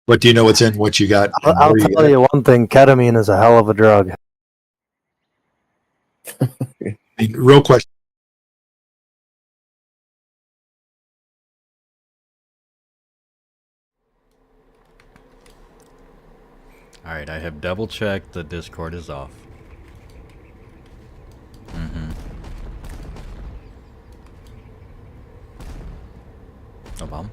But do you know what's in what you got? I'll tell you one thing: ketamine is a hell of a drug. Real question. Alright, I have double checked the Discord is off. No problem.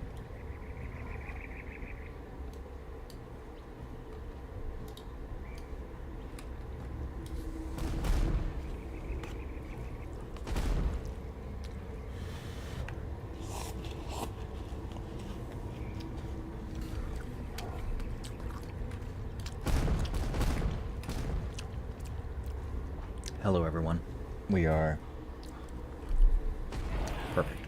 Hello everyone. We are perfect.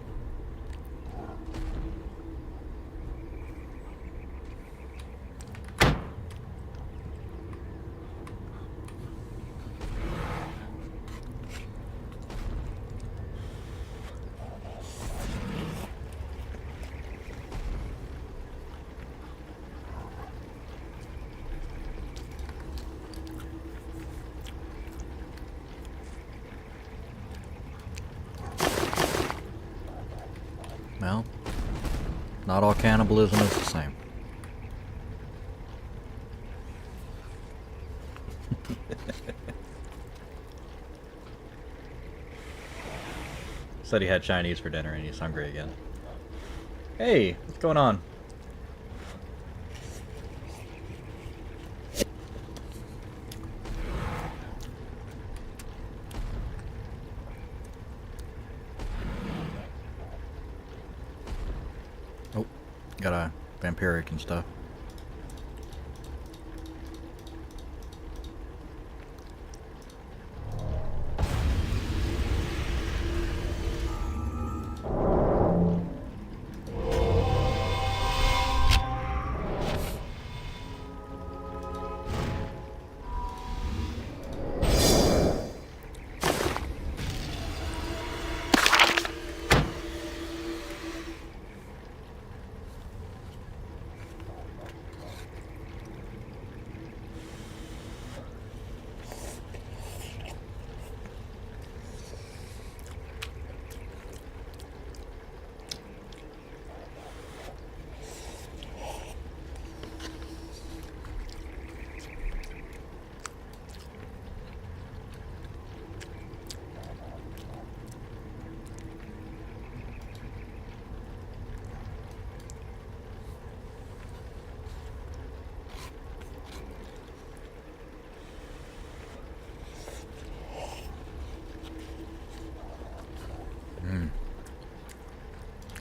Well, not all cannibalism is the same. Said he had Chinese for dinner and he's hungry again. Hey, what's going on? Oh, got a vampiric and stuff.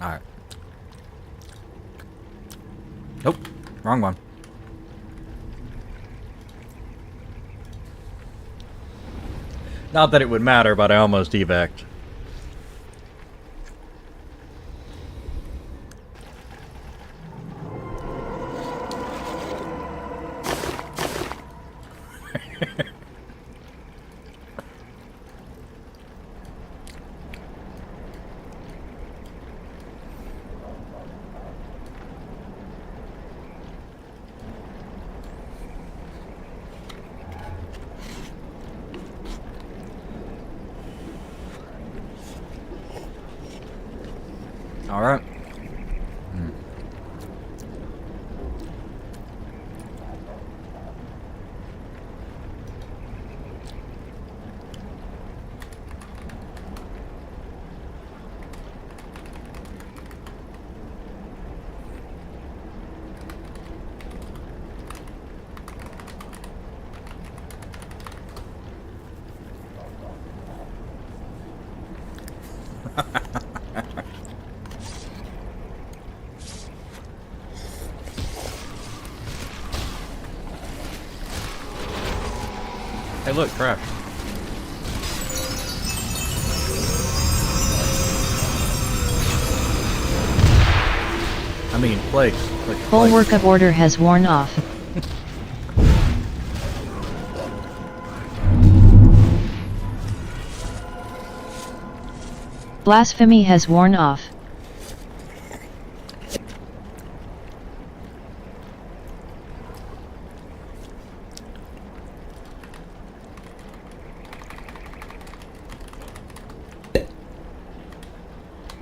Alright. Nope, wrong one. Not that it would matter, but I almost evac'd. Alright. Hey look, crash. I mean, plagues. Full workup order has worn off. Blasphemy has worn off.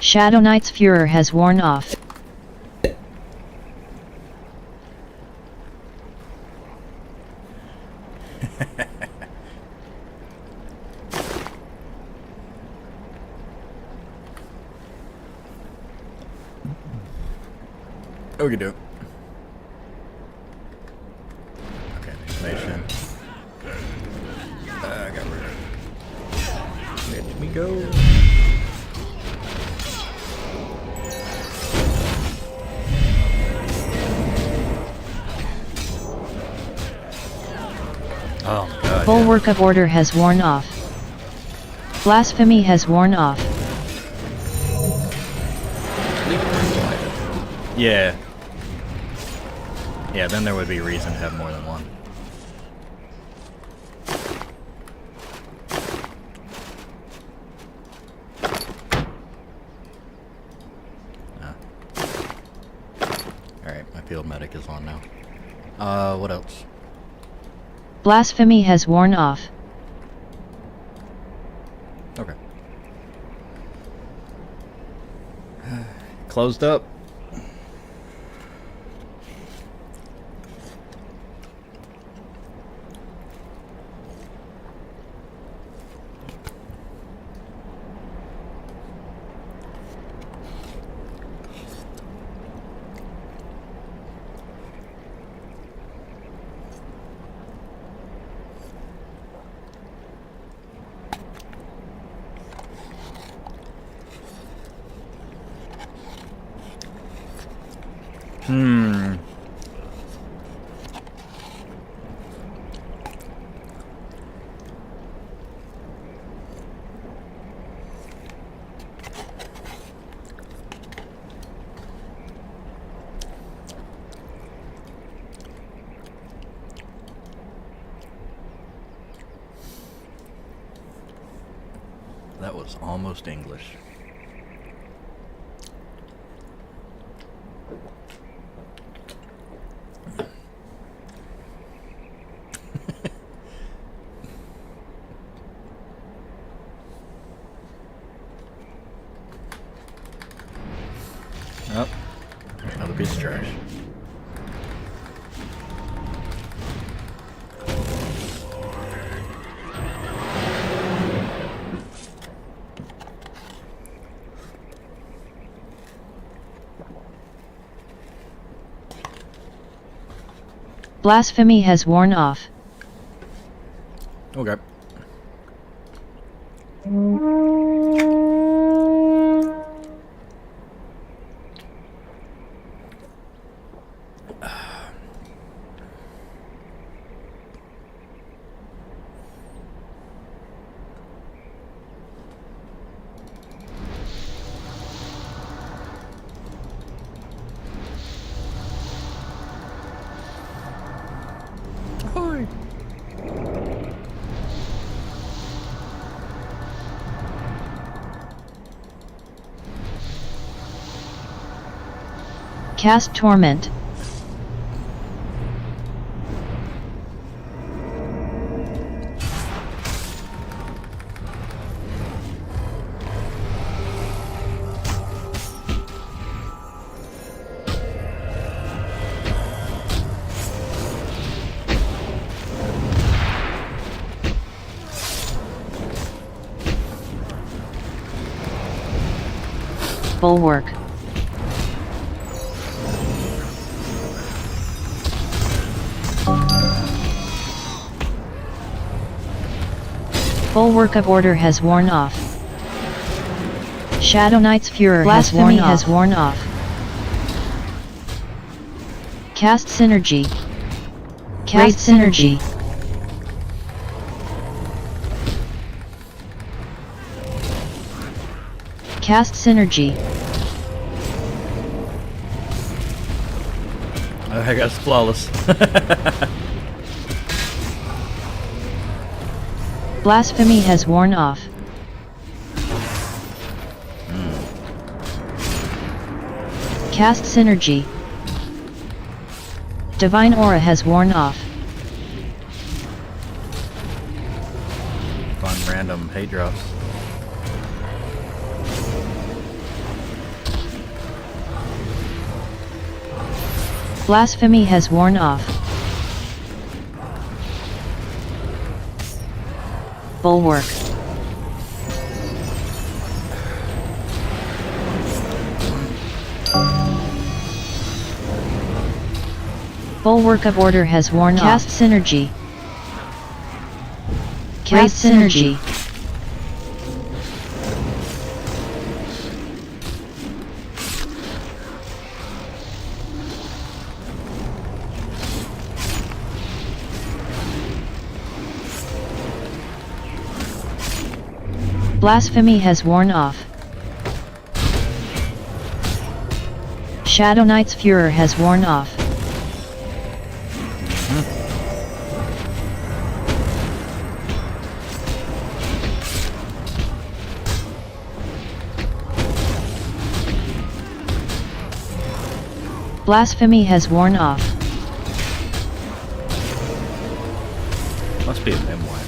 Shadow Knight's furor has worn off. Okie doke. Okay, information. I got rid of it. Let me go. Oh my god. Bulwark of Order has worn off. Blasphemy has worn off. Yeah. Yeah, then there would be a reason to have more than one. Alright, my field medic is on now. What else? Blasphemy has worn off. Okay. Closed up. That was almost English. Oh, another piece of trash. Blasphemy has worn off. Okay. Cast Torment. Bulwark. Bulwark of Order has worn off. Shadow Knight's furor has worn off. Cast Synergy. Cast Synergy. Cast Synergy. I got flawless. Blasphemy has worn off. Cast Synergy. Divine Aura has worn off. Fun random hate drops. Blasphemy has worn off. Bulwark. Bulwark of Order has worn off. Cast Synergy. Cast Synergy. Blasphemy has worn off. Shadow Knight's Furor has worn off. Blasphemy has worn off. Must be a memoir.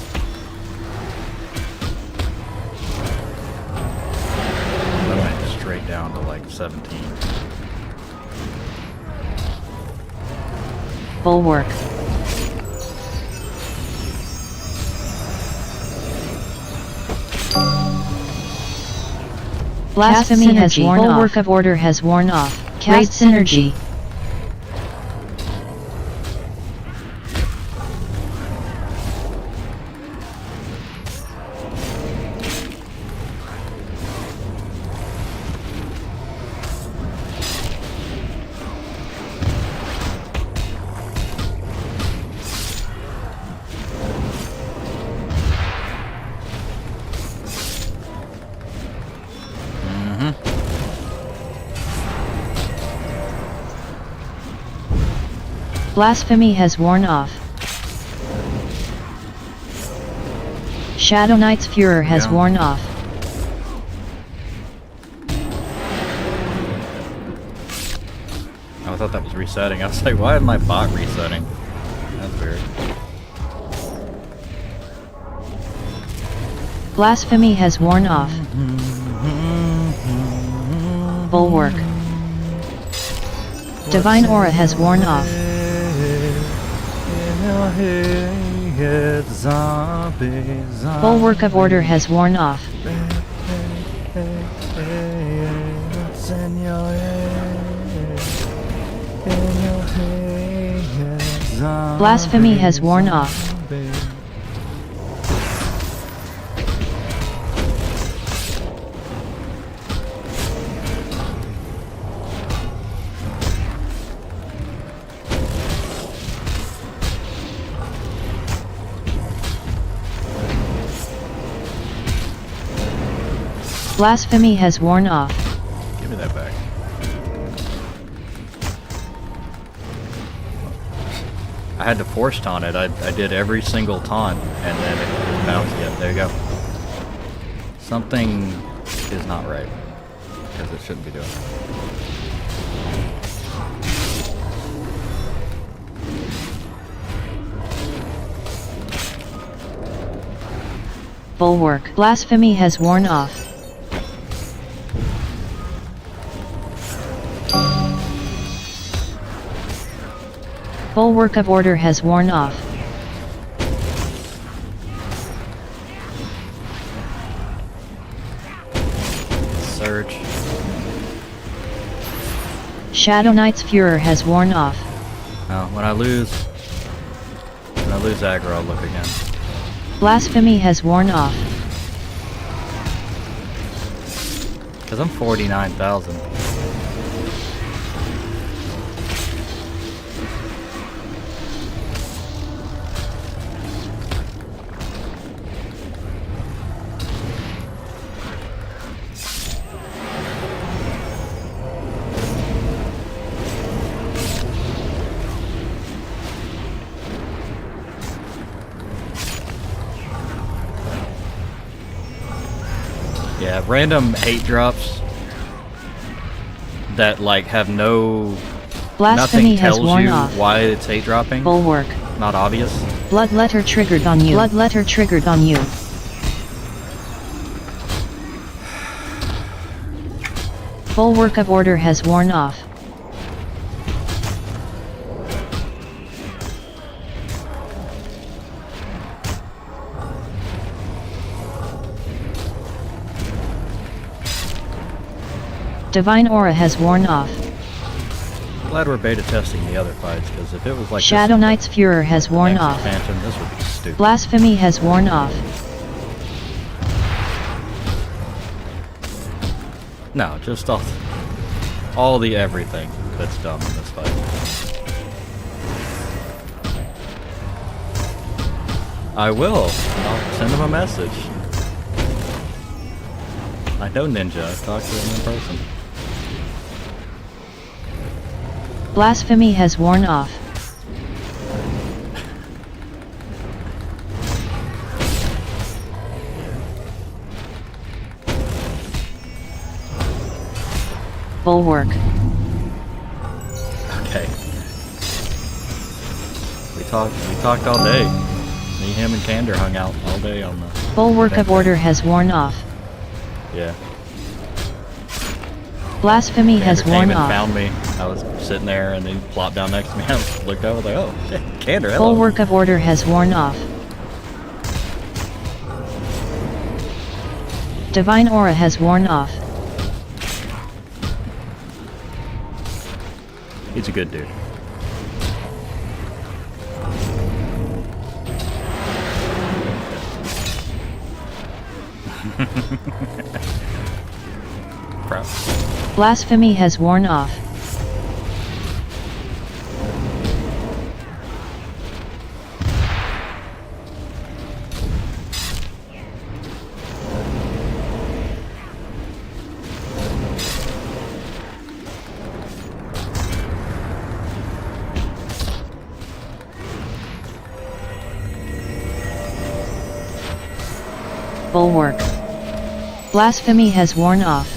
That went straight down to like 17. Bulwark. Blasphemy has worn off. Bulwark of Order has worn off. Cast Synergy. Blasphemy has worn off. Shadow Knight's Furor has worn off. I thought that was resetting. I was like, why is my bot resetting? That's weird. Blasphemy has worn off. Bulwark. Divine Aura has worn off. Bulwark of Order has worn off. Blasphemy has worn off. Blasphemy has worn off. Give me that back. I had to force taunt it. I did every single taunt and then it bounced again. There you go. Something is not right. Because it shouldn't be doing it. Bulwark. Blasphemy has worn off. Bulwark of Order has worn off. Surge. Shadow Knight's Furor has worn off. Oh, when I lose aggro, I'll look again. Blasphemy has worn off. Because I'm 49,000. Yeah, random hate drops that like have no Blasphemy nothing has tells worn you off. why it's hate dropping. Bulwark. Not obvious. Bloodletter triggered on you. Bloodletter triggered on you. Bulwark of Order has worn off. Divine Aura has worn off. Glad we're beta testing the other fights, because if it was like Shadow this, Knight's Furor has worn next off. expansion, this would be stupid. Blasphemy has worn off. No, just all the everything that's dumb in this fight. I will. I'll send him a message. I know Ninja. I've talked to him in person. Blasphemy has worn off. Bulwark. Okay. We talked all day. Me, him, and Kander hung out all day on the... Bulwark of Order has worn off. Yeah. Blasphemy Kander has came worn and off. found me. I was sitting there and he plopped down next to me. I looked over, like, oh, shit, Kander, hello. Bulwark of Order has worn off. Divine Aura has worn off. He's a good dude. Proud. Blasphemy has worn off. Bulwark. Blasphemy has worn off.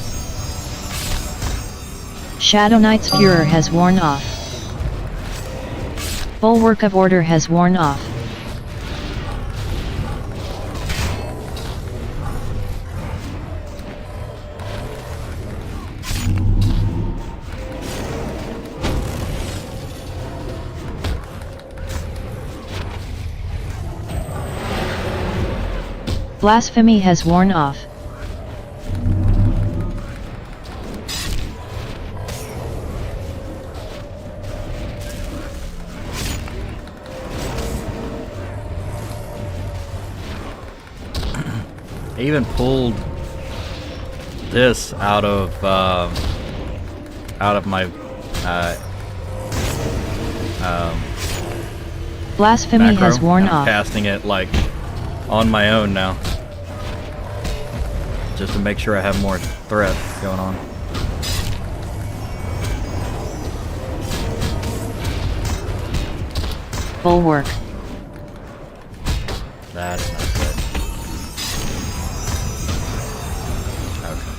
Shadow Knight's Furor has worn off. Bulwark of Order has worn off. Blasphemy has worn off. I even pulled this out of my Blasphemy macro. has worn And I'm off. casting it like on my own now, just to make sure I have more threat going on. Bulwark. That's not good. Okay.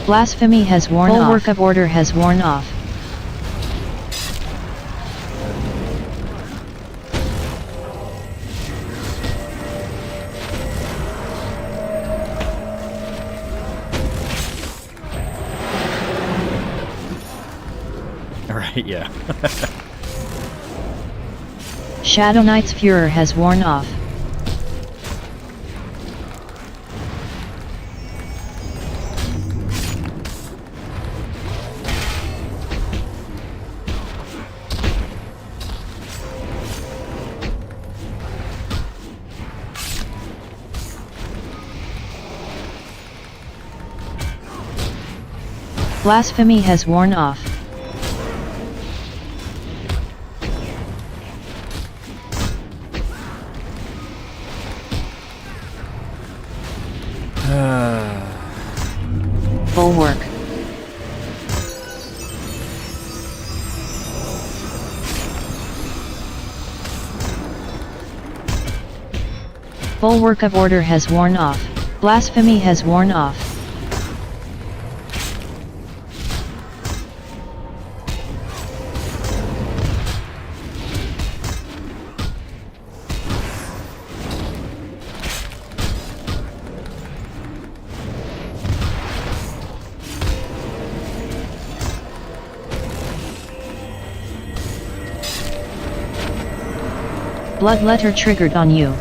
Blasphemy has worn off. Bulwark of Order has worn off. Alright, yeah. Shadow Knight's Furor has worn off. Blasphemy has worn off. Bulwark. Bulwark of Order has worn off. Blasphemy has worn off. Bloodletter triggered on you.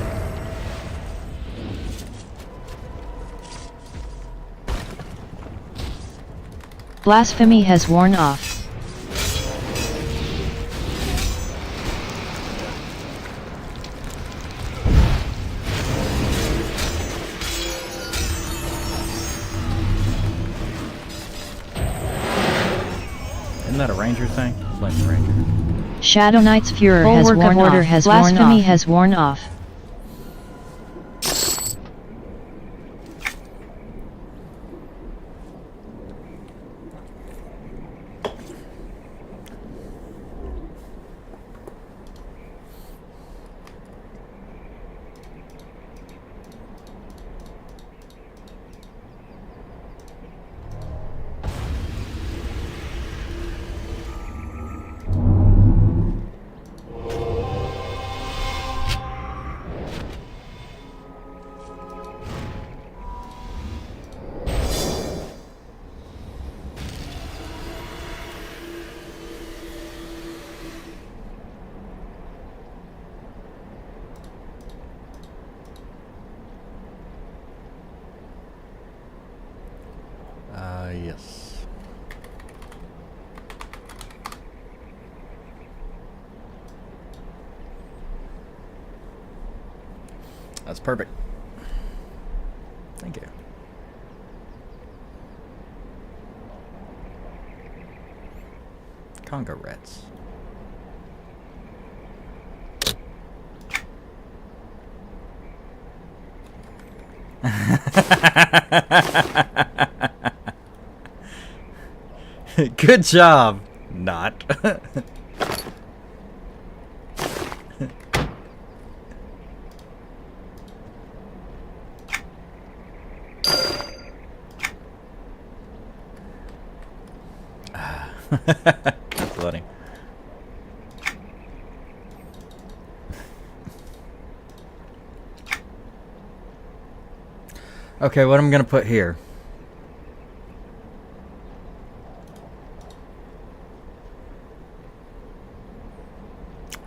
Blasphemy has worn off. Isn't that a ranger thing? Flame ranger. Shadow Knight's Furor has Bulwark of worn Order off. has worn Blasphemy off. has worn off. Yes. That's perfect. Thank you. Congo rats. Good job. Not. That's funny. Okay, what I'm gonna put here?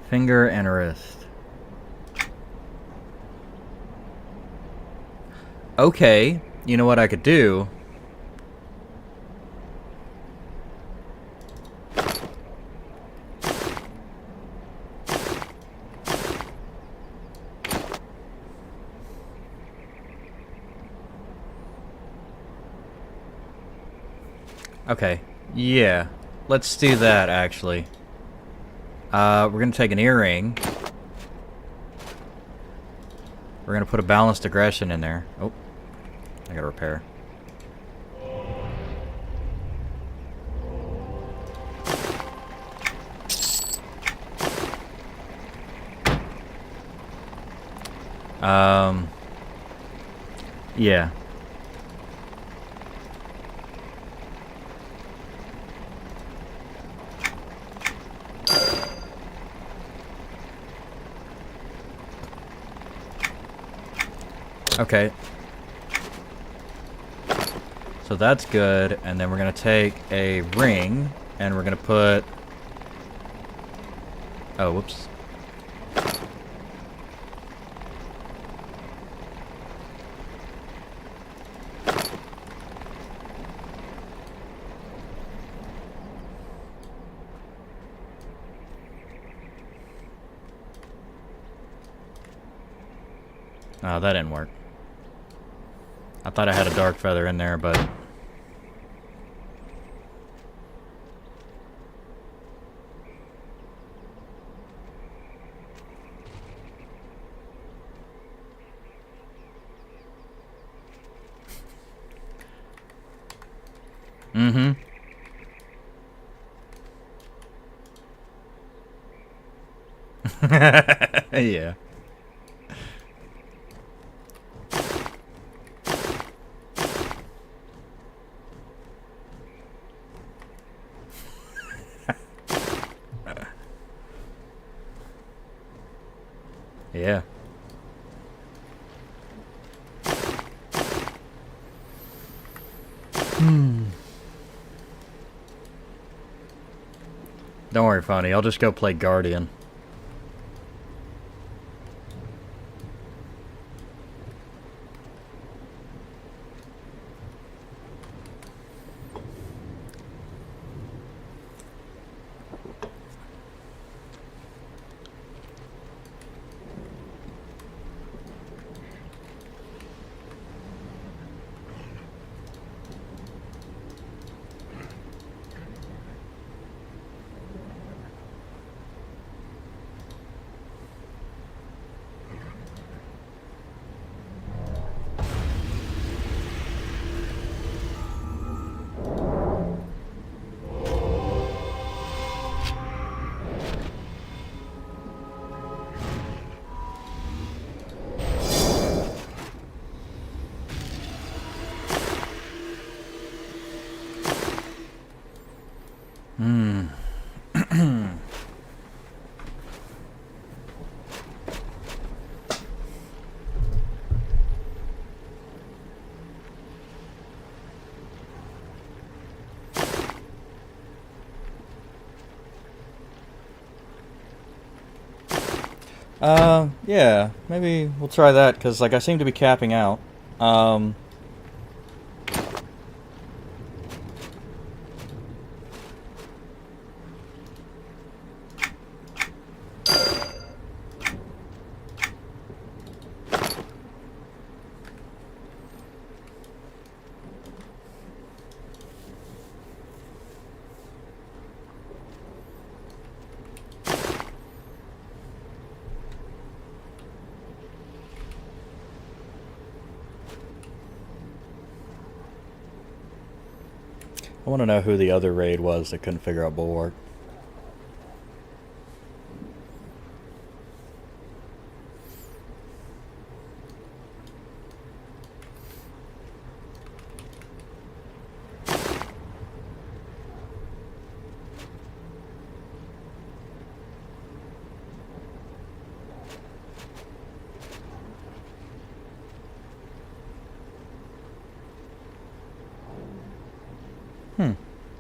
Finger and wrist. Okay, you know what I could do? Okay, yeah, let's do that actually. We're gonna take an earring. We're gonna put a balanced aggression in there. Oh, I gotta repair. Yeah. Okay. So that's good, and then we're gonna take a ring, and we're gonna put... Oh, whoops. Oh, that didn't work. I thought I had a dark feather in there, but... Mm-hmm. Yeah. Yeah. Don't worry, Funny. I'll just go play Guardian. Yeah, maybe we'll try that, because, like, I seem to be capping out. I want to know who the other raid was that couldn't figure out Bulwark.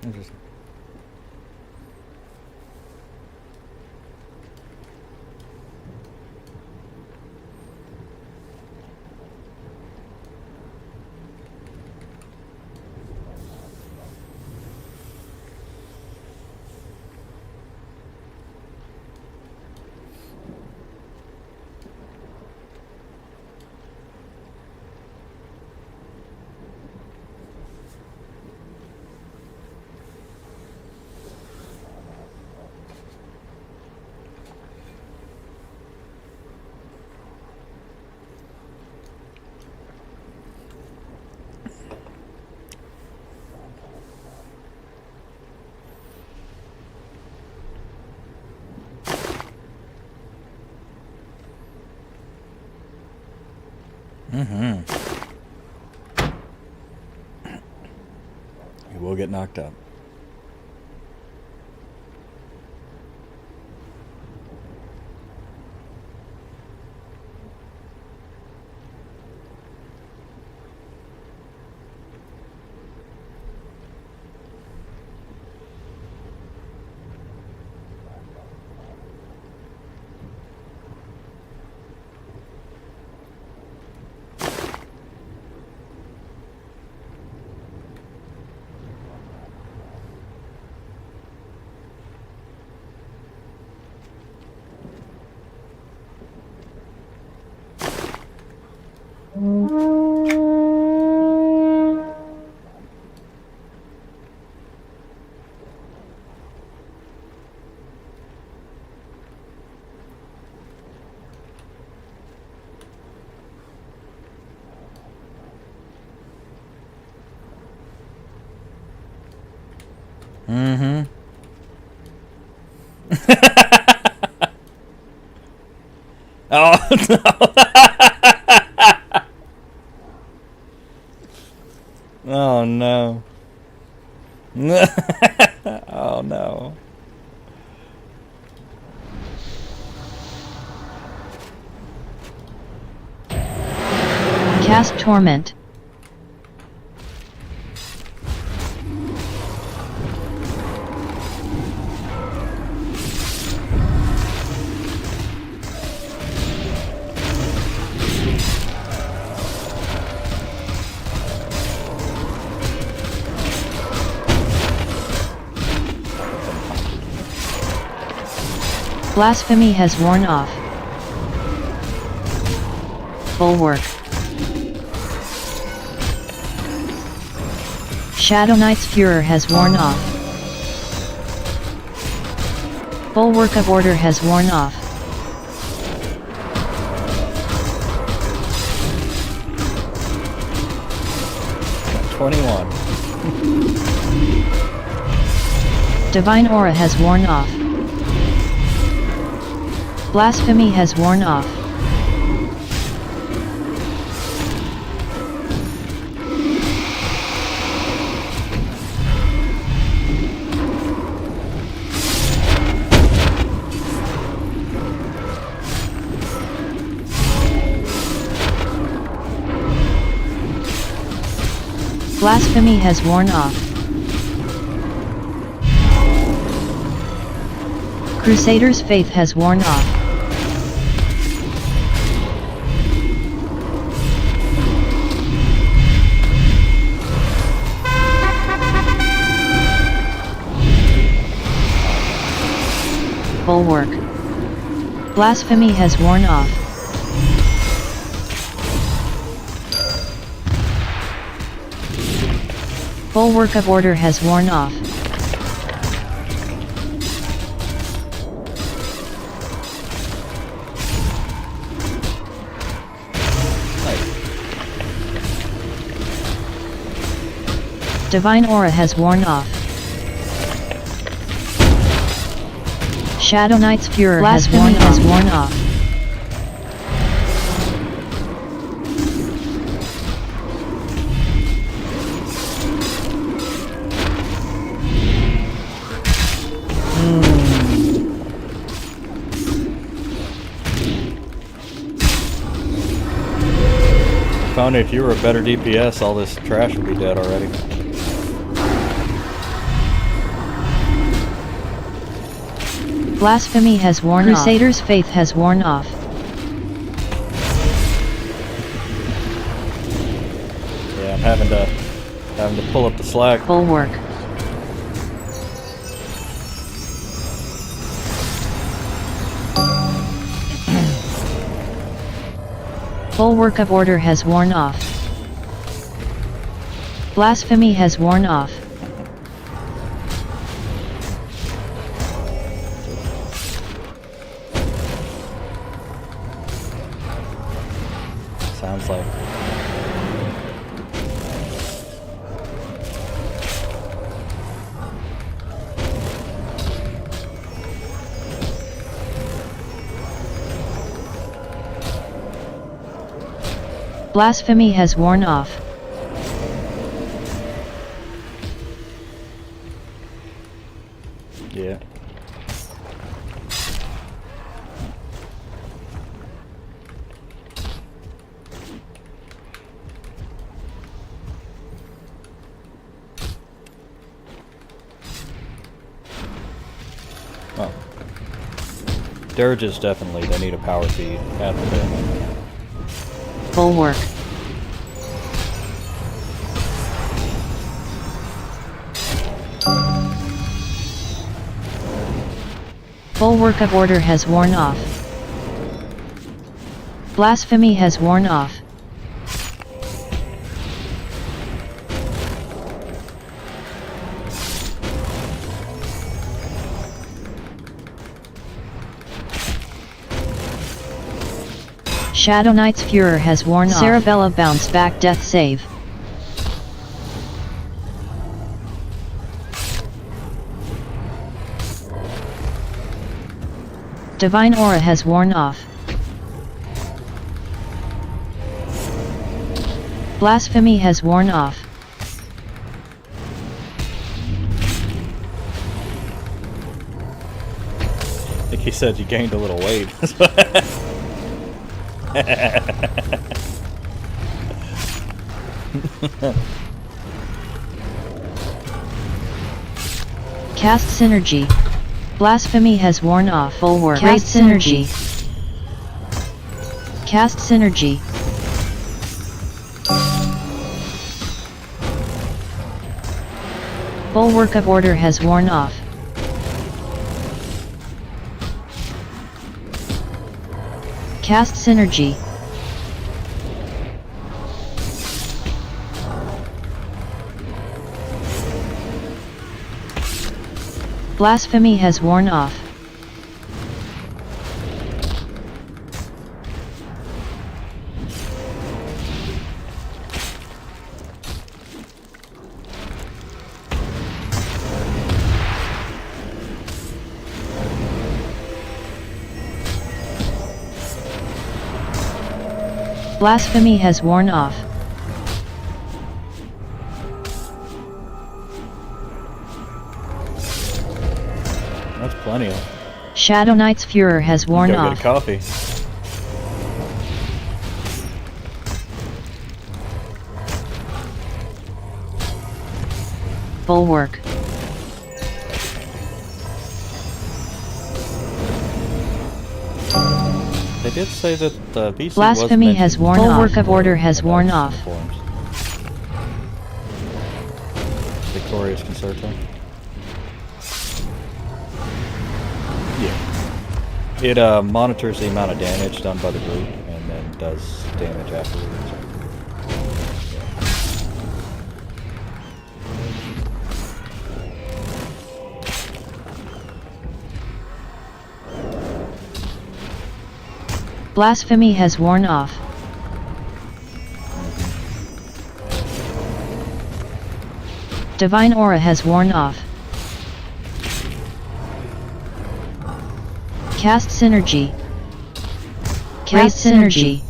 Interesting. You will get knocked up. Mm-hmm. Oh, no. Oh, no. Oh, no. Cast Torment. Blasphemy has worn off. Bulwark. Shadow Knight's Furor has worn off. Bulwark of Order has worn off. Got 21. Divine Aura has worn off. Blasphemy has worn off. Blasphemy has worn off. Crusader's faith has worn off. Bulwark. Blasphemy has worn off. Bulwark of order has worn off. Divine aura has worn off. Shadow Knight's Furor has worn off. Found if you were a better DPS, all this trash would be dead already. Blasphemy has worn off. Crusader's faith has worn off. Yeah, I'm having to pull up the slack. Bulwark. Bulwark of order has worn off. Blasphemy has worn off. Sounds like. Blasphemy has worn off. Yeah. Oh. Dirges definitely, they need a power feed at the bit. Bulwark. Bulwark of order has worn off. Blasphemy has worn off. Shadow Knight's Furor has worn off. Cerebella bounce back death save. Divine aura has worn off. Blasphemy has worn off. I think he said you gained a little weight. Cast Synergy. Blasphemy has worn off. Bulwark. Cast Synergy. Cast Synergy. Bulwark of order has worn off. Cast Synergy. Blasphemy has worn off. Blasphemy has worn off. That's plenty of. Shadow Knight's Furor has worn Go off. get a coffee. Bulwark. They did say that the BC Blasphemy was has mentioned worn in off. the Bulwark of Order has in the worn off. forums. Victorious Concerto. Yeah. It monitors the amount of damage done by the group and then does damage afterwards. Blasphemy has worn off. Divine Aura has worn off. Cast Synergy. Cast Synergy.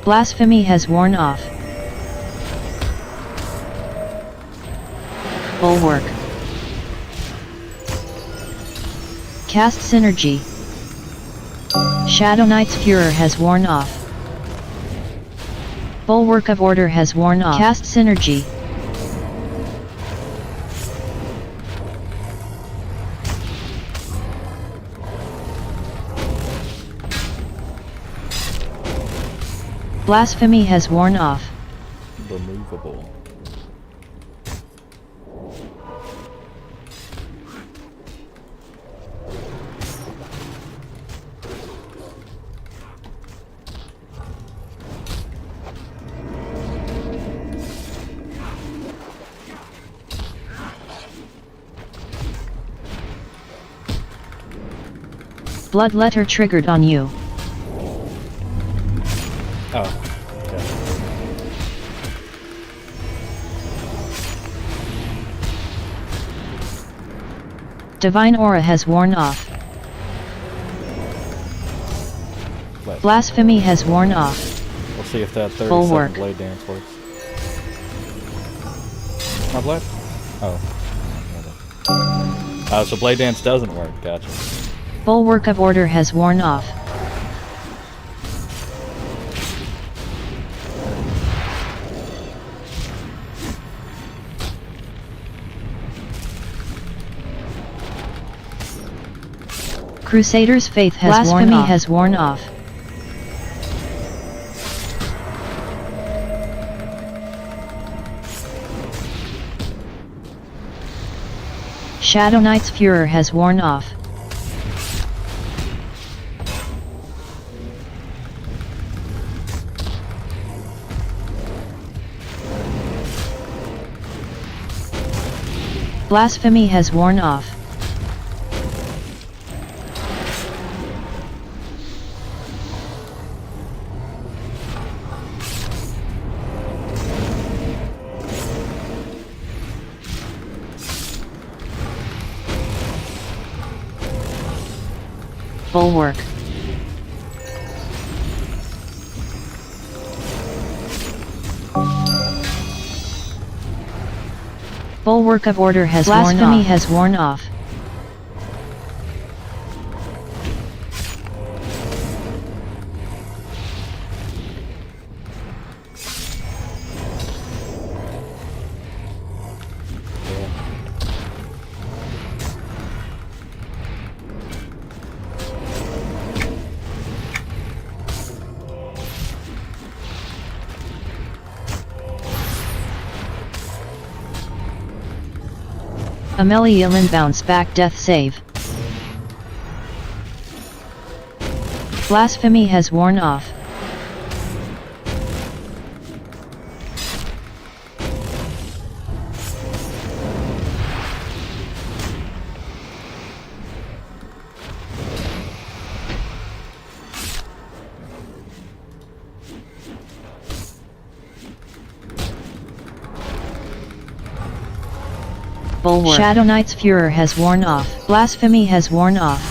Blasphemy has worn off. Bulwark. Cast Synergy. Shadow Knight's Furor has worn off. Bulwark of Order has worn off. Cast Synergy. Blasphemy has worn off. Removable. Bloodletter triggered on you. Oh. Okay. Divine Aura has worn off. Blade. Blasphemy has worn off. We'll see if that 30 Bulwark. second blade dance works. My blade? Oh. So blade dance doesn't work. Gotcha. Bulwark of Order has worn off. Crusader's Faith has worn off. Blasphemy has worn off. Shadow Knight's Furor has worn off. Blasphemy has worn off. Bulwark. Bulwark of Order has worn off. Blasphemy has worn off. Amelia bounce back death save. Blasphemy has worn off. Bulwark. Shadow Knight's Furor has worn off. Blasphemy has worn off.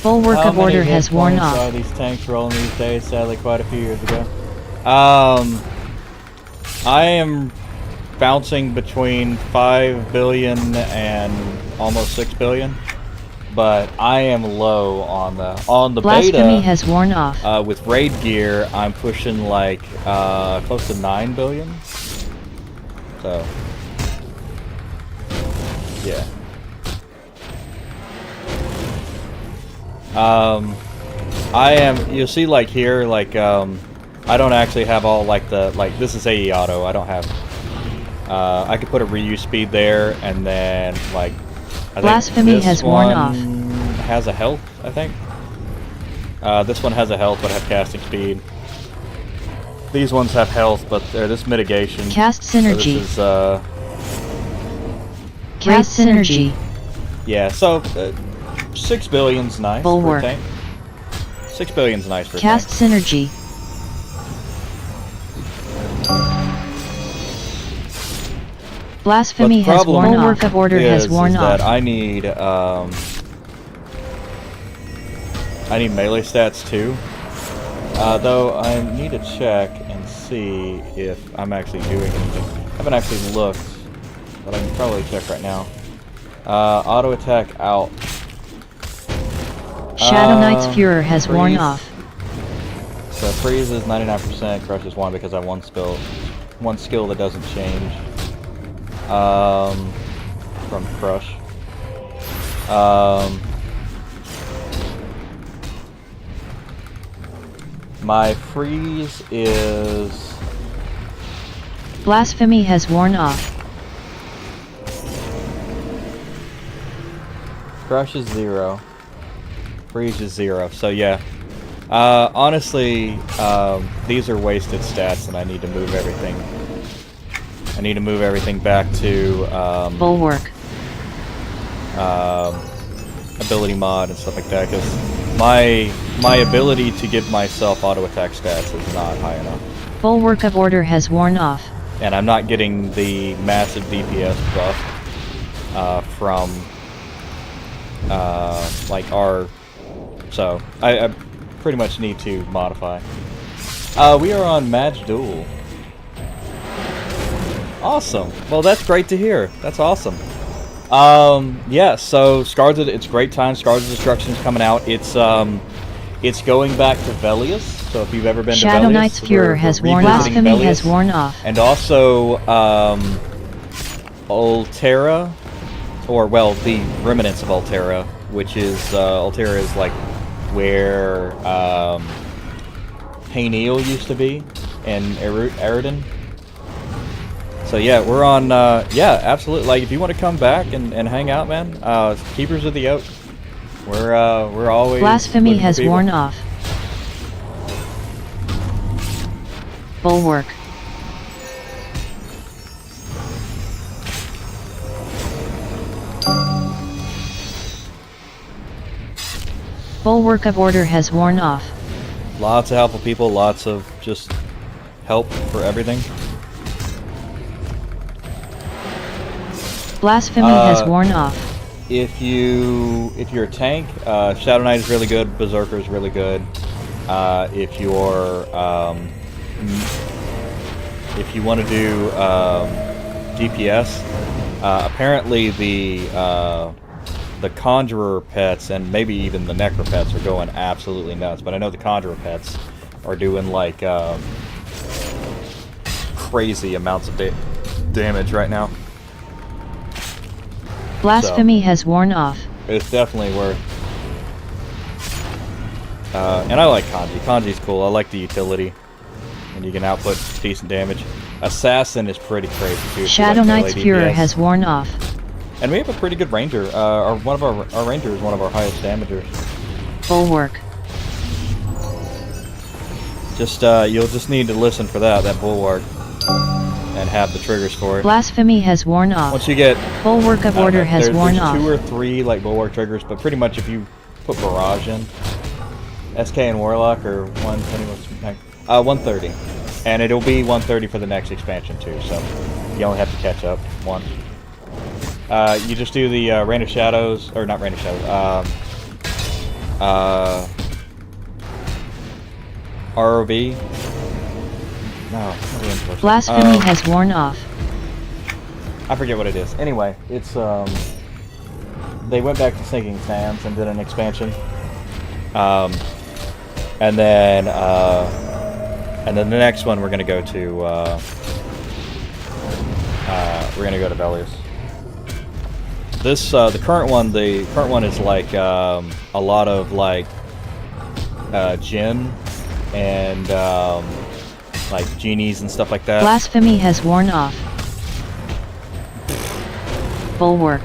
Bulwark of Order has worn off. How many hit points are these tanks rolling these days? Sadly, quite a few years ago. I am bouncing between 5 billion and almost 6 billion. But I am low on the Blasphemy beta. has worn off. With raid gear, I'm pushing like close to 9 billion. So, yeah. I am. You'll see, like here, like I don't actually have all like this is AE auto. I don't have. I could put a reuse speed there, and then like. I Blasphemy think this has worn one off. Has a health, I think. This one has a health, but I have casting speed. These ones have health, but they're this mitigation. Cast So synergy. this is Cast synergy. yeah. So 6 billion's nice Bulwark. for a tank. 6 billion's nice for a Cast tank. synergy. Blasphemy has worn off. Bulwark of Order has worn off. That I need melee stats too. Though I need to check and see if I'm actually doing anything. I haven't actually looked, but I can probably check right now. Auto attack out. Shadow Knight's Fuhrer has worn freeze. off. So freeze is 99%, crush is 1 because I have one skill that doesn't change. From crush. My freeze is Blasphemy has worn off. crush is 0. Freeze is 0. So yeah. Honestly, these are wasted stats, and I need to move everything. I need to move everything back to Bulwark. ability mod and stuff like that, because my ability to give myself auto attack stats is not high enough, Bulwark of Order has worn off. and I'm not getting the massive DPS buff from like our. So I pretty much need to modify. We are on Match Duel. Awesome. Well, that's great to hear. That's awesome. Yeah, so it's great time. Scars of Destruction is coming out. It's going back to Velius. So if you've ever been Shadow to Velius, Knight's Fuhrer has worn off. revisiting Blasphemy has Velius. worn off. And also Altera, or well, the remnants of Altera, which is Altera is like where Haneal used to be, and Eridan. So yeah, we're on. Yeah, absolutely. Like, if you want to come back and hang out, man, Keepers of the Oak. We're always. Blasphemy looking for has people. worn off. Bulwark. Bulwark of Order has worn off. Lots of helpful people. Lots of just help for everything. Blasphemy has worn off. If you're a tank, Shadow Knight is really good. Berserker is really good. If you want to do DPS, apparently the Conjurer pets and maybe even the Necro pets are going absolutely nuts. But I know the Conjurer pets are doing like crazy amounts of damage right now. Blasphemy has worn off. It's definitely worth. And I like Kanji. Kanji's cool. I like the utility, and you can output decent damage. Assassin is pretty crazy too. Shadow Knight's Fuhrer DPS. has worn off. And we have a pretty good ranger. One of our ranger is one of our highest damagers. Bulwark. Just you'll just need to listen for that bulwark, and have the triggers for it. Blasphemy has worn off. Once you get Bulwark of Order has there's worn off. 2 or 3 like bulwark triggers, but pretty much if you put barrage in, SK and Warlock are 130, and it'll be 130 for the next expansion too. So you only have to catch up one. You just do the Rain of Shadows, or not Rain of Shadows. ROV. No, not Reinforcement. Blasphemy has worn off. I forget what it is. Anyway, it's they went back to Sinking Sands and did an expansion. And then the next one we're gonna go to Velius. This the current one is like a lot of like djinn and like genies and stuff like that. Blasphemy has worn off. Bulwark.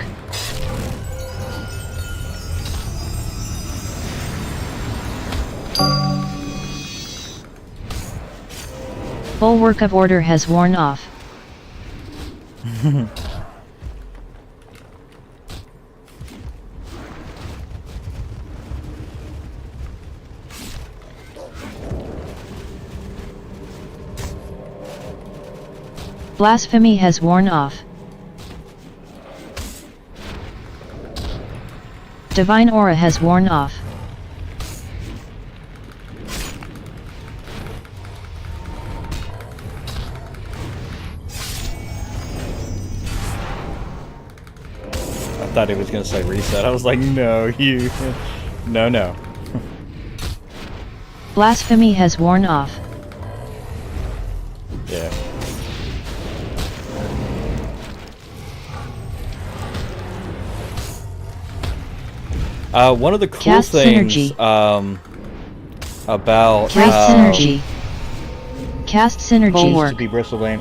Bulwark of Order has worn off. Blasphemy has worn off. Divine Aura has worn off. I thought he was gonna say reset. I was like, no, you, no. Blasphemy has worn off. Yeah. One of the cool Cast things synergy. About Cast synergy. Cast synergy. used to be Bristlebane.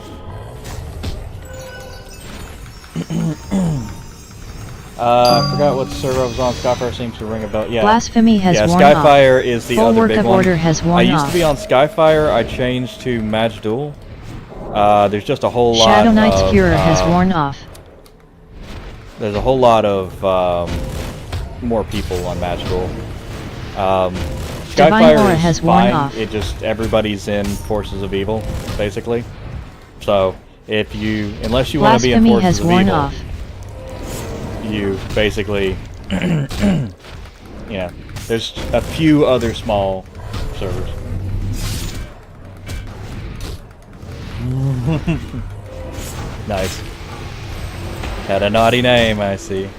I forgot what server I was on. Skyfire seems to ring a bell. Yeah. Blasphemy has Yeah, worn Skyfire off. is the Bulwark other big of one. Order has worn I used off. to be on Skyfire. I changed to Majduel. There's just a whole lot. Shadow Knight's of, Furor has worn off. There's a whole lot of more people on Majduel. Divine Skyfire Aura is has worn fine. off. It just everybody's in Forces of Evil, basically. So if you, unless you want to be in Blasphemy Forces has of worn Evil, off. you basically, yeah. There's a few other small servers. Nice. Had a naughty name, I see.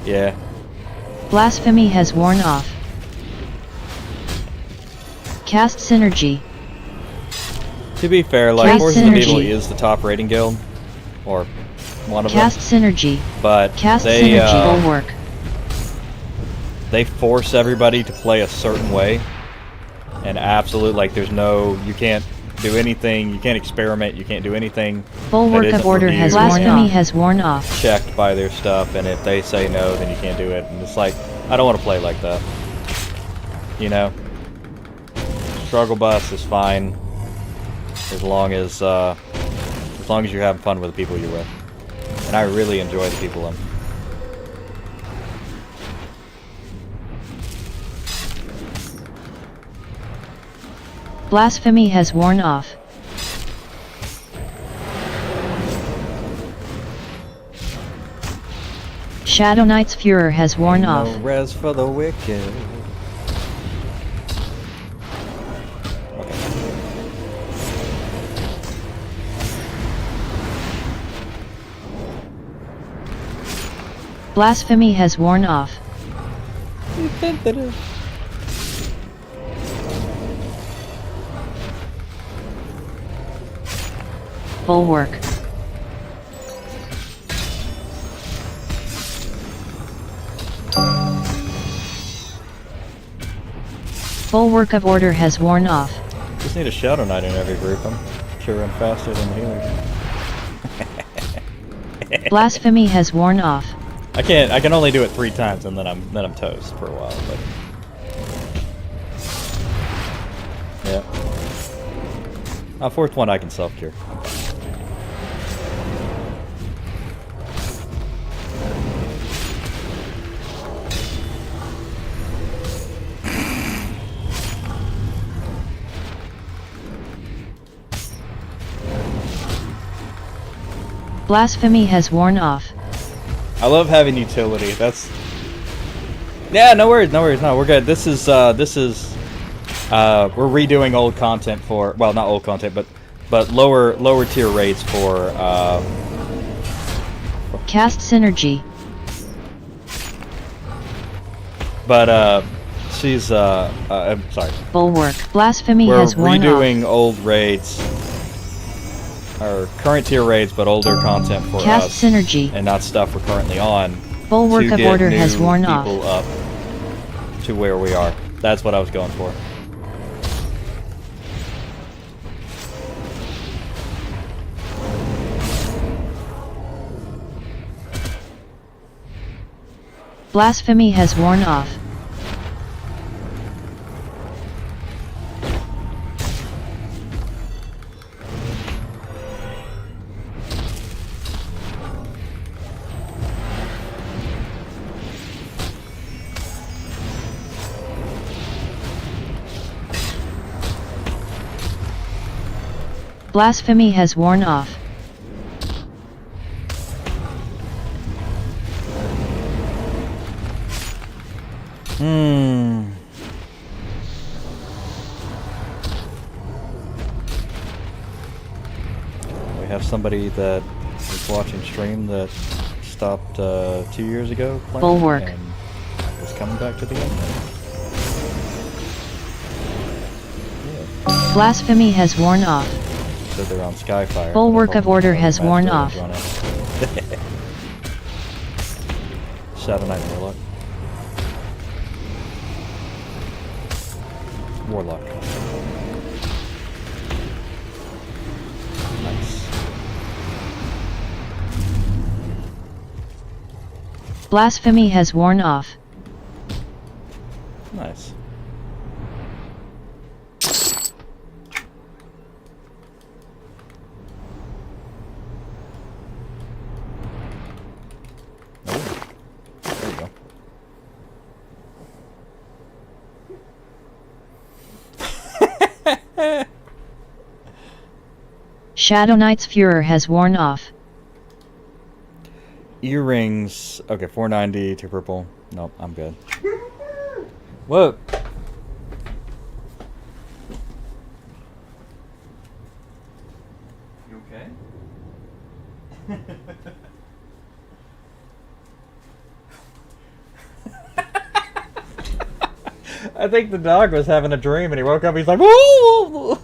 Yeah. Blasphemy has worn off. Cast synergy. To be fair, like Cast Forces of Evil synergy. is the top rating guild, or one of Cast them. synergy. But Cast they synergy. Bulwark. they force everybody to play a certain way, and absolute like there's no, you can't do anything, you can't experiment, you can't do anything. Bulwark that of isn't Order has reviewed worn and off. Has worn off. checked by their stuff, and if they say no, then you can't do it. And it's like, I don't want to play like that. You know, struggle bus is fine as long as you're having fun with the people you're with. And I really enjoy the people I'm. Blasphemy has worn off. Shadow Knight's Furor has worn off. No res for the wicked. Blasphemy has worn off. Bulwark. Bulwark of Order has worn off. Just need a Shadow Knight in every group. I'm curing faster than healers. Blasphemy has worn off. I can only do it 3 times and then I'm toast for a while, but yeah. On 4th one I can self-cure. Blasphemy has worn off. I love having utility. That's yeah. No worries. No, we're good. This is we're redoing old content for, well, not old content, but But lower tier raids for Cast Synergy. but she's I'm sorry. Bulwark. Blasphemy We're has worn off. redoing old raids, or current tier raids, but older content for Cast us, Synergy. and not stuff we're currently on. Bulwark to of get Order new has worn off. people up to where we are. That's what I was going for. Blasphemy has worn off. Blasphemy has worn off. We have somebody that was watching stream that stopped 2 years ago playing Bulwark. and is coming back to the game. Yeah, Blasphemy has worn off. so they're on Skyfire. Bulwark of Order Probably has Master worn is off. running. Shadow Knight Warlock. Warlock. Nice. Blasphemy has worn off. Nice. Oh, there you go. Shadow Knight's Furor has worn off. Earrings. Okay, 490 to purple. Nope, I'm good. Whoa. You okay? I think the dog was having a dream and he woke up. He's like, "Woo!"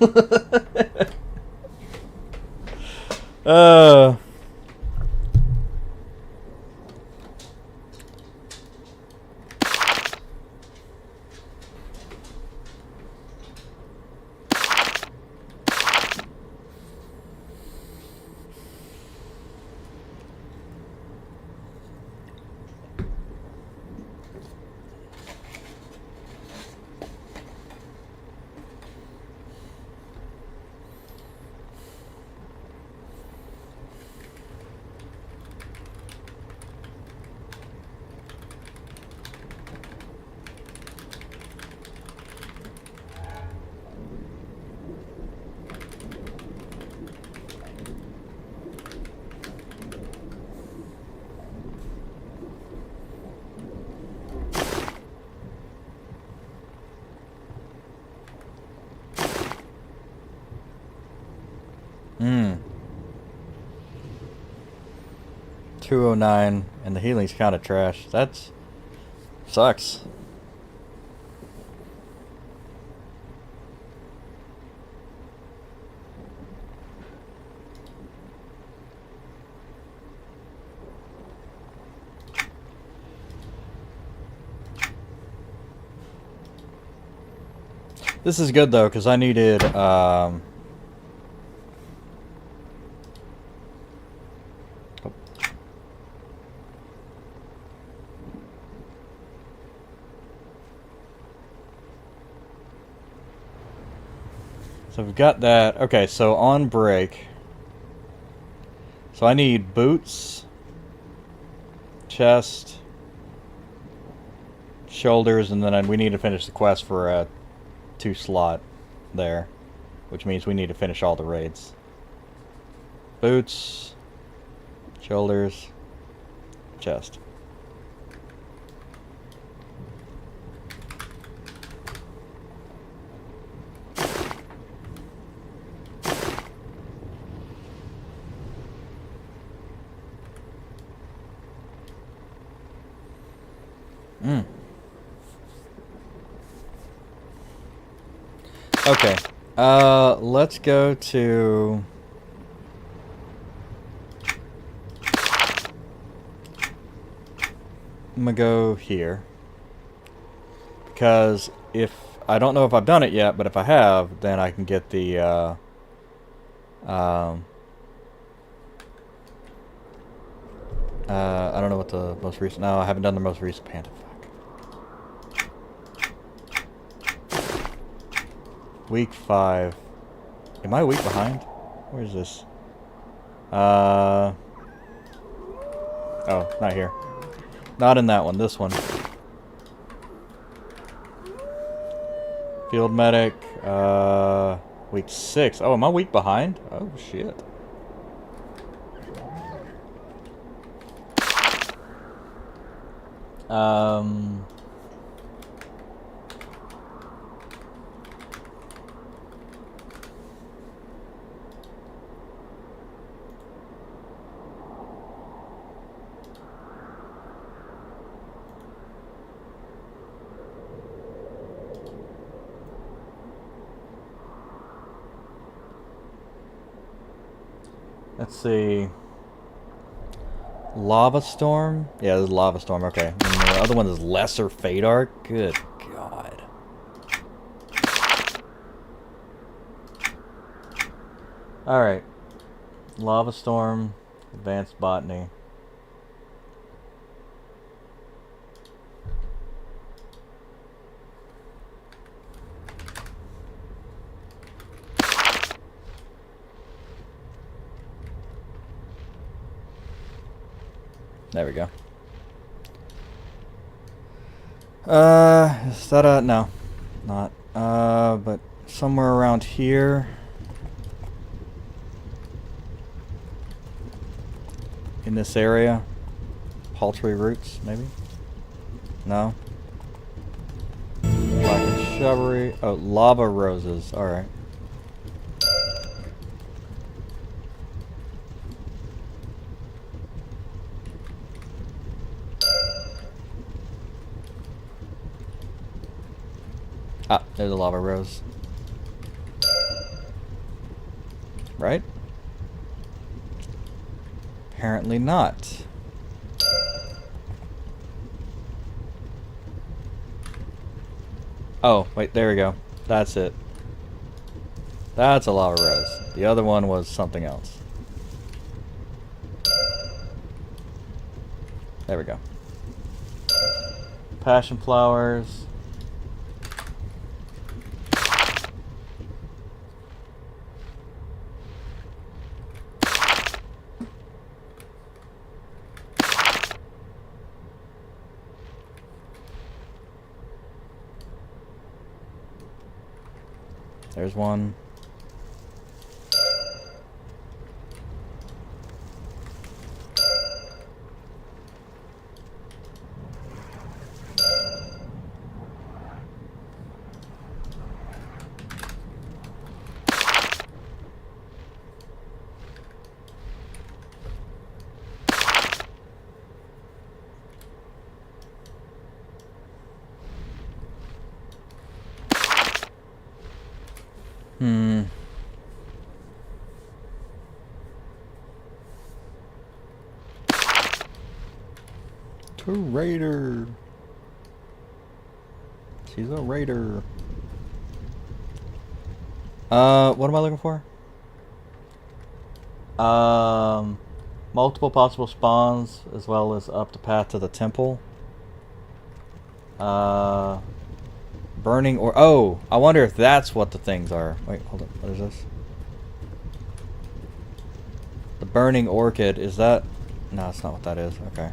Hmm. 209, and the healing's kind of trash. That's sucks. This is good though, because I needed so we've got that. Okay, so on break. So I need boots, chest, shoulders, and then we need to finish the quest for a 2 slot there, which means we need to finish all the raids. Boots, shoulders, chest. Okay. Let's go to... I'm gonna go here. Because if... I don't know if I've done it yet, but if I have, then I can get the, I don't know what the most recent... No, I haven't done the most recent Panda. Fuck. Week 5. Am I a week behind? Where is this? Oh, not here. Not in that one, this one. Field medic, week 6. Oh, am I a week behind? Oh, shit. Let's see. Lava Storm? Yeah, this is Lava Storm, okay. And the other one is Lesser Fate Arc? Good God. Alright. Lava Storm, Advanced Botany. There we go. Is that a... No. Not. But somewhere around here. In this area. Paltry Roots, maybe? No? Black and Shrubbery. Oh, Lava Roses. Alright. Ah, there's a lava rose. Right? Apparently not. Oh, wait, there we go. That's it. That's a lava rose. The other one was something else. There we go. Passion flowers. There's one. To Raider. She's a Raider. What am I looking for? Multiple possible spawns, as well as up the path to the temple. Burning or... Oh! I wonder if that's what the things are. Wait, hold up. What is this? The Burning Orchid. Is that... No, that's not what that is. Okay.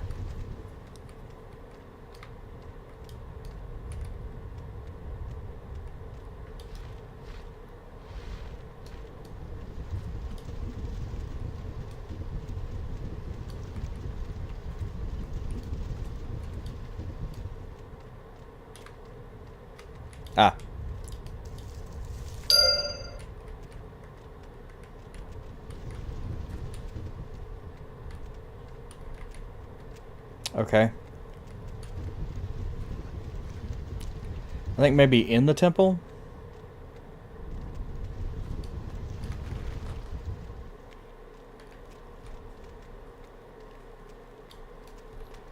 Ah. Okay. I think maybe in the temple?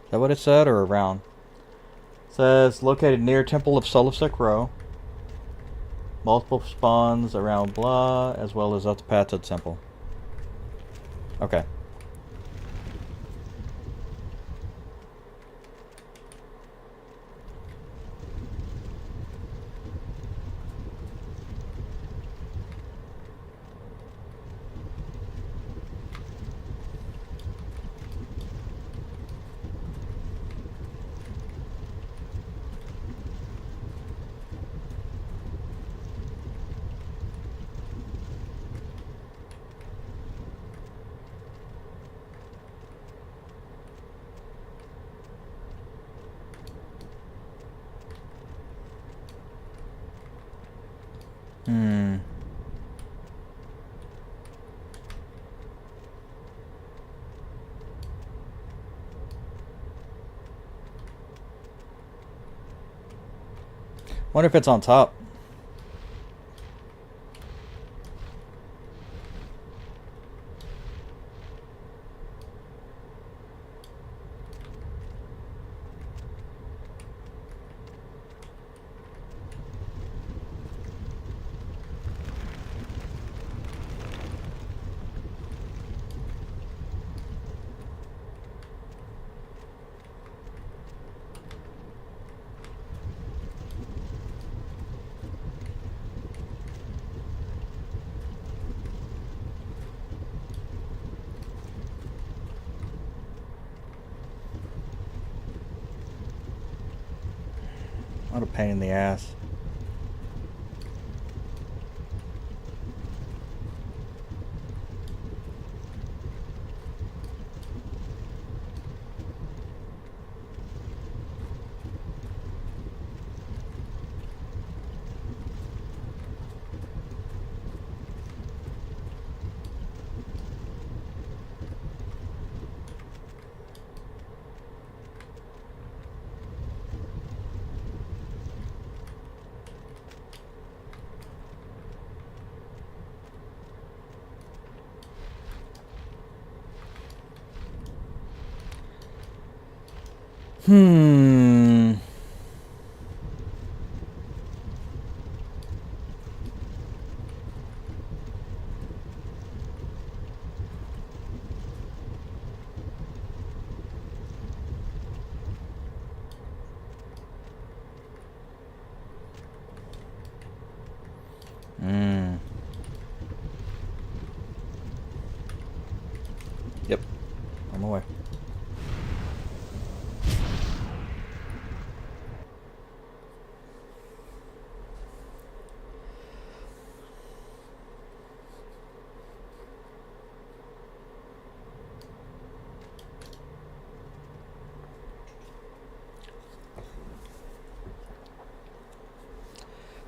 Is that what it said, or around? It says located near Temple of Solasek Row. Multiple spawns around blah, as well as up the path to the temple. Okay. Wonder if it's on top. What a pain in the ass. Hmm. Yep. On my way.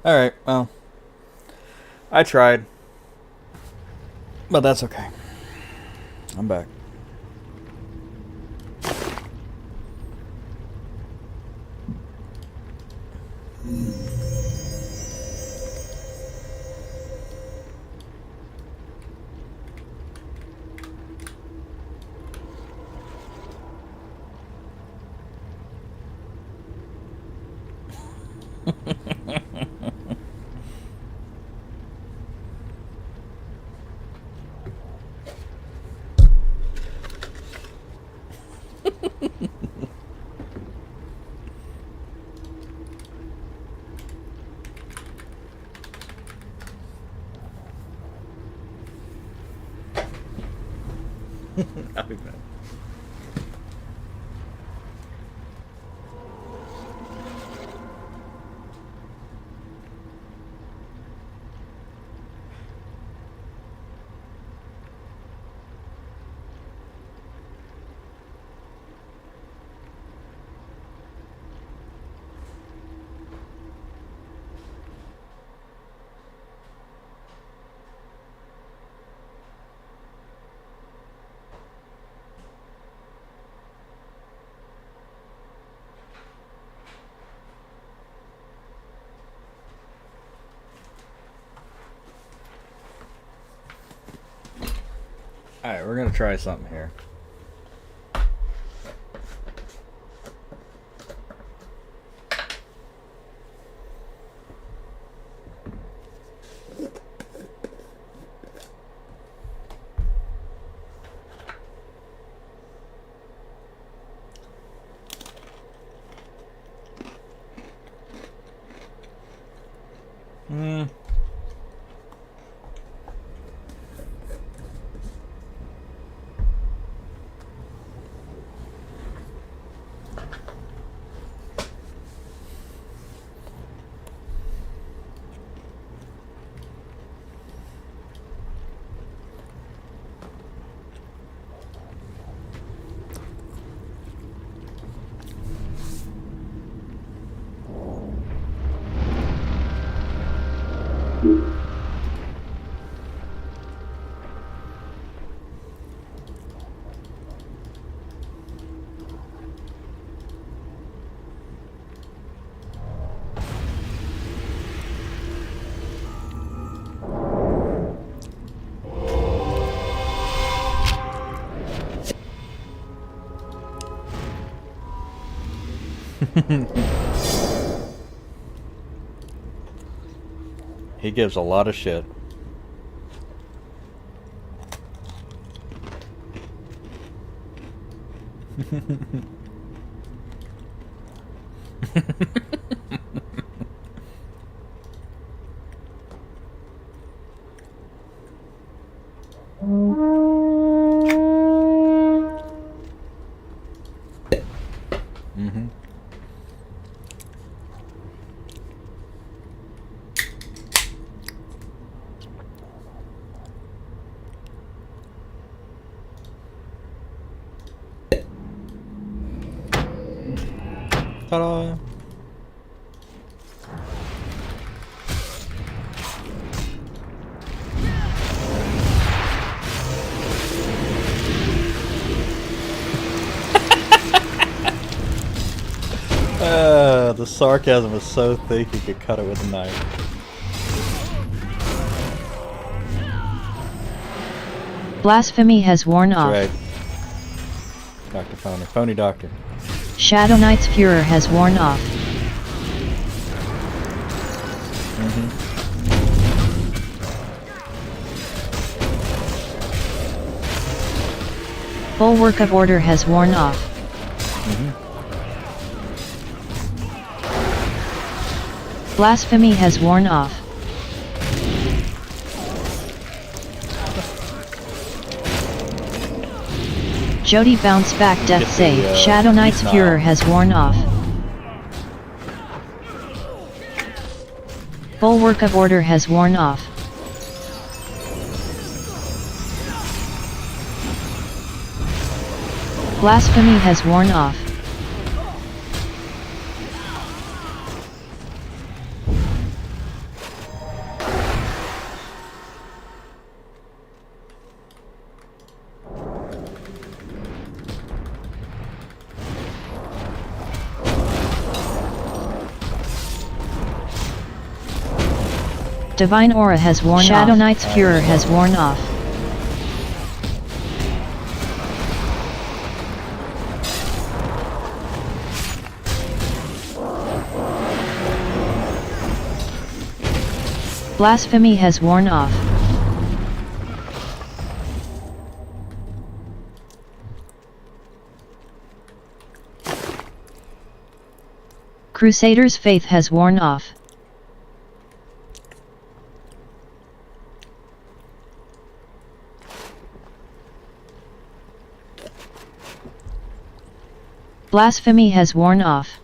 Alright, well. I tried. But that's okay. I'm back. I'll be back. Alright, we're gonna try something here. He gives a lot of shit. Mm-hmm. Ta-da! The sarcasm is so thick you could cut it with a knife. Blasphemy has worn off. That's right. Dr. Phony. Phony Doctor. Shadow Knight's furor has worn off. Bulwark of Order has worn off. Blasphemy has worn off. Jody bounce back death Get the, save. Shadow Knight's Beast furor Nile. has worn off. Bulwark of Order has worn off. Blasphemy has worn off. Divine Aura has worn off. Shadow Knight's furor has worn off. Blasphemy has worn off. Crusader's faith has worn off. Blasphemy has worn off.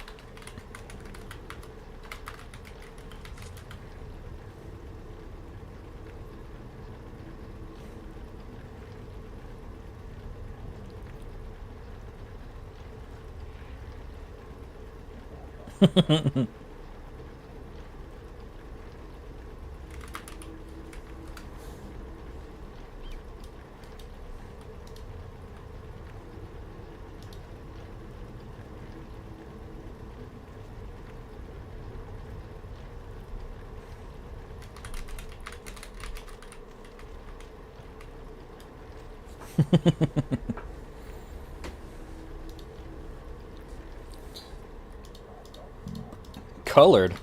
Colored.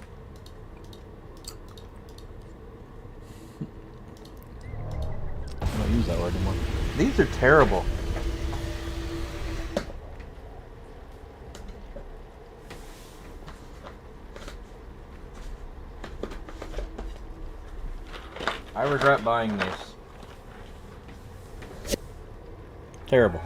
I don't use that word anymore. These are terrible. I regret buying these. Terrible.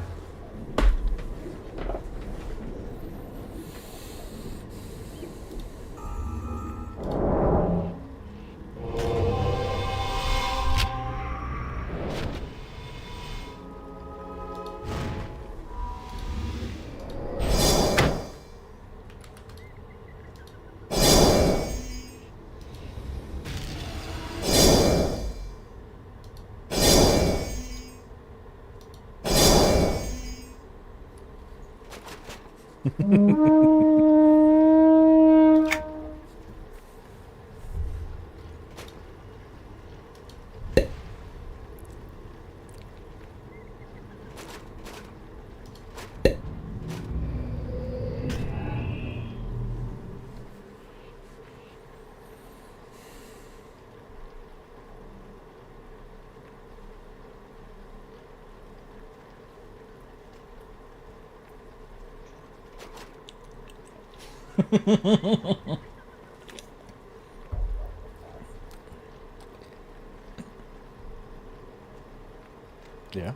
Yeah.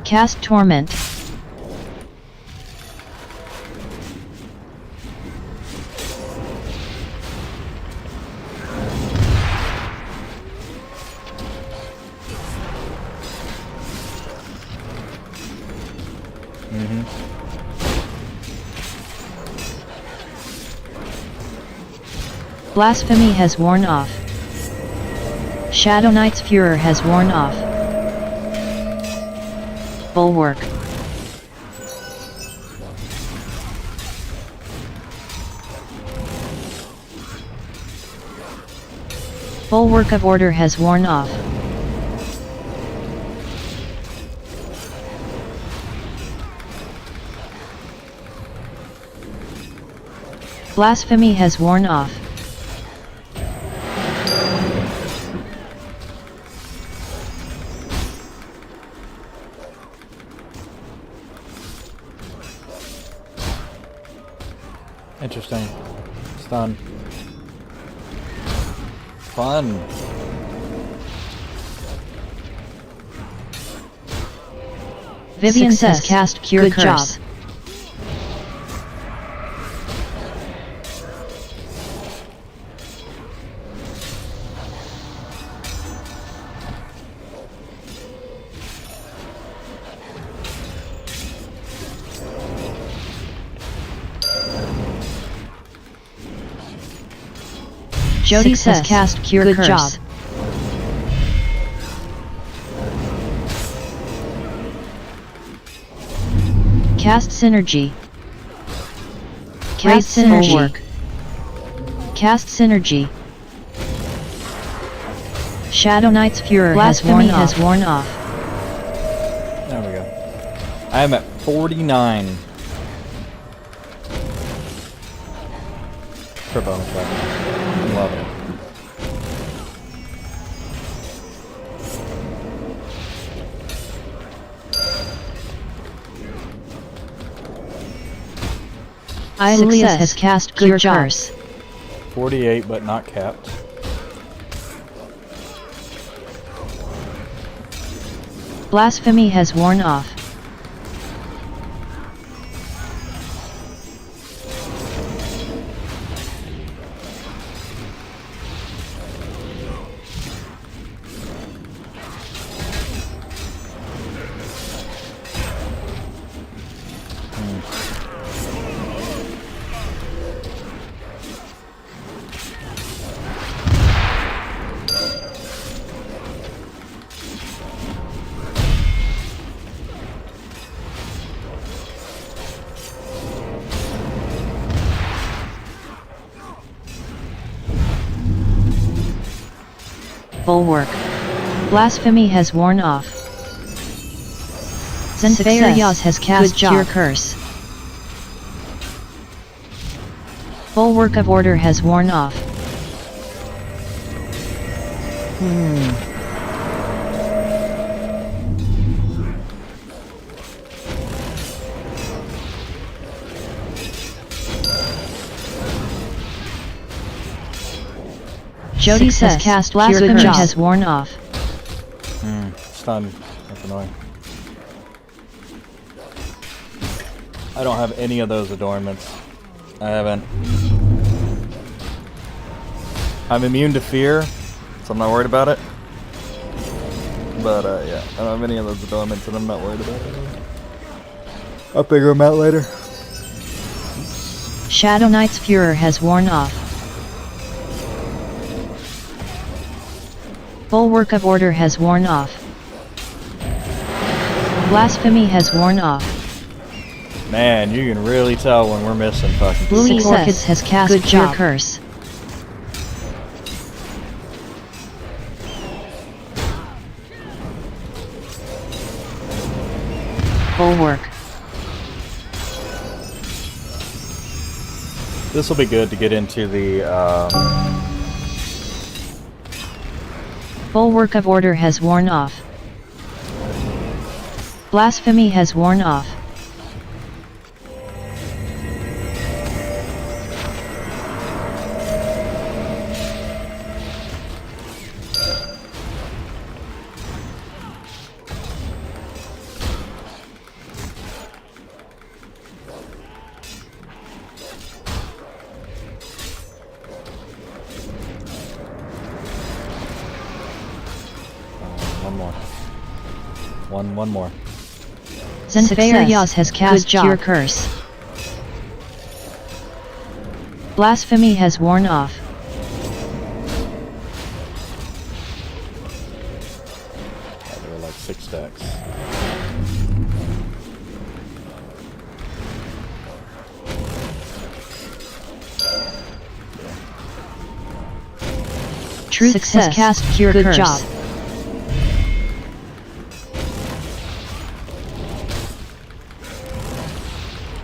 Cast Torment. Blasphemy has worn off. Shadow Knight's Furor has worn off. Bulwark. Bulwark of Order has worn off. Blasphemy has worn off. Interesting. Stun. Fun. Vivian Success. has cast Cure Good Curse. job. Jody has Success. cast Cure Good Curse. job. Cast Synergy. Cast Great Synergy. Bulwark. Cast Synergy. Shadow Knight's Furor Blasphemy has worn off. There we go. I am at 49. For bonus weapon. I'm loving it. Ilias Success. has cast Good Cure job. Curse. 48, but not capped. Blasphemy has worn off. Bulwark. Blasphemy has worn off. Zenfeir Yaz has cast Cure Curse. Bulwark of Order has worn off. Jody says cast Blasphemy has worn off. Stun. That's annoying. I don't have any of those adornments. I haven't. I'm immune to fear, so I'm not worried about it. But yeah, I don't have any of those adornments, and I'm not worried about it. I'll figure them out later. Shadow Knight's Furor has worn off. Bulwark of Order has worn off. Blasphemy has worn off. Man, you can really tell when we're missing fucking. Bluey Orchids has cast Cure Curse. Bulwark. This will be good to get into the. Bulwark of Order has worn off. Blasphemy has worn off. One more. One more. Zenfeir Yaz has cast Cure Curse. Blasphemy has worn off. Yeah, there were like 6 stacks. Truth has cast Cure Curse. Job.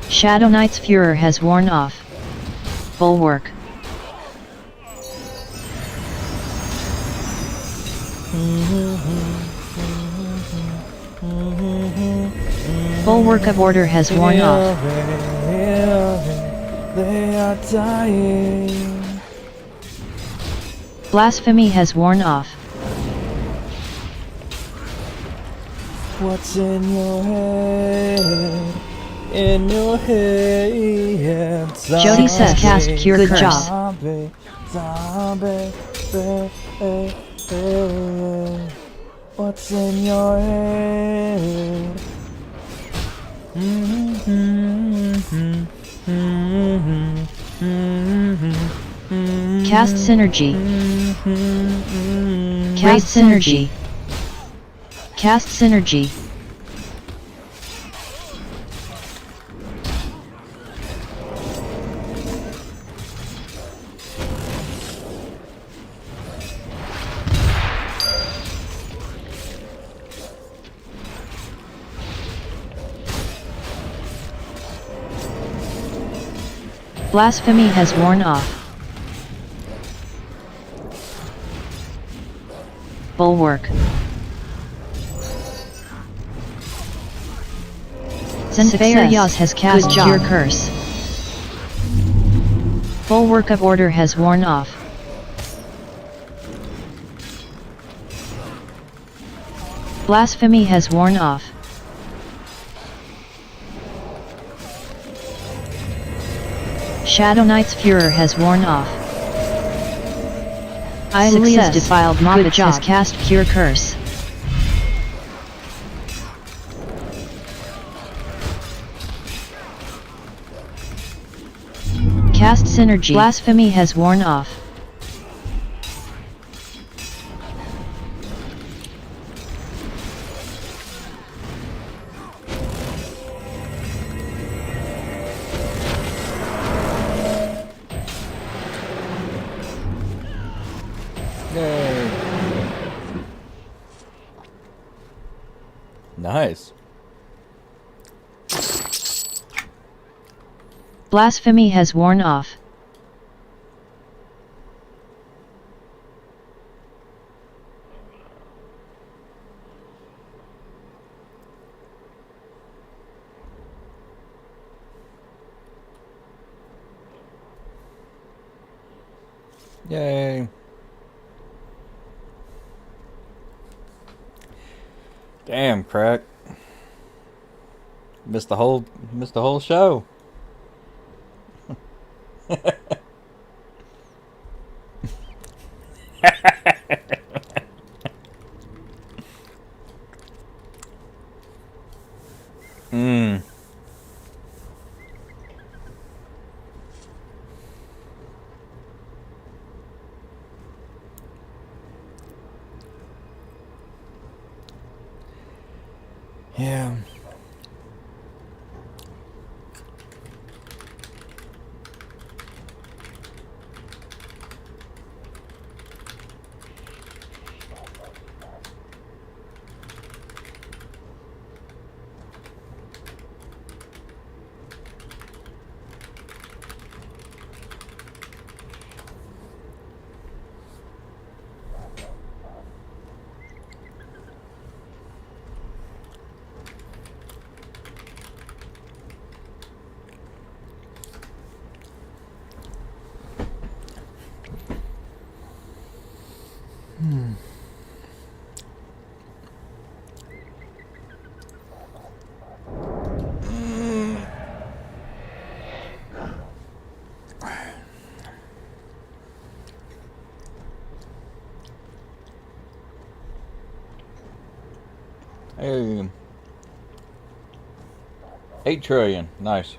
Shadow Knight's Furor has worn off. Bulwark. Bulwark of Order has worn off. They are dying. Blasphemy has worn off. What's in your head? In your head. Jody says cast Cure Curse. Zombie, zombie, what's in your head? Cast Synergy. Cast Synergy. Cast Synergy. Blasphemy has worn off. Bulwark. Zenfeir Yaz has cast Cure Curse. Bulwark of Order has worn off. Blasphemy has worn off. Shadow Knight's Furor has worn off. Ilea's Defiled Mobbage has cast Cure Curse. Cast Synergy. Blasphemy has worn off. Yay. Nice. Blasphemy has worn off. Yay. Damn, crack. Missed the whole show. Mmm. Yeah. Hey. 8 trillion. Nice.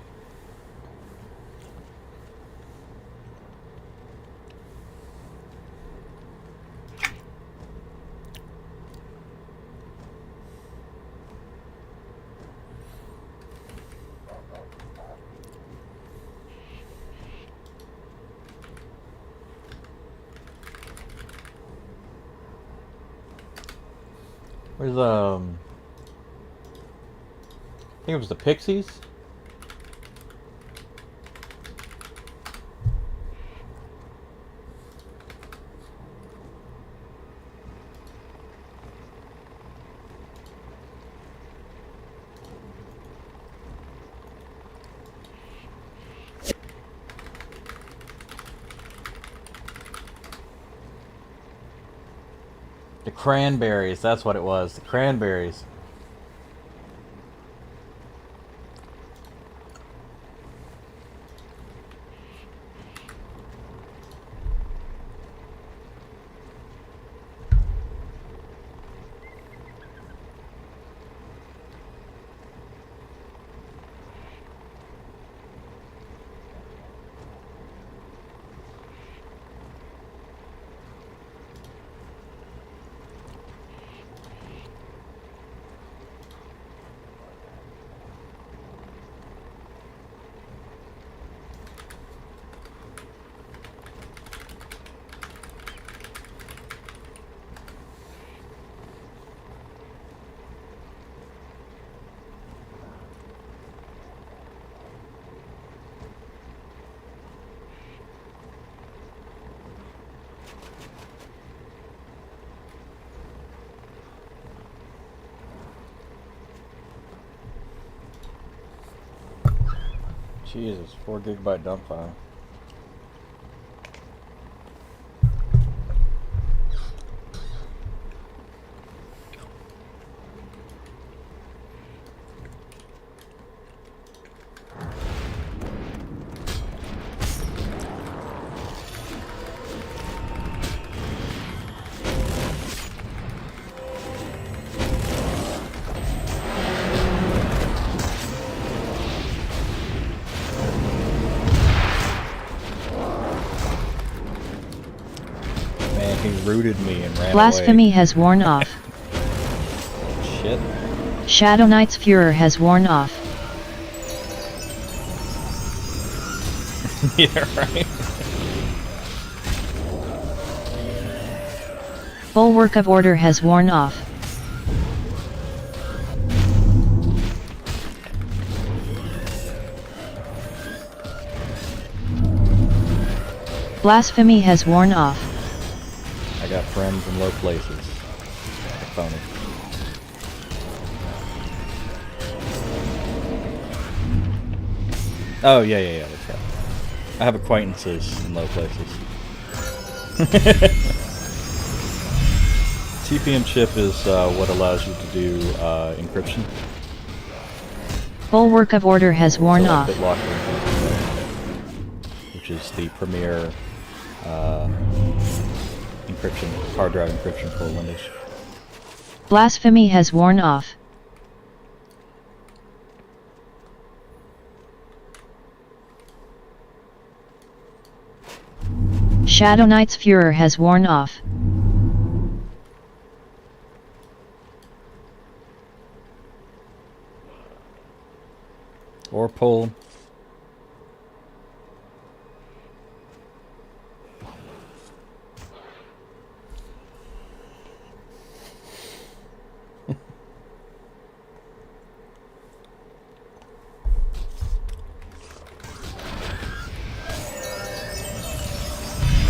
Where's I think it was the Pixies. The Cranberries, that's what it was. The Cranberries. Jesus, 4 gigabyte dump file. He rooted me and ran Blasphemy away. has worn off. Shit. Shadow Knight's Furor has worn off. Yeah, right. Bulwark of Order has worn off. Blasphemy has worn off. I got friends in low places. Phony. Oh, yeah, that's right. I have acquaintances in low places. TPM chip is what allows you to do encryption. Bulwark of Order has worn So, like, off. BitLocker encryption, which is the premier encryption, hard drive encryption for Windows. Blasphemy has worn off. Shadow Knight's Furor has worn off. Or pull.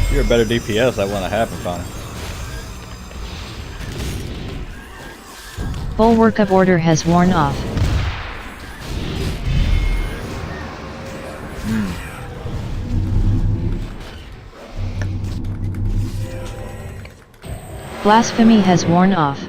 If you're a better DPS, that wouldn't happen, Connor. Bulwark of Order has worn off. Blasphemy has worn off.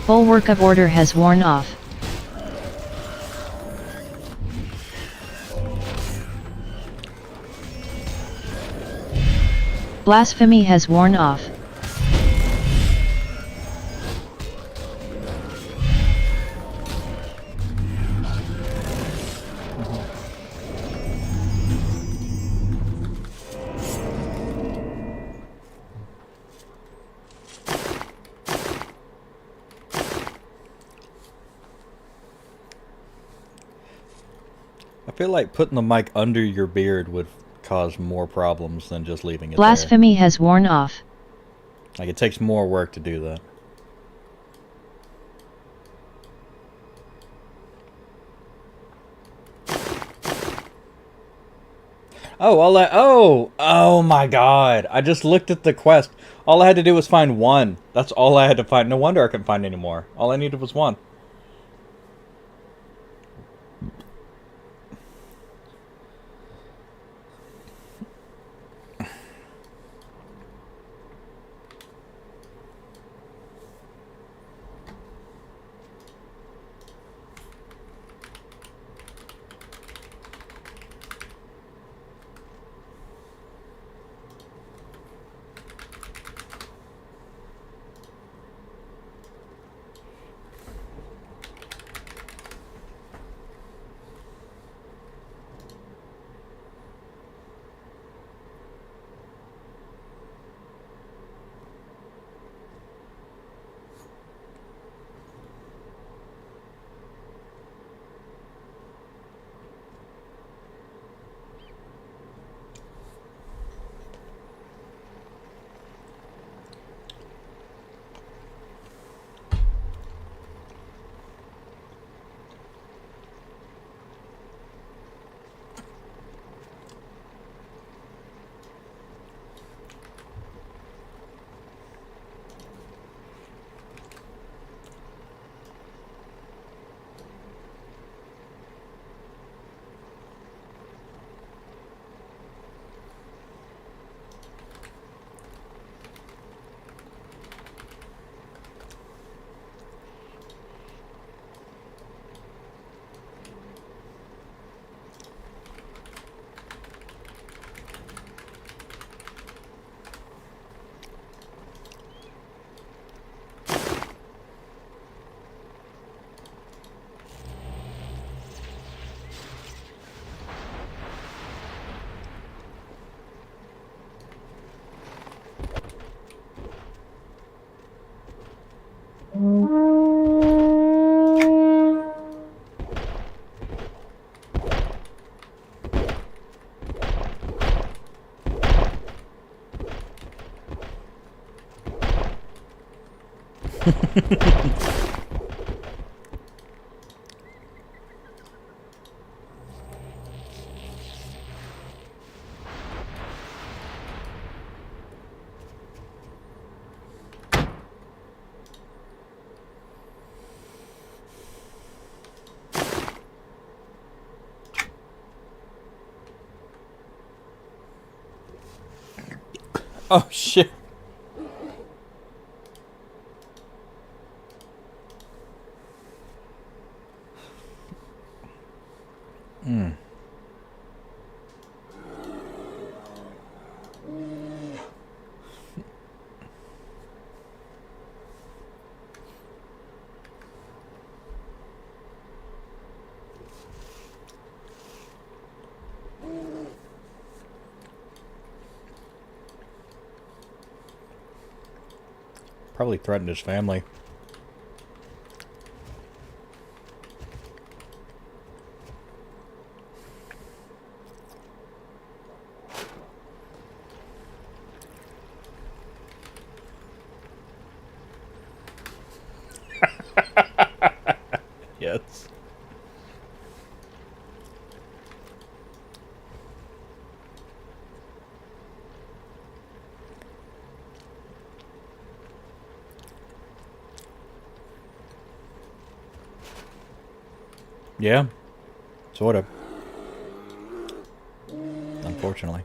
Bulwark of Order has worn off. Blasphemy has worn off. I feel like putting the mic under your beard would cause more problems than just leaving it Blasphemy has worn off. there. Like, it takes more work to do that. Oh my god. I just looked at the quest. All I had to do was find one. That's all I had to find. No wonder I couldn't find any more. All I needed was one. Oh shit. Probably threatened his family. Yes. Yeah, sort of. Unfortunately.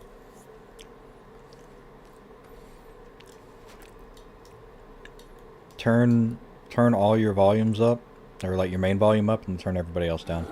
Turn all your volumes up, or like your main volume up, and turn everybody else down.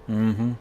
Mm-hmm.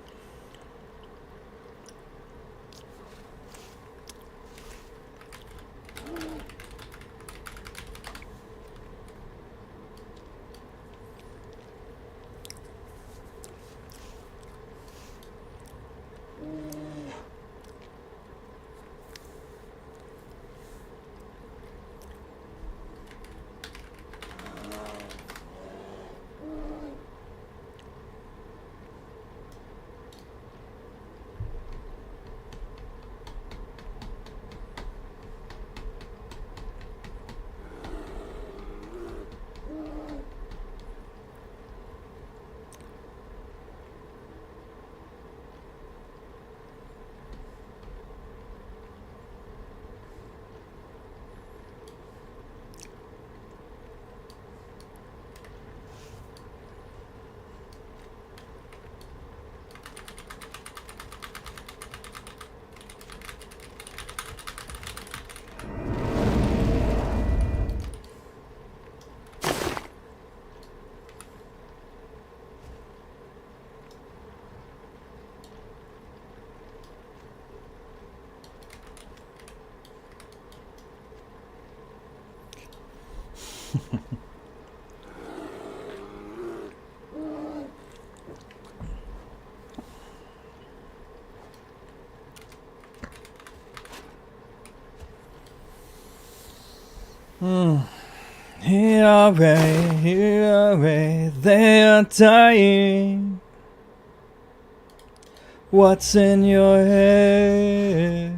They are dying. What's in your head?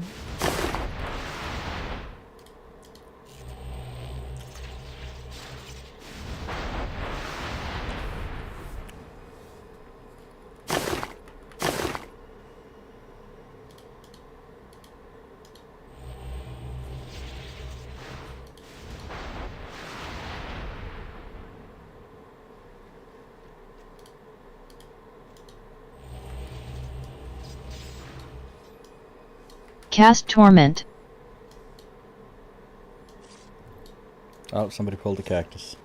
Cast Torment. Oh, somebody pulled a cactus.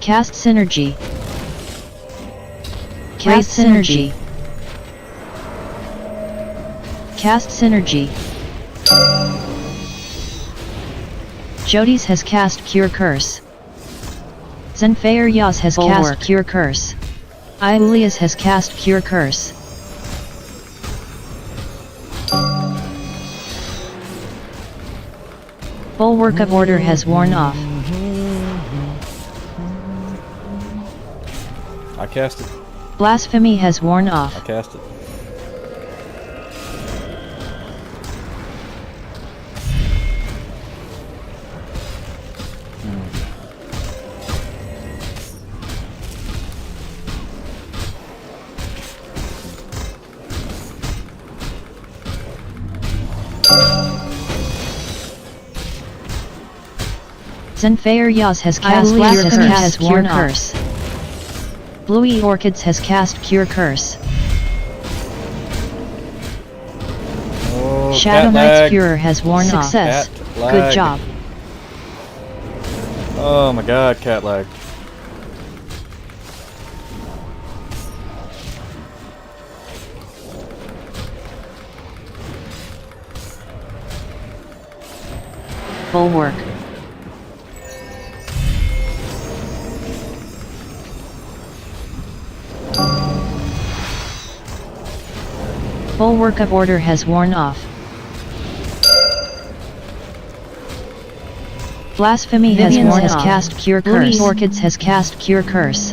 Cast Synergy. Cast Synergy. Cast Synergy. Jodi's has cast Cure Curse. Zenfire Yas has cast Cure Curse. Iulias has cast Cure Curse. Bulwark of Order has worn off. I cast it. Blasphemy has worn off. I cast it. Zenfire Yas has cast Blasphemy has worn curse. Bluey Orchids has cast Cure Curse. Oh, Shadow cat Knight's lag. Furor has worn off. Success. Cat Good lag. job. Oh my god, cat lag. Bulwark. Bulwark of Order has worn off. Blasphemy has worn off. Cast Cure Curse. Bluey Orchids has cast Cure Curse.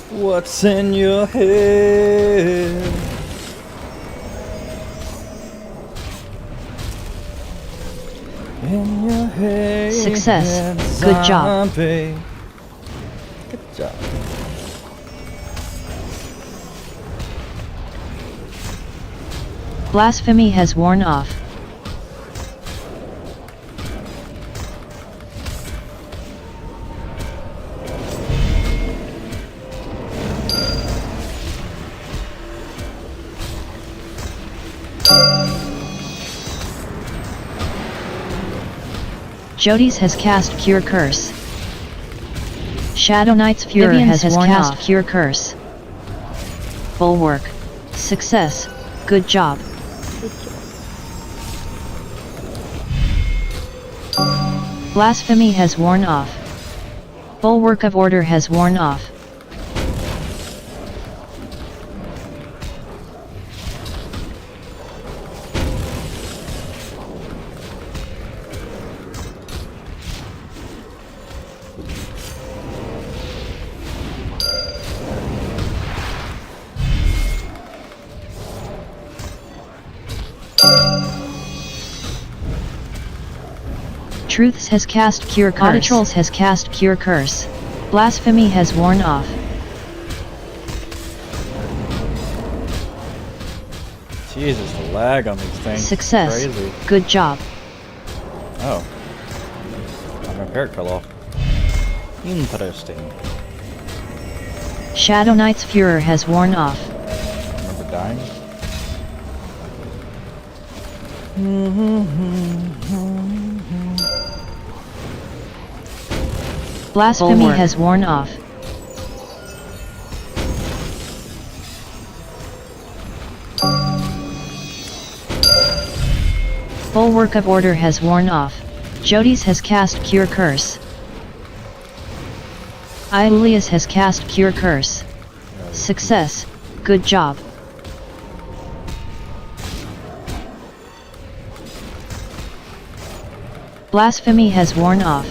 What's in your head? In your head. Success. Good job. Good job. Blasphemy has worn off. Jodi's has cast Cure Curse. Shadow Knight's Furor has worn cast off. Cure Curse. Bulwark. Success. Good job. Blasphemy has worn off. Bulwark of Order has worn off. Truths has cast Cure Curse. Auditrolls has cast Cure Curse. Blasphemy has worn off. Jesus, the lag on these things. Success. Is crazy. Good job. Oh. My parrot fell off. Interesting. Shadow Knight's Furor has worn off. Remember dying? Blasphemy has worn off. Bulwark of Order has worn off. Jodi's has cast Cure Curse. Ilias has cast Cure Curse. Success. Good job. Blasphemy has worn off.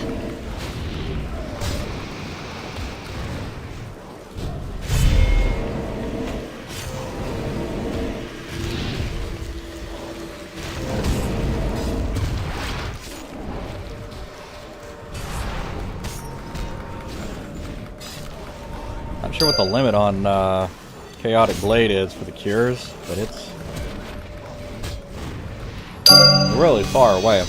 Not sure what the limit on Chaotic Blade is for the cures, but it's really far away.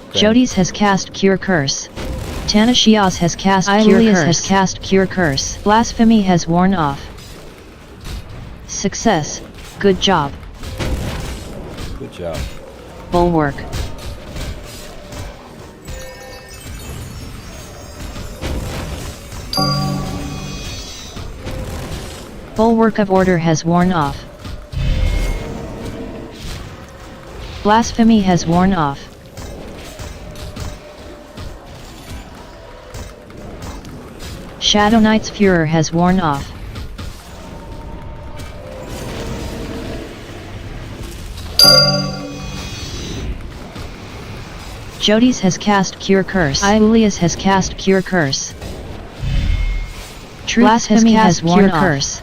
Okay. Jodi's has cast Cure Curse. Tanashias has cast Cure Curse. Has cast Cure Curse. Blasphemy has worn off. Success. Good job. Good job. Bulwark. Bulwark of Order has worn off. Blasphemy has worn off. Shadow Knight's Furor has worn off. Jodi's has cast Cure Curse. Ilias has cast Cure Curse. Truth has cast Cure Curse.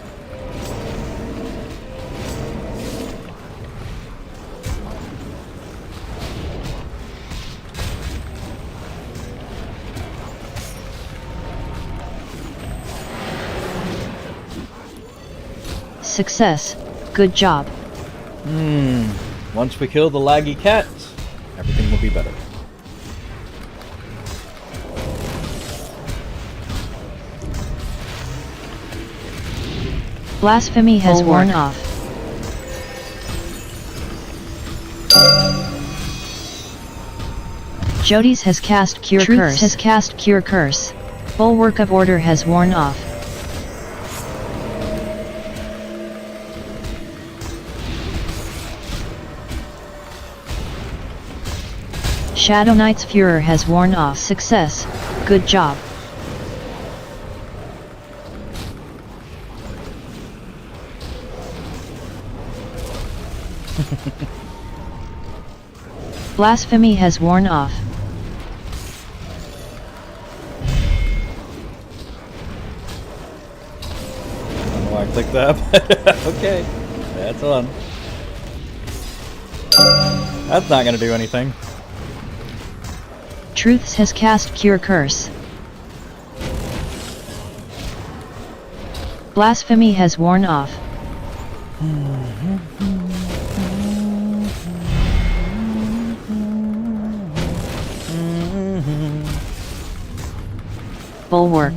Success. Good job. Once we kill the laggy cats, everything will be better. Blasphemy has worn off. Jodi's has cast Cure Curse. Truth has cast Cure Curse. Bulwark of Order has worn off. Shadow Knight's Furor has worn off. Success. Good job. Blasphemy has worn off. I don't know why I clicked that, but okay. That's on. That's not gonna do anything. Truths has cast Cure Curse. Blasphemy has worn off. Bulwark.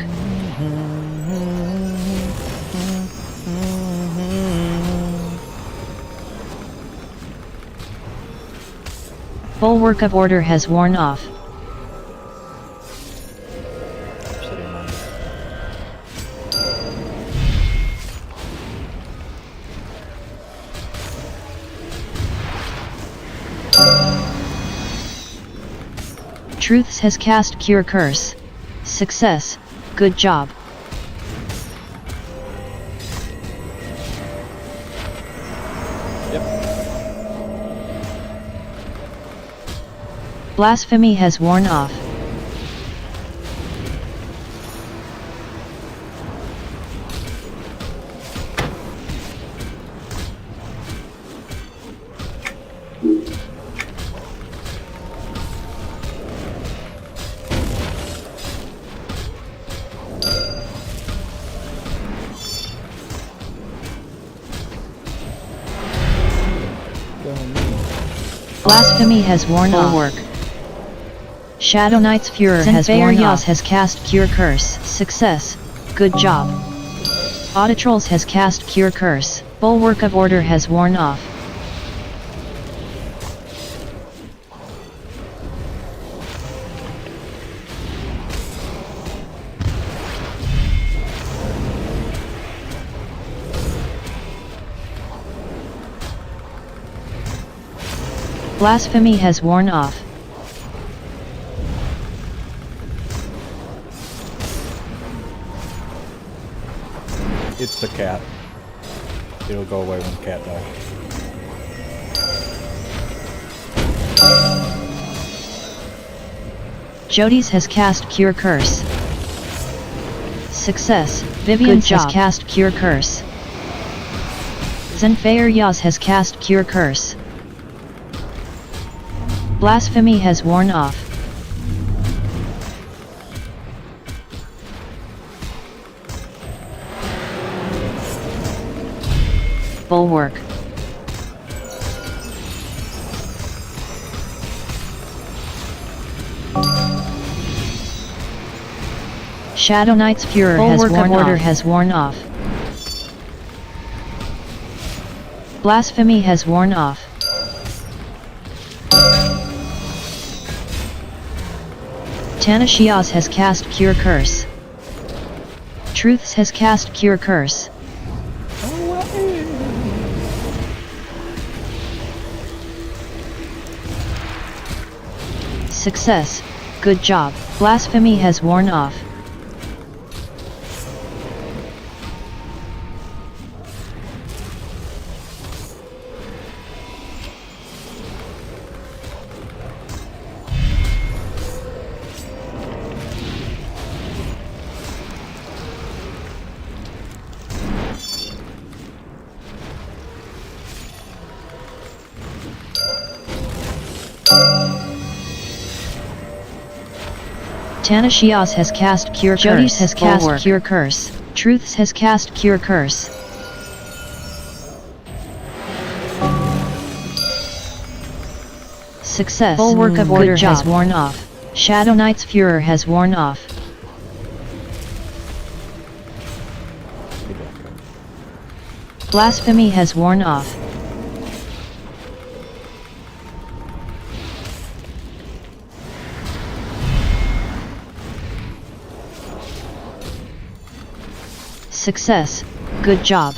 Bulwark of Order has worn off. Truths has cast Cure Curse. Success. Good job. Yep. Blasphemy has worn off. Blasphemy has worn off. Shadow Knight's Furor has worn off. Has cast Cure Curse. Success. Good job. Auditrolls has cast Cure Curse. Bulwark of Order has worn off. Blasphemy has worn off. the cat. It'll go away when the cat dies. Jodi's has cast Cure Curse. Success. Vivian's has cast Cure Curse. Zenfire Yaz has cast Cure Curse. Blasphemy has worn off. Bulwark. Shadow Knight's Furor has worn off. Blasphemy has worn off. Tanashiaz has cast Cure Curse. Truths has cast Cure Curse. Success. Good job. Blasphemy has worn off. Tanashiaz has cast Cure Curse. Jodi's has cast Cure Curse. Truths has cast Cure Curse. Success. Bulwark of Order has worn off. Shadow Knight's Furor has worn off. Blasphemy has worn off. Success. Good job.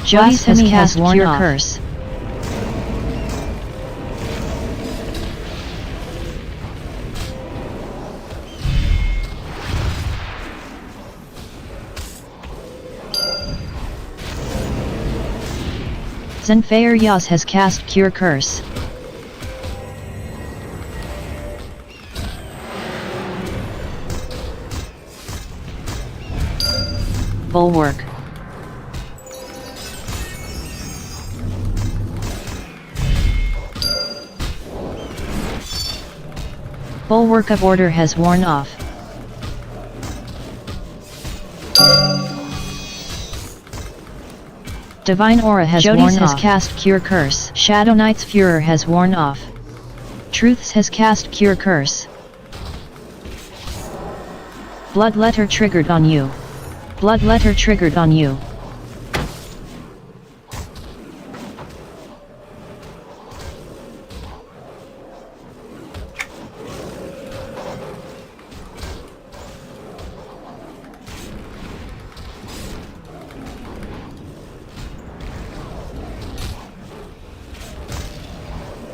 Jodi's has cast Cure Curse. Zenfire Yaz has cast Cure Curse. Bulwark. Bulwark of Order has worn off. Divine Aura has worn off. Jodi's has cast Cure Curse. Shadow Knight's Furor has worn off. Truths has cast Cure Curse. Bloodletter triggered on you. Bloodletter triggered on you.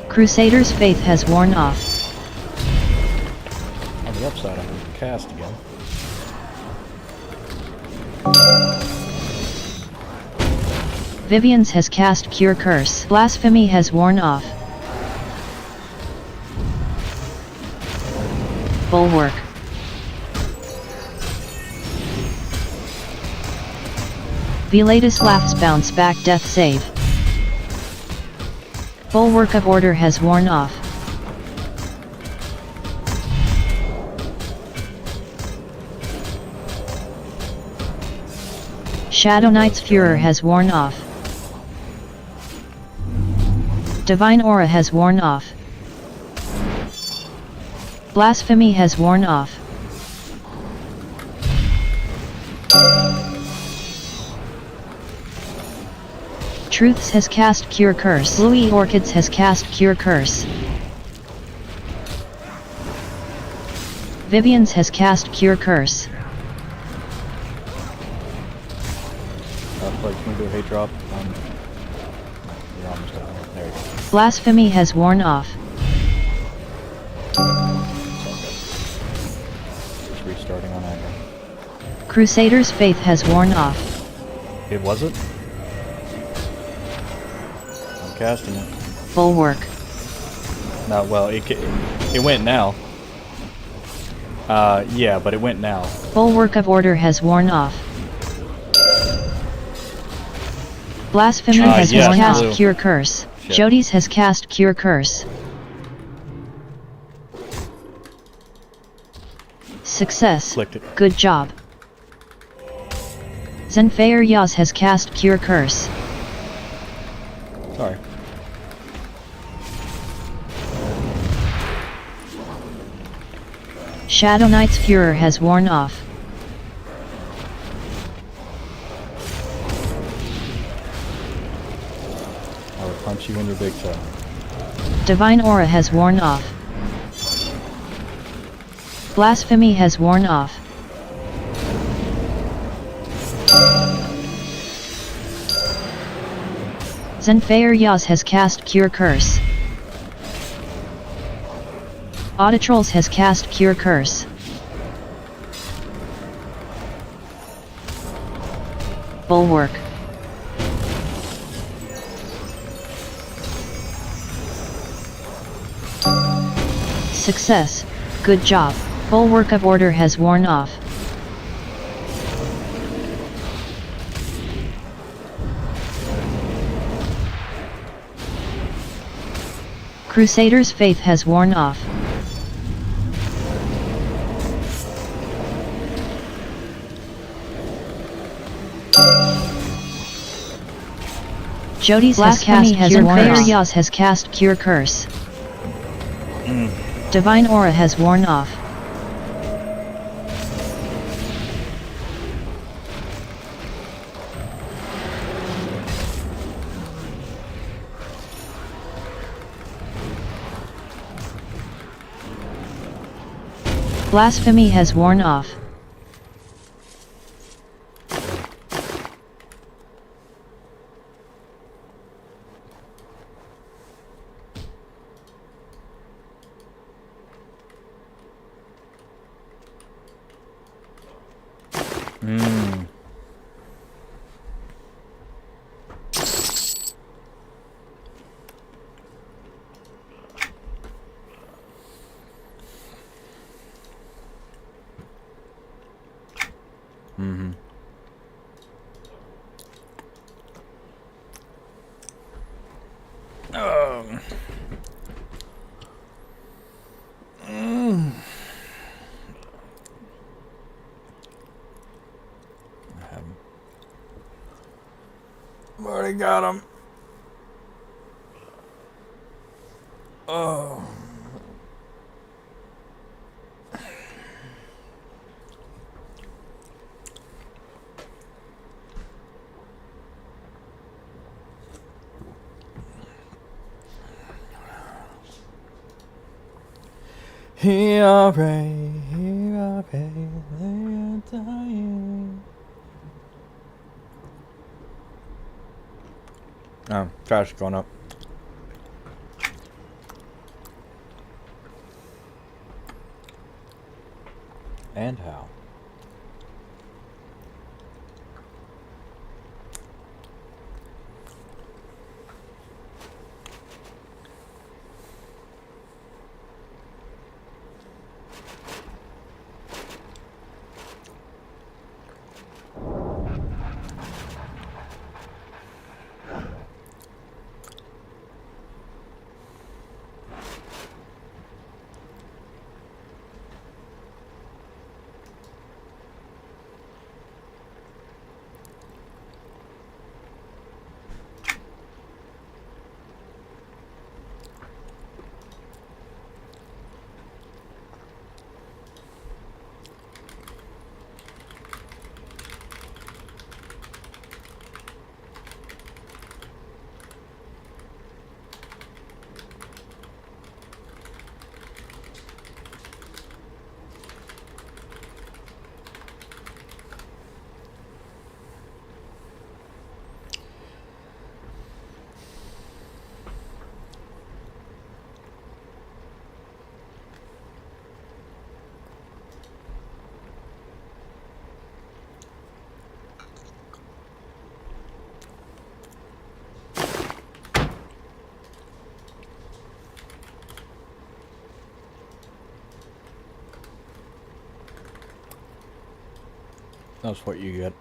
Crusader's Faith has worn off. On the upside, I can cast again. Vivian's has cast Cure Curse. Blasphemy has worn off. Bulwark. Velatus Laughs bounce back death save. Bulwark of Order has worn off. Shadow Knight's Furor has worn off. Divine Aura has worn off. Blasphemy has worn off. Truths has cast Cure Curse. Bluey Orchids has cast Cure Curse. Vivian's has cast Cure Curse. Can we do a hate drop? You're almost done. There you go. Blasphemy has worn off. starting on aggro. Crusader's faith has worn off. It wasn't? I'm casting it. Bulwark. No, well, it went now. Yeah, but it went now. Bulwark of Order has worn off. Blasphemy has yes, cast blue. Cure Curse. Shit. Jody's has cast Cure Curse. Success. Clicked it. Good job. Zenfair Yaz has cast Cure Curse. Sorry. Shadow Knight's Furor has worn off. I would punch you in your big toe. Divine Aura has worn off. Blasphemy has worn off. Zenfair Yaz has cast Cure Curse. Auditrolls has cast Cure Curse. Bulwark. Success. Good job. Bulwark of Order has worn off. Crusader's faith has worn off. Jody's Blasphemy has worn off. Yaz has cast Cure Curse. Divine Aura has worn off. Blasphemy has worn off. I've already got him. Oh. Hooray, hooray, they're dying. Oh, trash going up. And how? That's what you get.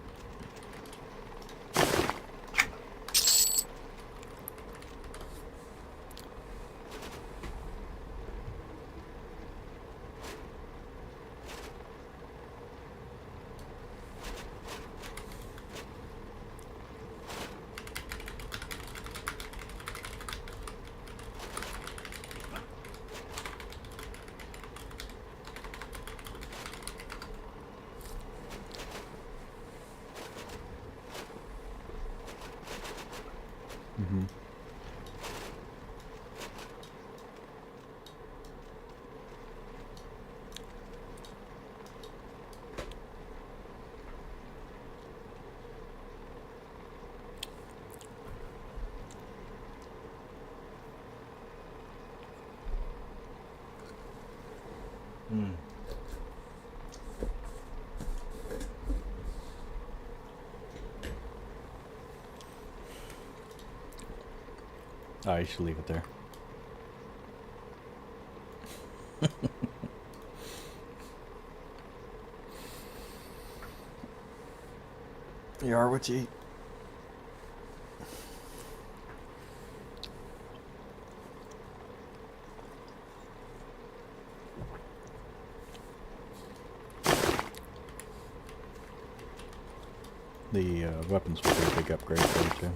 Oh, you should leave it there. You are what you eat. The weapons will be a big upgrade for you too.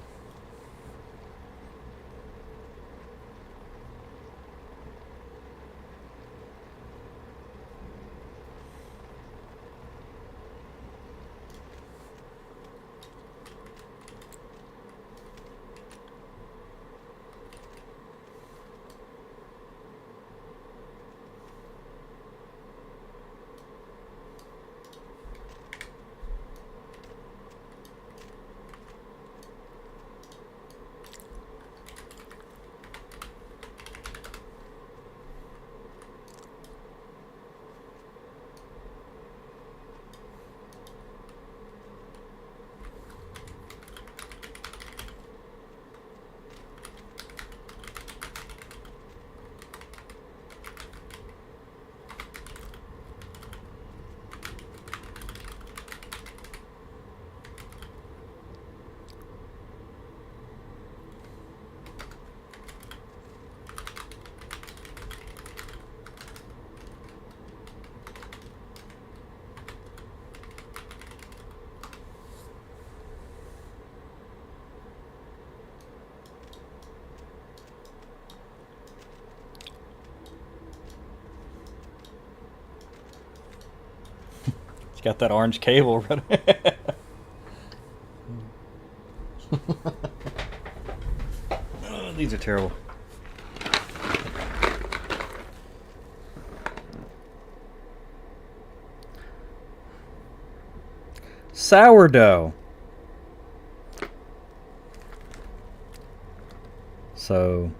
It's got that orange cable. Oh, these are terrible. Sourdough. So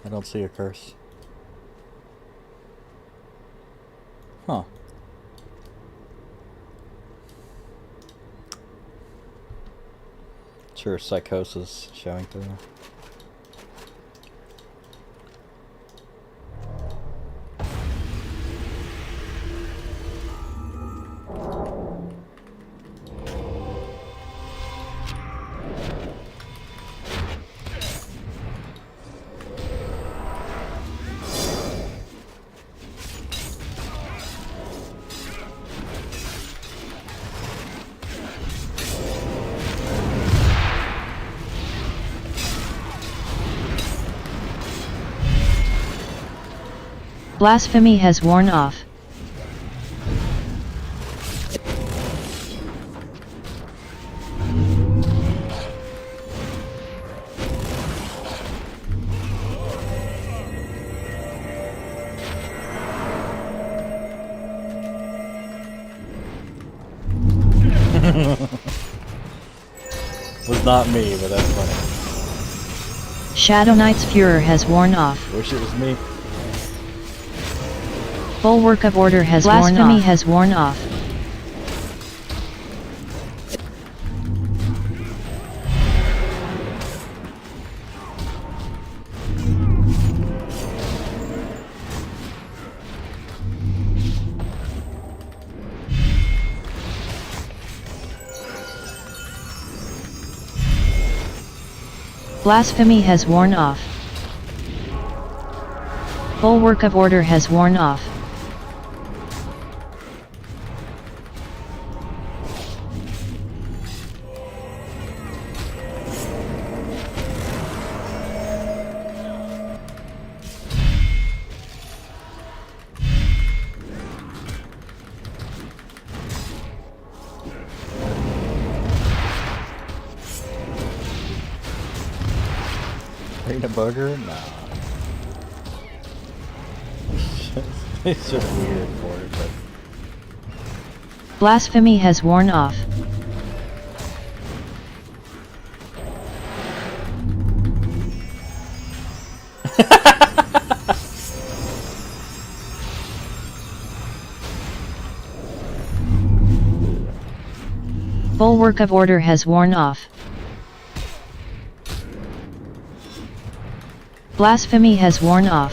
I don't see a curse. Huh. Sure, psychosis showing through. Blasphemy has worn off. Was not me, but that's funny. Shadow Knight's Furor has worn off. Wish it was me. Bulwark of Order has worn off. Blasphemy has worn off. Blasphemy has worn off. Bulwark of Order has worn off. Ain't a bugger? Nah. It's just weird for it, but Blasphemy has worn off. Bulwark of Order has worn off. Blasphemy has worn off.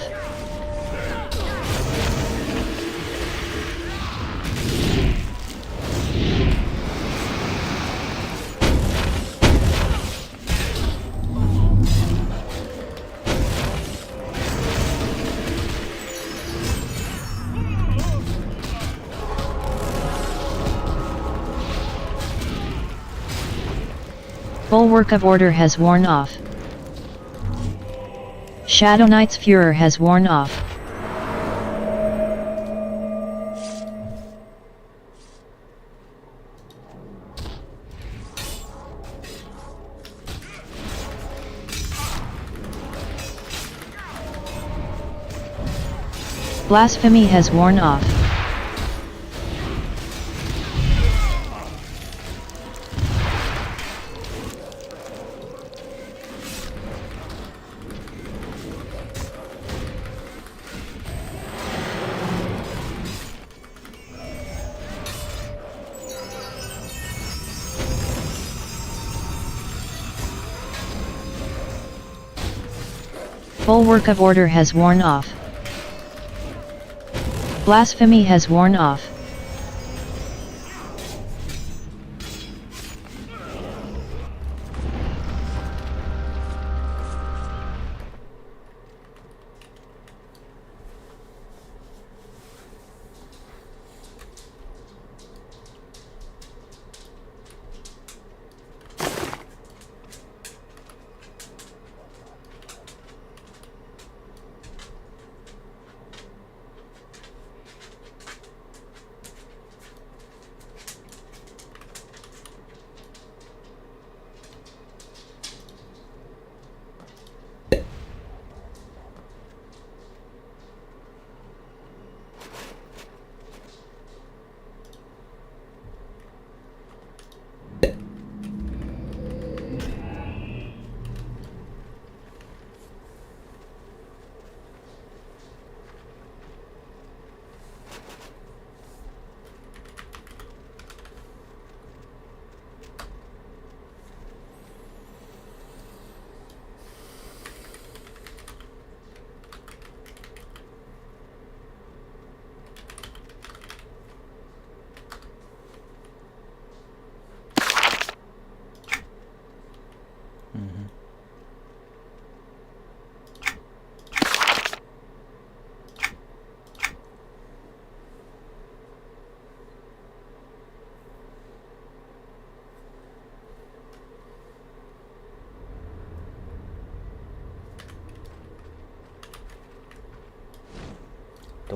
Bulwark of Order has worn off. Shadow Knight's Furor has worn off. Blasphemy has worn off. Bulwark of Order has worn off. Blasphemy has worn off.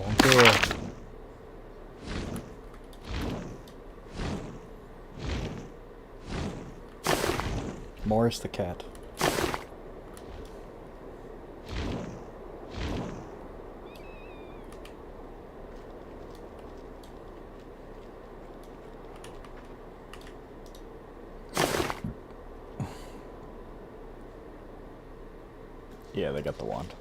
Don't care. Morris the cat. Yeah, they got the wand.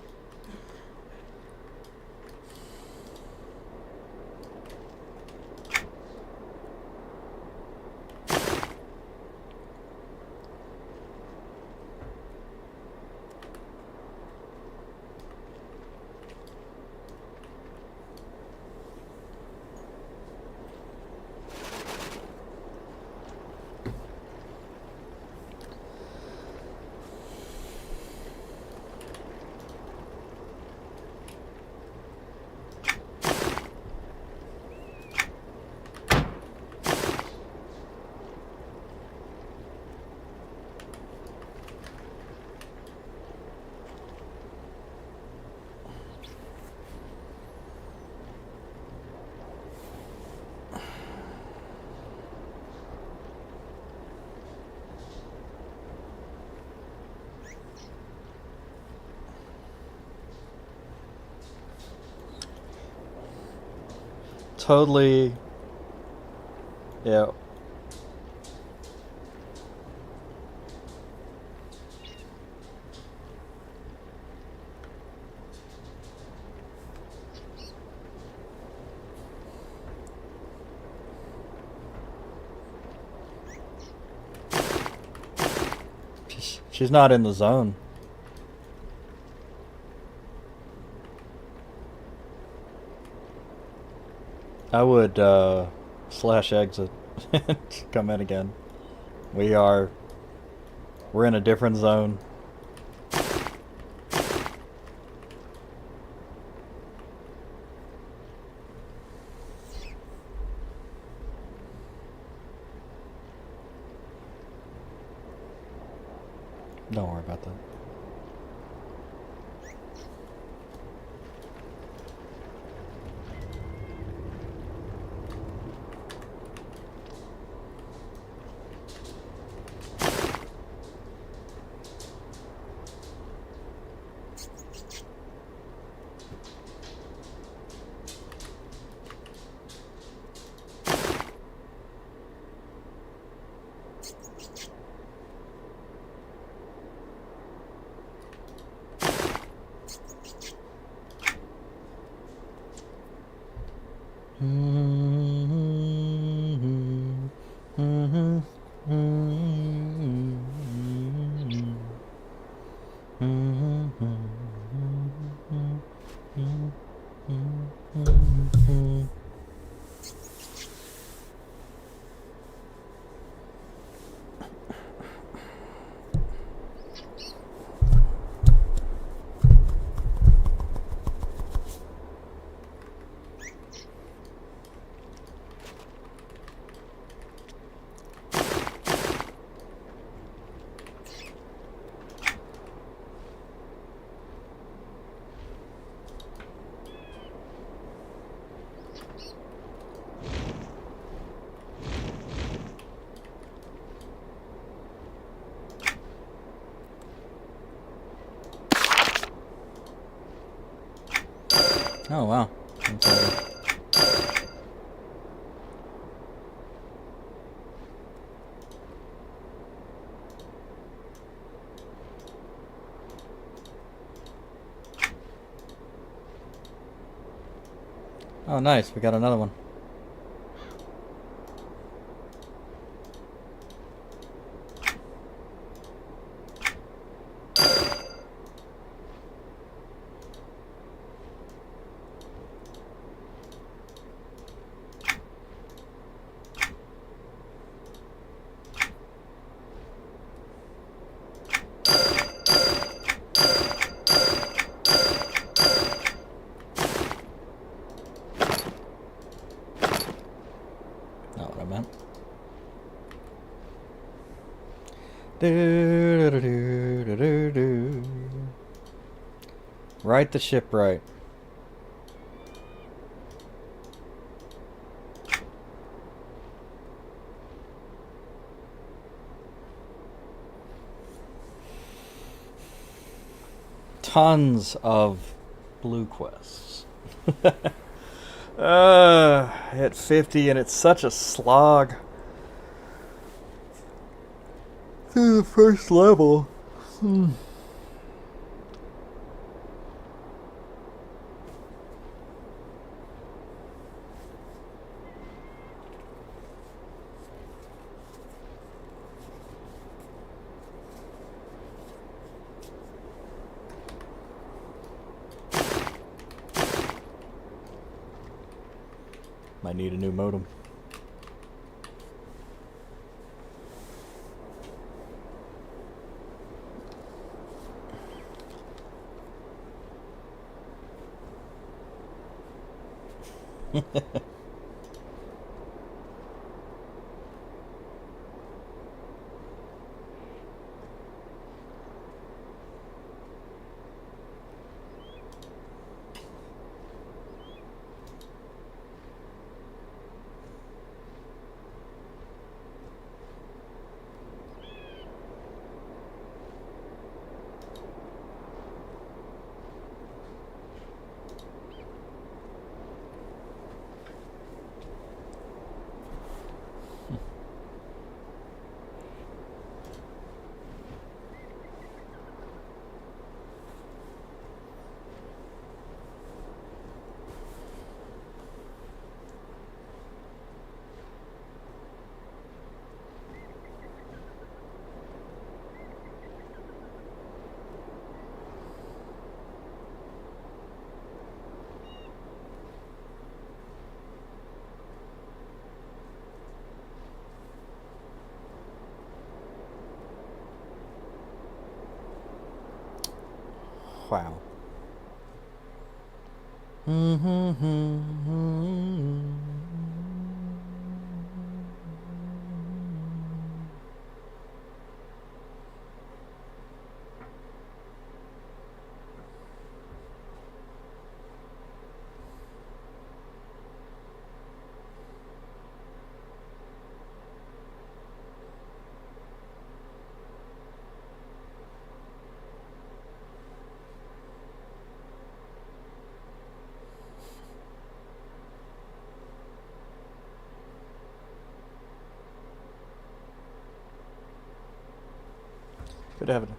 Totally. Yeah. She's not in the zone. I would slash exit and come in again. We're in a different zone. Don't worry about that. Oh wow. Oh nice, we got another one. Right the ship right. tons of blue quests. At 50, and it's such a slog through the first level. Might need a new modem. Wow. Good having it.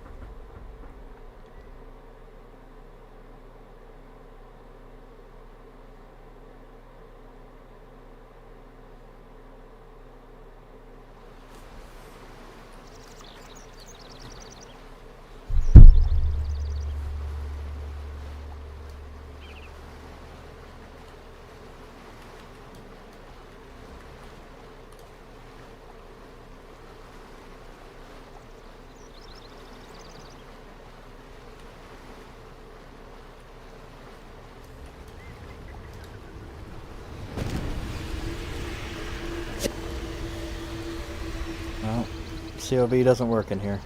Well, COV doesn't work in here.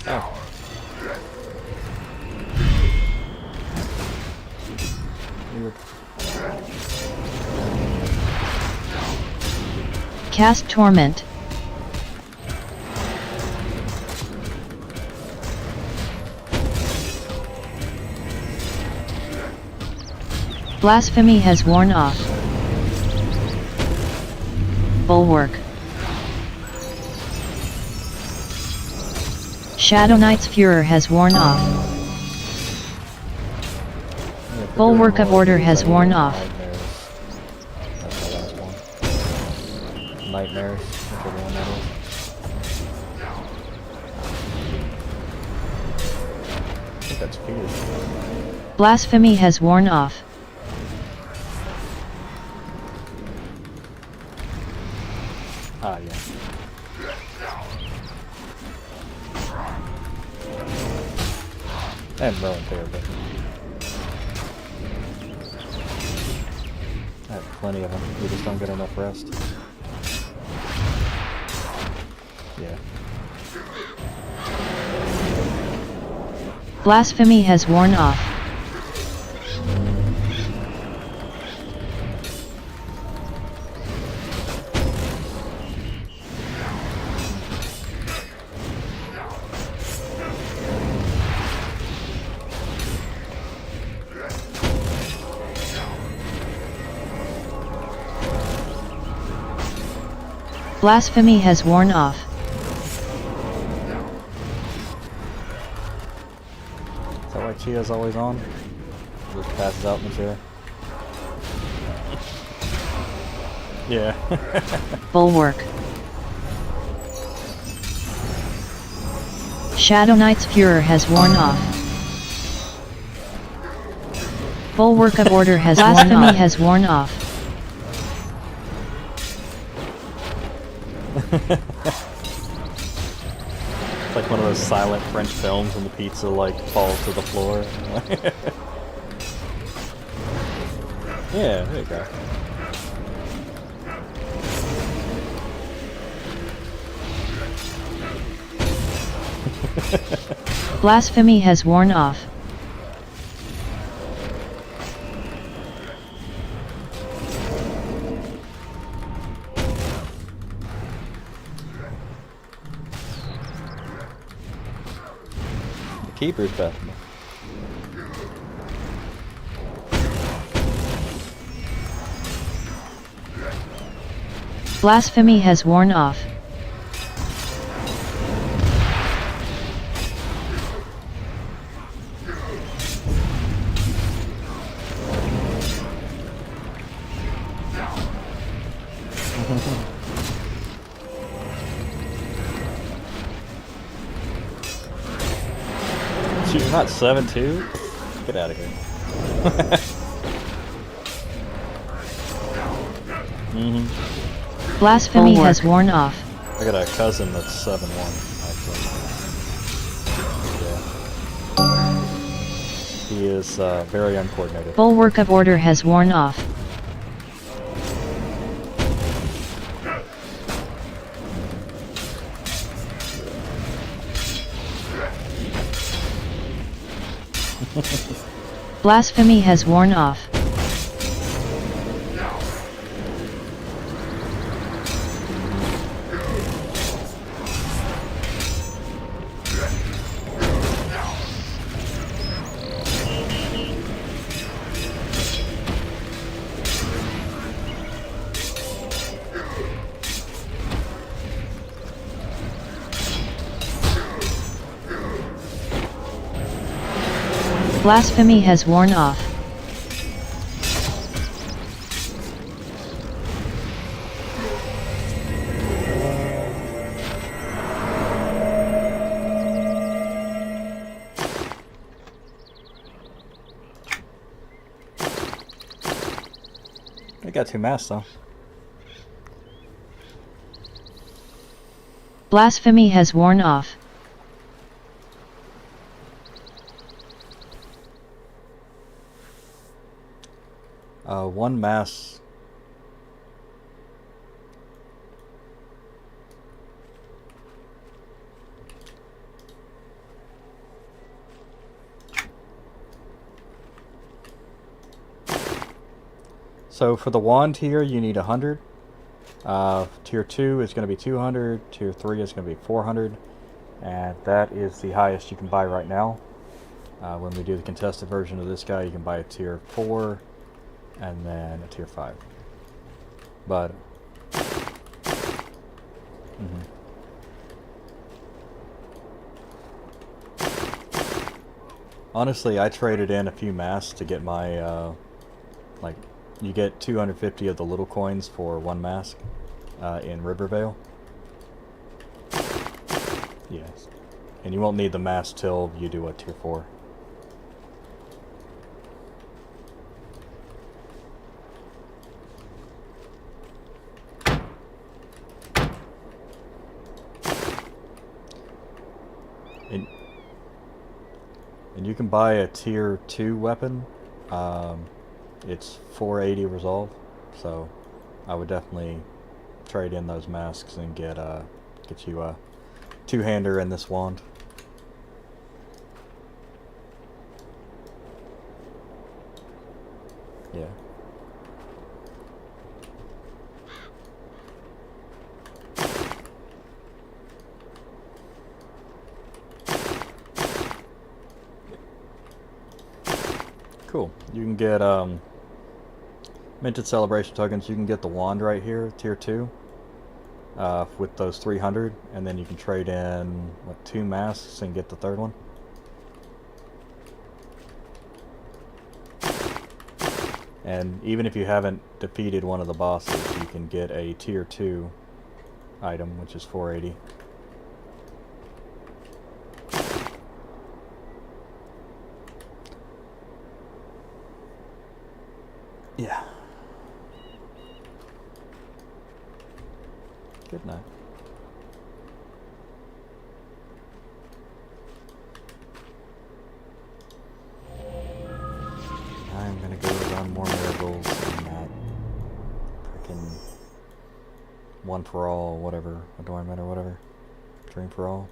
Oh. Weird. Cast Torment. Blasphemy has worn off. Bulwark. Shadow Knight's Furor has worn off. Bulwark of Order has worn off. Nightmares. That's the last one. Nightmares, whichever one that is. I think that's Peter. Blasphemy has worn off. Ah, yeah. And Merlin there, but I have plenty of them. We just don't get enough rest. Yeah. Blasphemy has worn off. Blasphemy has worn off. Is that why Chia's always on? Just passes out in the chair. Yeah. Bulwark. Shadow Knight's Furor has worn off. Bulwark of Order has worn off. Blasphemy has worn off. It's like one of those silent French films when the pizza like falls to the floor. Yeah, there you go. Blasphemy has worn off. Keeper's Bethany. Blasphemy has worn off. She's not 7-2? Get out of here. Blasphemy has worn off. I got a cousin that's 7-1, actually. Yeah. He is very uncoordinated. Bulwark of Order has worn off. Blasphemy has worn off. Blasphemy has worn off. They got 2 masks though. Blasphemy has worn off. One mass. So for the wand here, you need 100. Tier 2 is going to be 200. Tier 3 is going to be 400. And that is the highest you can buy right now. When we do the contested version of this guy, you can buy a tier 4. and then a tier 5. But honestly, I traded in a few masks to get my like, you get 250 of the little coins for one mask in Rivervale. Yes. And you won't need the mask till you do a tier 4. And you can buy a tier 2 weapon. It's 480 resolve, so I would definitely trade in those masks and get you a two-hander and this wand. Yeah. Cool. You can get minted celebration tokens. You can get the wand right here, tier 2, with those 300, and then you can trade in what, 2 masks and get the third one. And even if you haven't defeated one of the bosses, you can get a tier 2 item, which is 480. Yeah. Good night. I'm gonna go run more miracles in that frickin' one for all, whatever, adornment or whatever. Dream for all.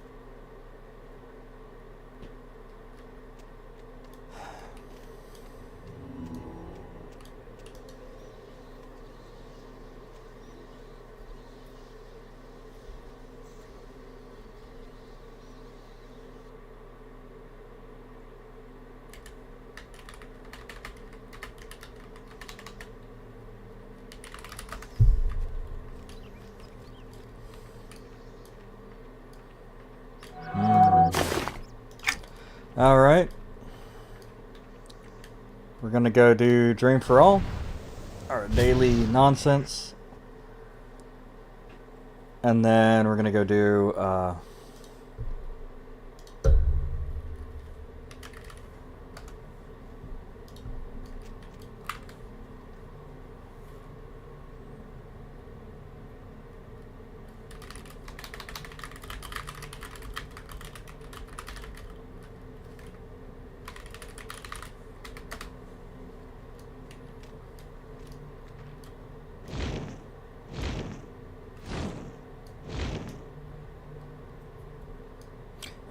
Alright. We're gonna go do Dream for All, our daily nonsense. And then we're gonna go do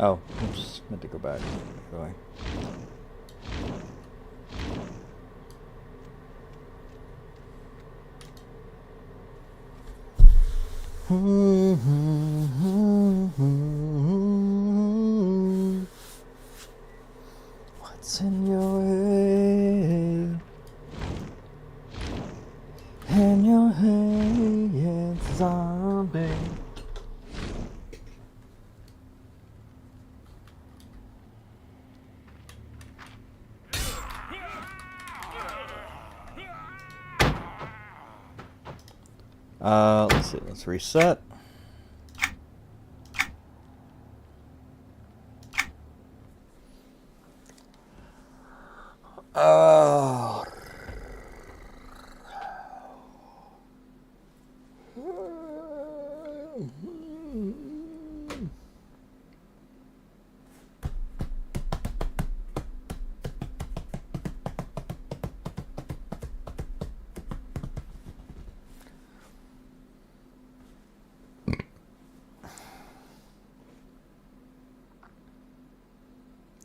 oh, oops, meant to go back. Going. What's in your head? In your head, zombie. Let's see, let's reset.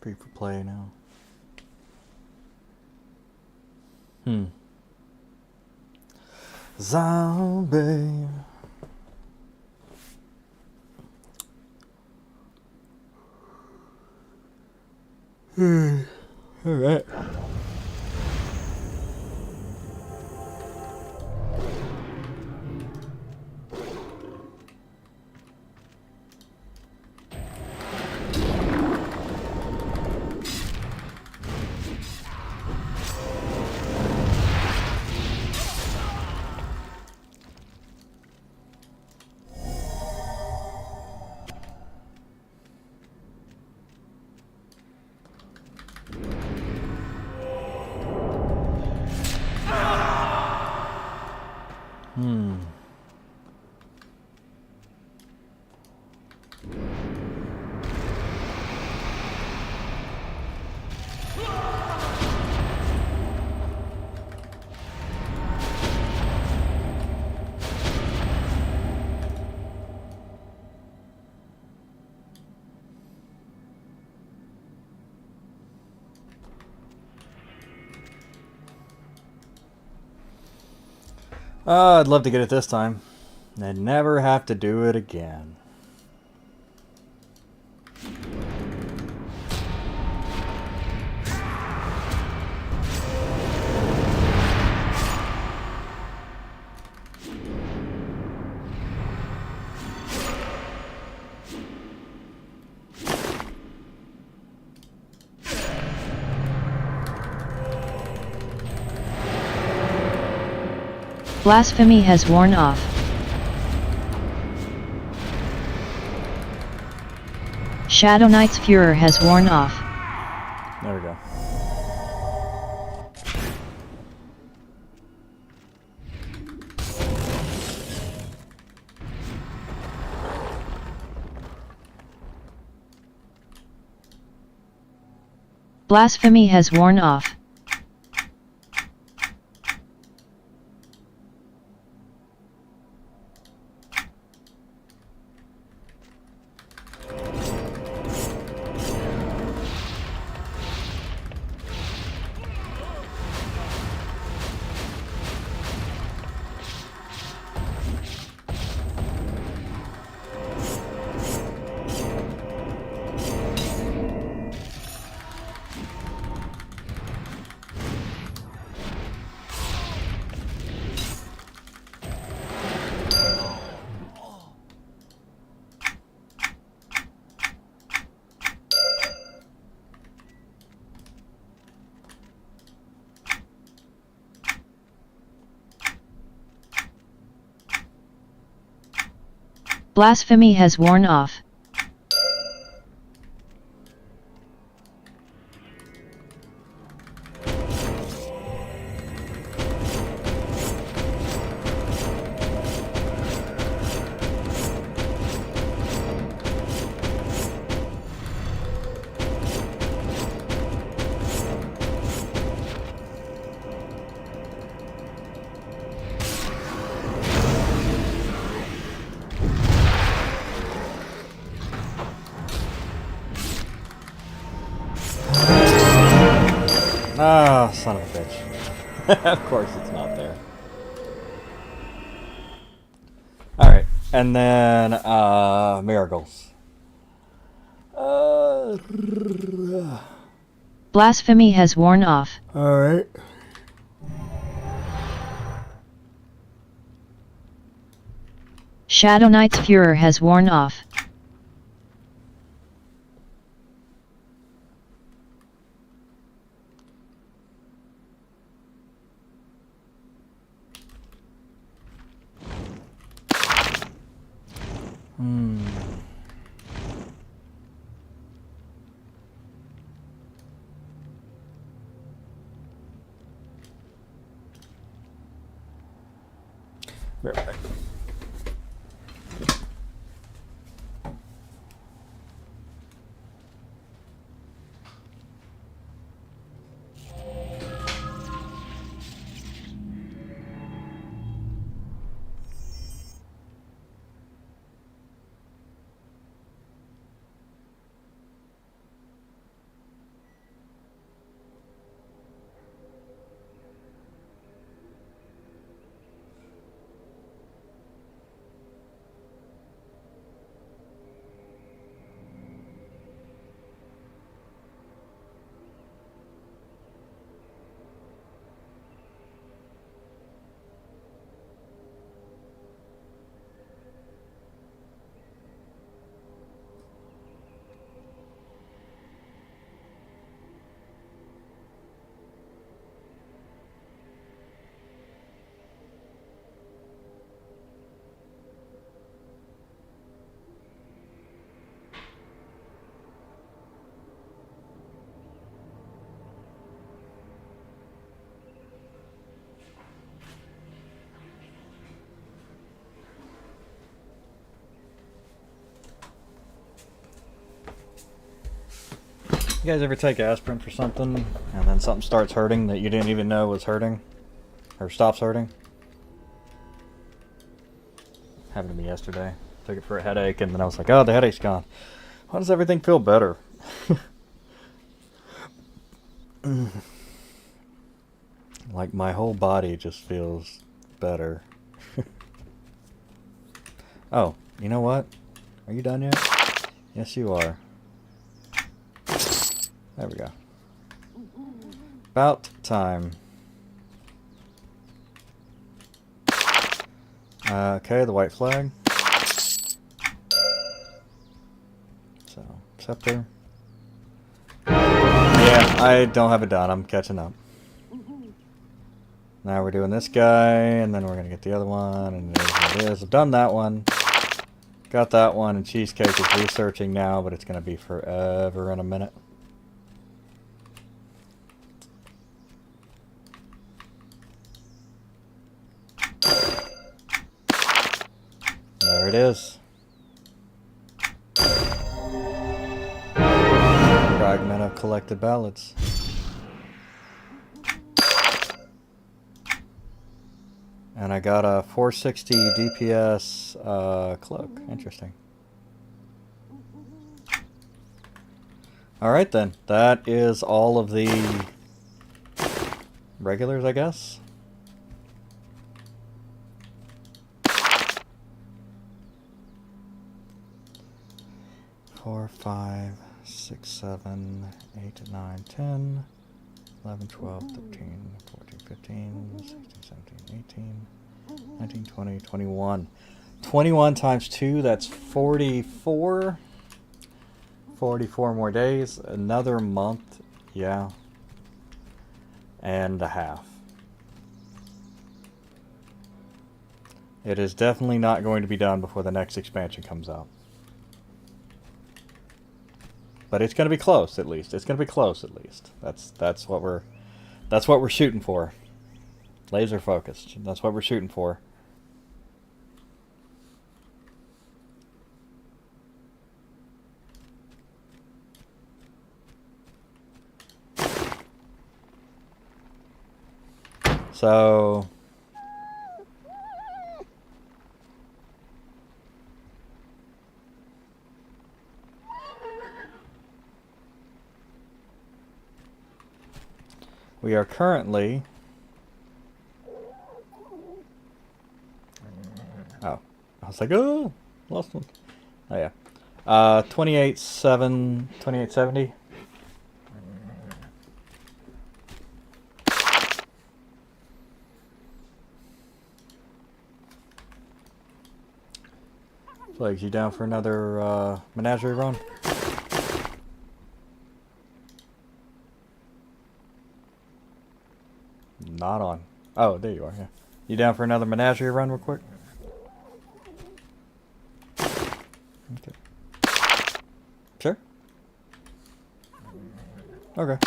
Free for play now. Zombie. All right. Hmm. I'd love to get it this time. And never have to do it again. Blasphemy has worn off. Shadow Knight's Furor has worn off. There we go. Blasphemy has worn off. Blasphemy has worn off. Ah, son of a bitch. Of course it's not there. Alright, and then, miracles. Blasphemy has worn off. Alright. Shadow Knight's Furor has worn off. Be right back. You guys ever take aspirin for something and then something starts hurting that you didn't even know was hurting? Or stops hurting? Happened to me yesterday. Took it for a headache and then I was like, oh, the headache's gone. Why does everything feel better? Like my whole body just feels better. Oh, you know what? Are you done yet? Yes, you are. There we go. About time. Okay, the white flag. So, scepter. Yeah, I don't have it done. I'm catching up. Now we're doing this guy, and then we're gonna get the other one, and there's what it is. I've done that one. Got that one, and Cheesecake is researching now, but it's gonna be forever in a minute. There it is. Fragment of collected ballots. And I got a 460 DPS cloak. Interesting. Alright then. That is all of the regulars, I guess. Four, 5, 6, 7, 8, 9, 10, 11, 12, 13, 14, 15, 16, 17, 18, 19, 20, 21. 21 times 2, that's 44. 44 more days. Another month, yeah. And a half. It is definitely not going to be done before the next expansion comes out. But it's going to be close, at least. It's going to be close, at least. That's what we're shooting for. Laser focused. That's what we're shooting for. So we are currently... Oh. I was like, oh, lost one. Oh, yeah. 2870. Flags, you down for another menagerie run? Not on. Oh, there you are, yeah. You down for another menagerie run real quick? Okay. Sure? Okay.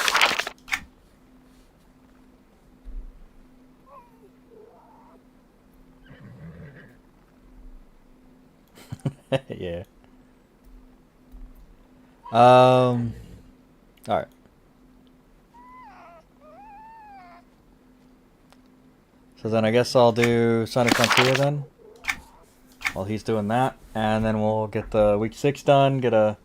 Yeah. Alright. So then I guess I'll do Sonic Frontier then. While he's doing that. And then we'll get the week 6 done, get a...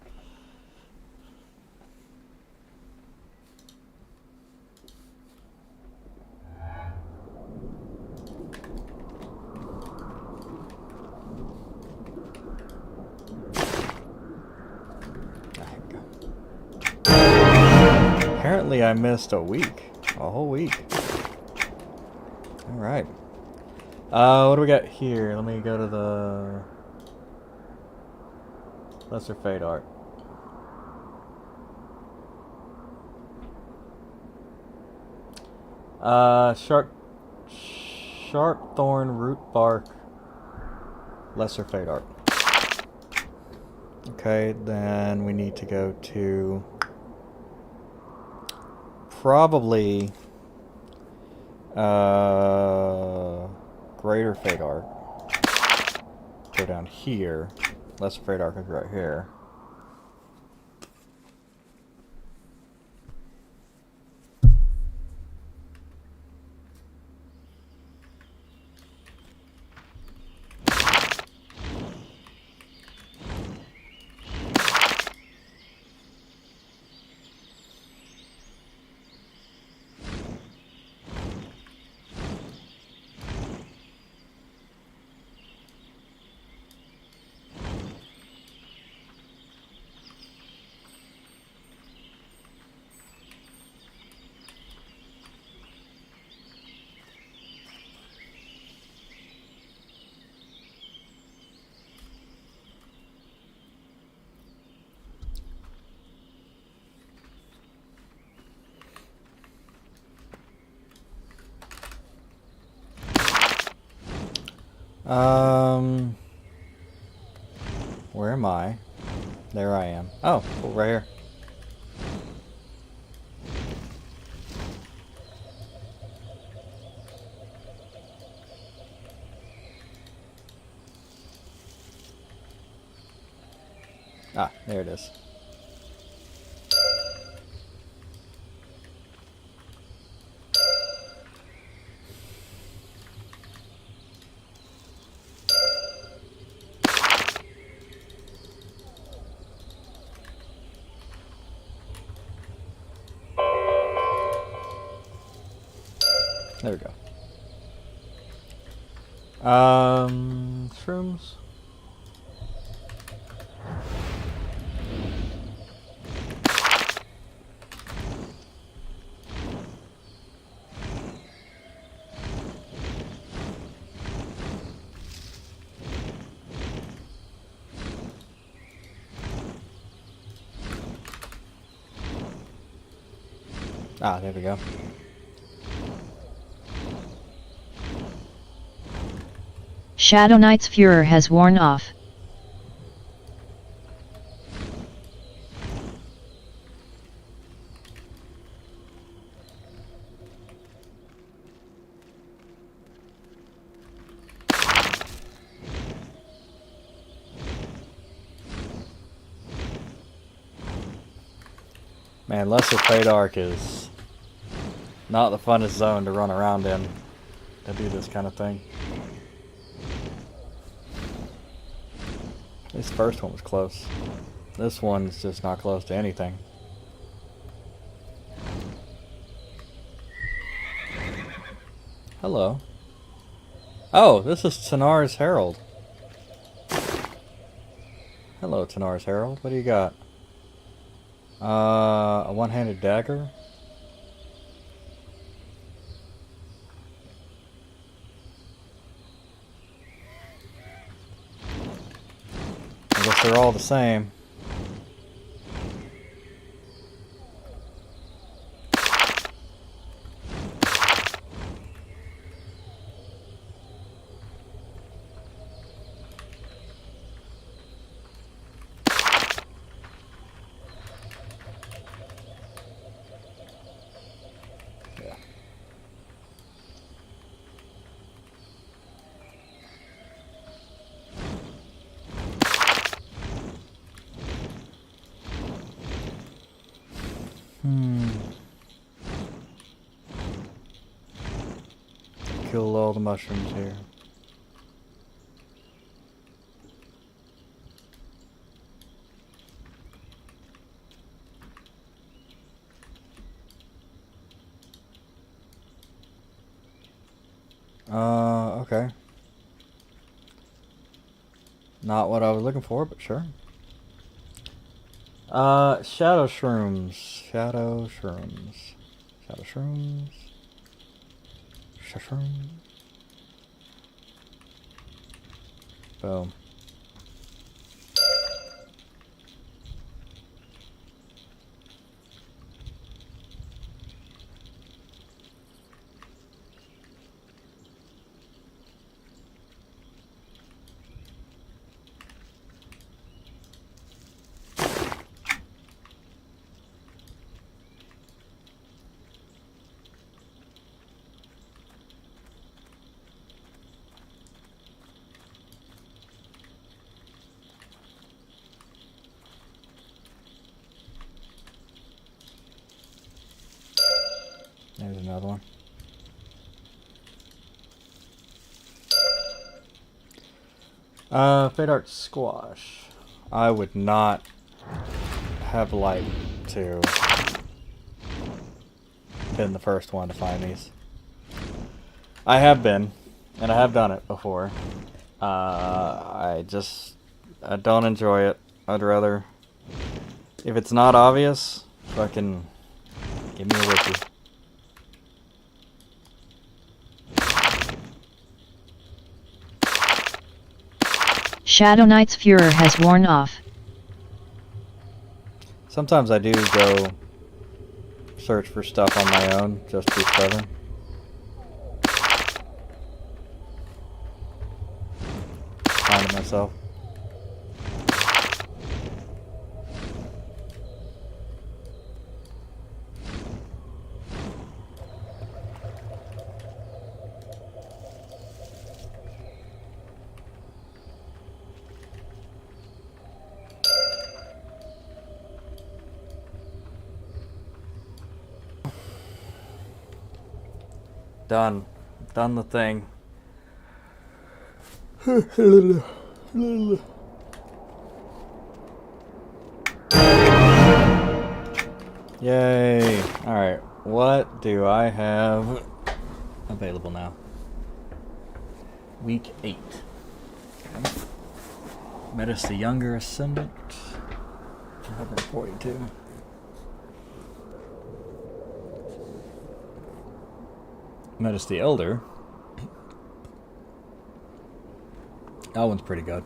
Apparently I missed a week. A whole week. Alright. What do we got here? Let me go to the Lesser Fate art. Sharp Thorn Root Bark Lesser Fate art. Okay, then we need to go to probably Greater Fate Arc. Go down here. Lesser Fate Arc is right here. Where am I? There I am. Oh, cool, right here. Ah, there it is. There we go. Shrooms. Ah, there we go. Shadow Knight's furor has worn off. Man, Lesser Paydark is not the funnest zone to run around in to do this kind of thing. This first one was close. This one's just not close to anything. Hello. Oh, this is Tanar's Herald. Hello, Tanar's Herald. What do you got? A one-handed dagger? I guess they're all the same. Yeah. Kill all the mushrooms here. Okay. Not what I was looking for, but sure. Shadow shrooms. Shadow shrooms. Shadow shrooms. Shadow shrooms. Boom. There's another one. Paydark Squash. I would not have liked to been the first one to find these. I have been, and I have done it before. I don't enjoy it. I'd rather, if it's not obvious, fucking give me a wiki. Shadow Knight's furor has worn off. Sometimes I do go search for stuff on my own, just to be stubborn. repeat myself. Done. Done the thing. Yay. Alright, what do I have available now? Week 8. Metis the Younger Ascendant. 142. Metis the Elder. That one's pretty good.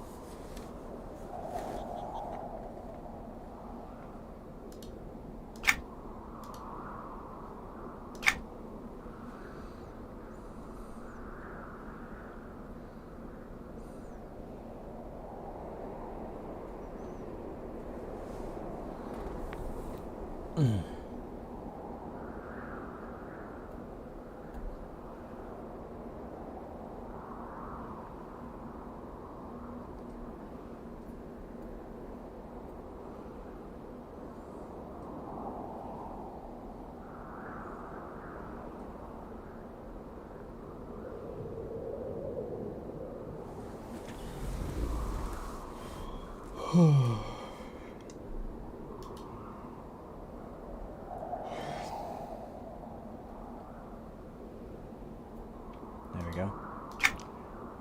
There we go.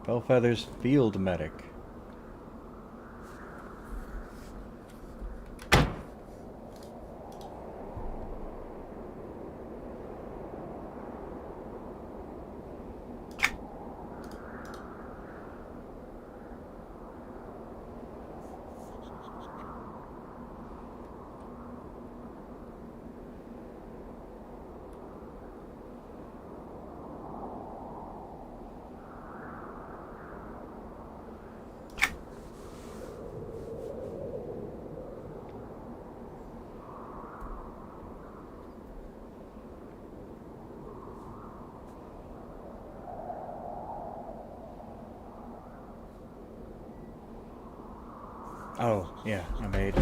Bellfeather's Field Medic. Oh, yeah, I made.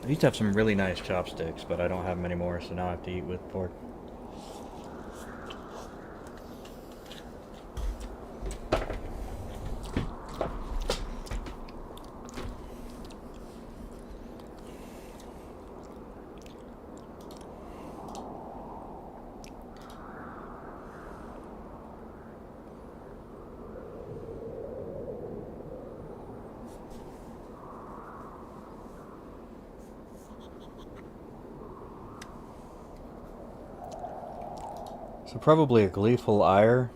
I used to have some really nice chopsticks, but I don't have them anymore, so now I have to eat with fork. So probably a Gleeful Ire.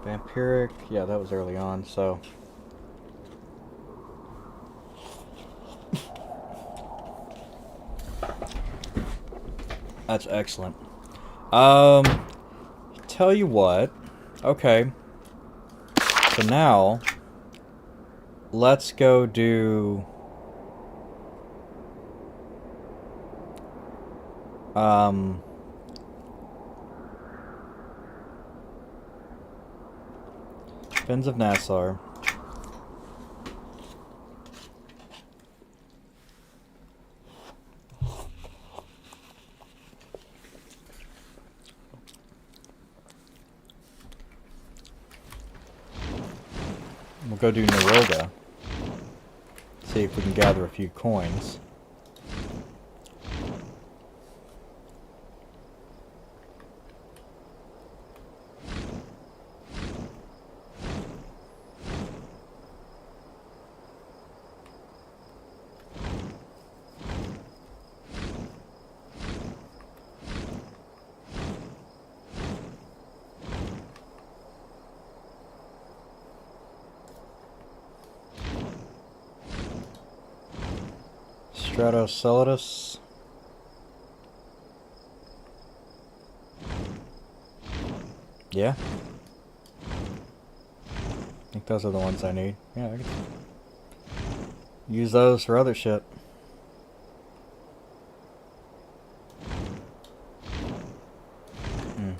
Vampiric, yeah, that was early on, so... That's excellent. Tell you what. Okay. So now, let's go do... Fins of Nassar. We'll go do Naroga. See if we can gather a few coins. Stratocelidus. Yeah. I think those are the ones I need. Yeah, I can use those for other shit.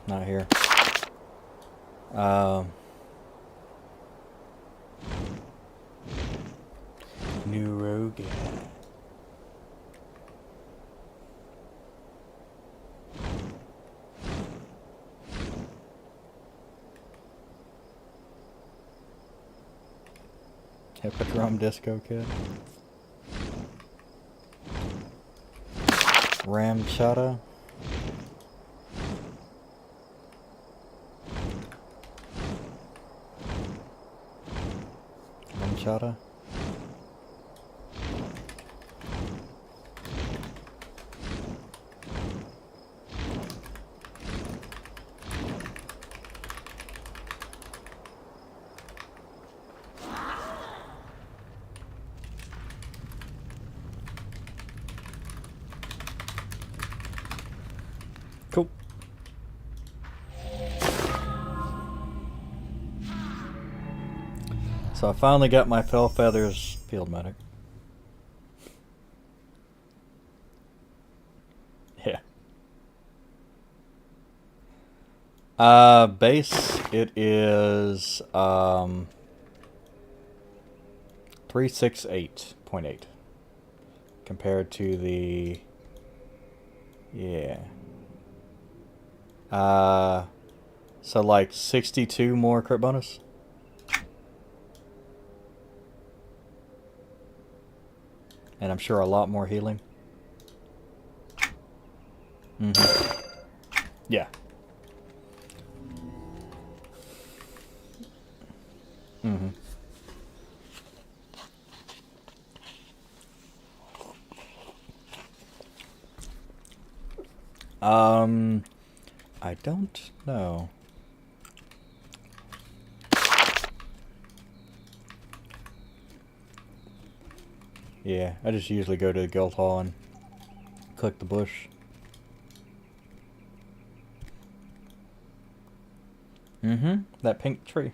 Not here. Naroga. Hippodrome Disco Kid. Ramchata. Ramchata. Cool. So I finally got my Fell Feathers Field Medic. Yeah. Base, it is 368.8 compared to the, yeah. So like 62 more crit bonus. And I'm sure a lot more healing. Yeah. I don't know. Yeah, I just usually go to the guild hall and click the bush. That pink tree.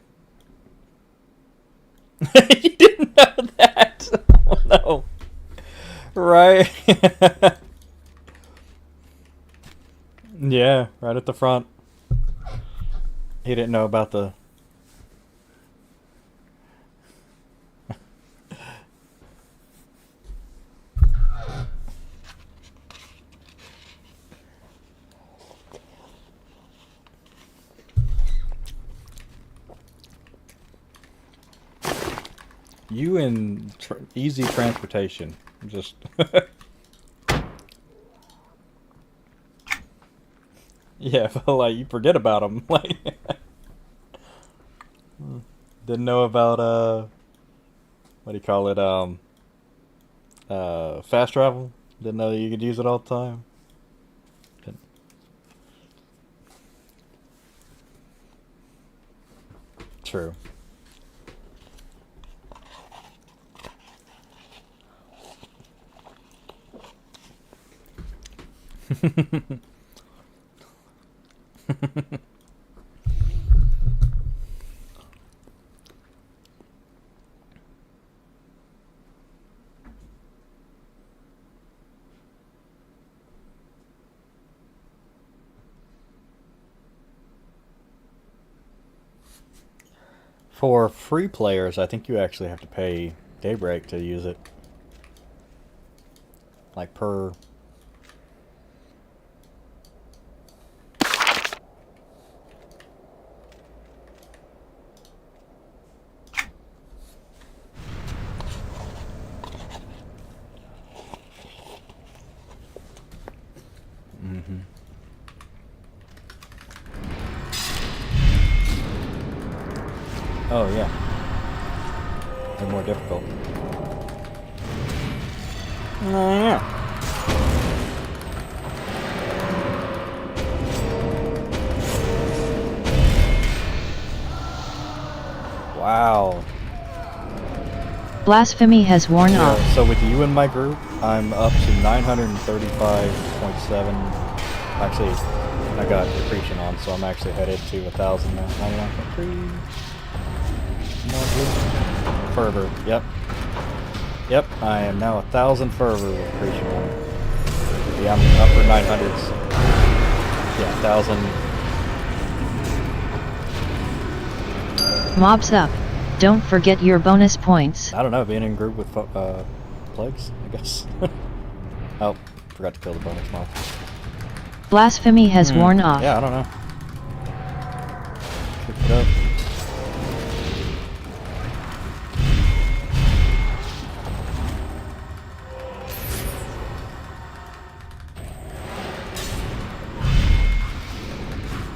You didn't know that? Oh no. Right. Yeah, right at the front. He didn't know about the... You and easy transportation. Just... Yeah, but like you forget about them. Like, didn't know about what do you call it? Fast travel. Didn't know that you could use it all the time. True. For free players, I think you actually have to pay Daybreak to use it. Like per... Oh, yeah. They're more difficult. Oh, yeah. Wow. Blasphemy has worn Yeah, off. so with you in my group, I'm up to 935.7. Actually, I got Decretion on, so I'm actually headed to 1,000 now. 99.3. Fervor, yep. Yep, I am now 1,000 fervor with Decretion on. Yeah, I'm in the upper 900s. Yeah, 1,000. Mobs up. Don't forget your bonus points. I don't know, being in group with plagues, I guess. Oh, forgot to kill the bonus mob. Blasphemy has worn off. Yeah, I don't know. Pick it up.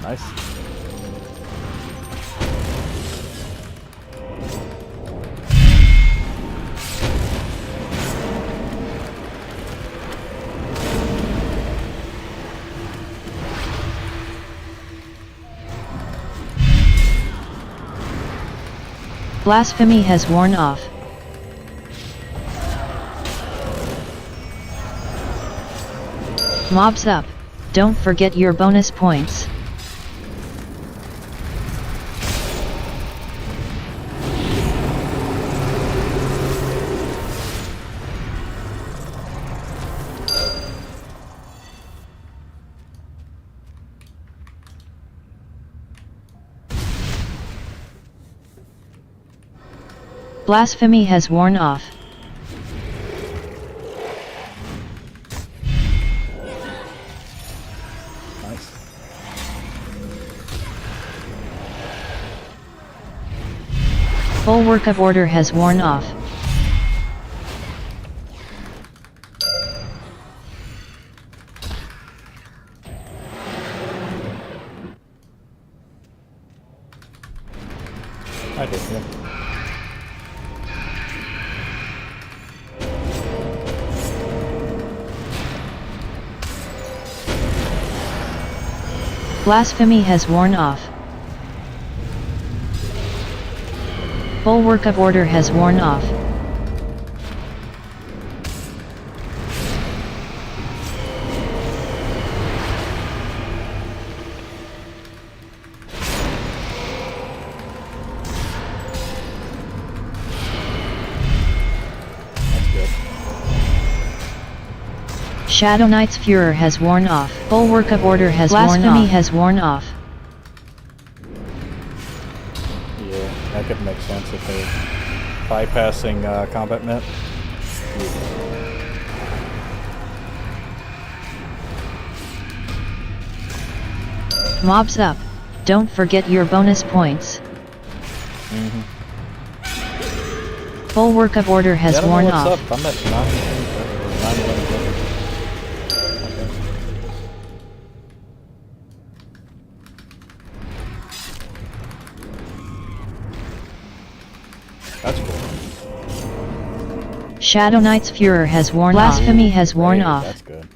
Nice. Blasphemy has worn off. Mobs up. Don't forget your bonus points. Blasphemy has worn off. Nice. Full workup order has worn off. I did, yeah. Blasphemy has worn off. Full workup order has worn off. That's good. Shadow Knight's Furor has worn off. Full workup order has worn off. Blasphemy has worn off. Yeah, that could make sense if they're bypassing combat net. Mobs up. Don't forget your bonus points. Full workup order has Yeah, I don't worn know off. what's up. I'm at 911. That's cool. Shadow Knight's Furor has worn off. Blasphemy has worn Hey, off. That's good.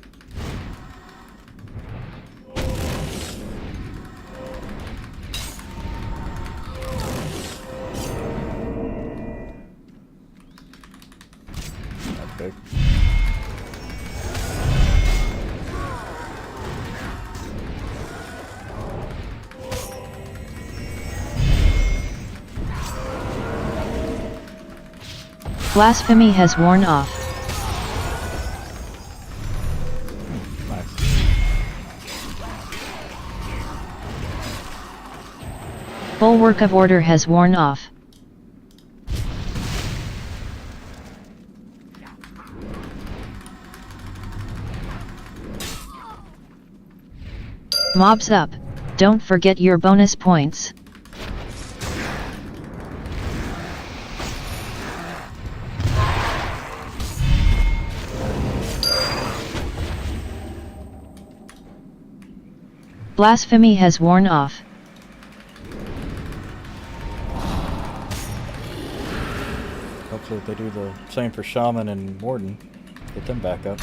Blasphemy has worn off. Nice. Bulwark of Order has worn off. Mobs up. Don't forget your bonus points. Blasphemy has worn off. Hopefully they do the same for Shaman and Warden. Get them back up.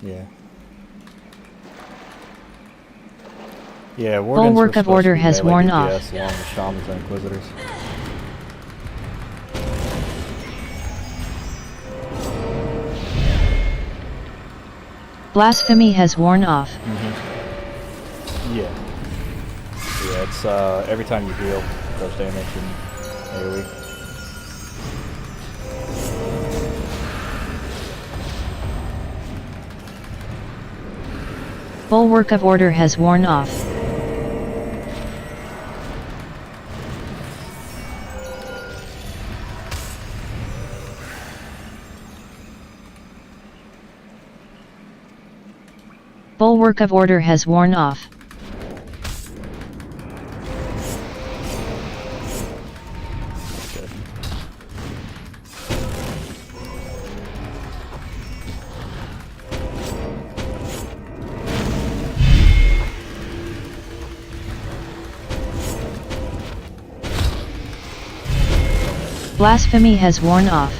Yeah. Yeah, Wardens Bulwark were of supposed Order to be has melee worn DPS off. along with Shamans and Inquisitors. Blasphemy has worn off. Yeah. Yeah, it's every time you heal, does damage and AoE. Bulwark of Order has worn off. Bulwark of Order has worn off. Good. Blasphemy has worn off.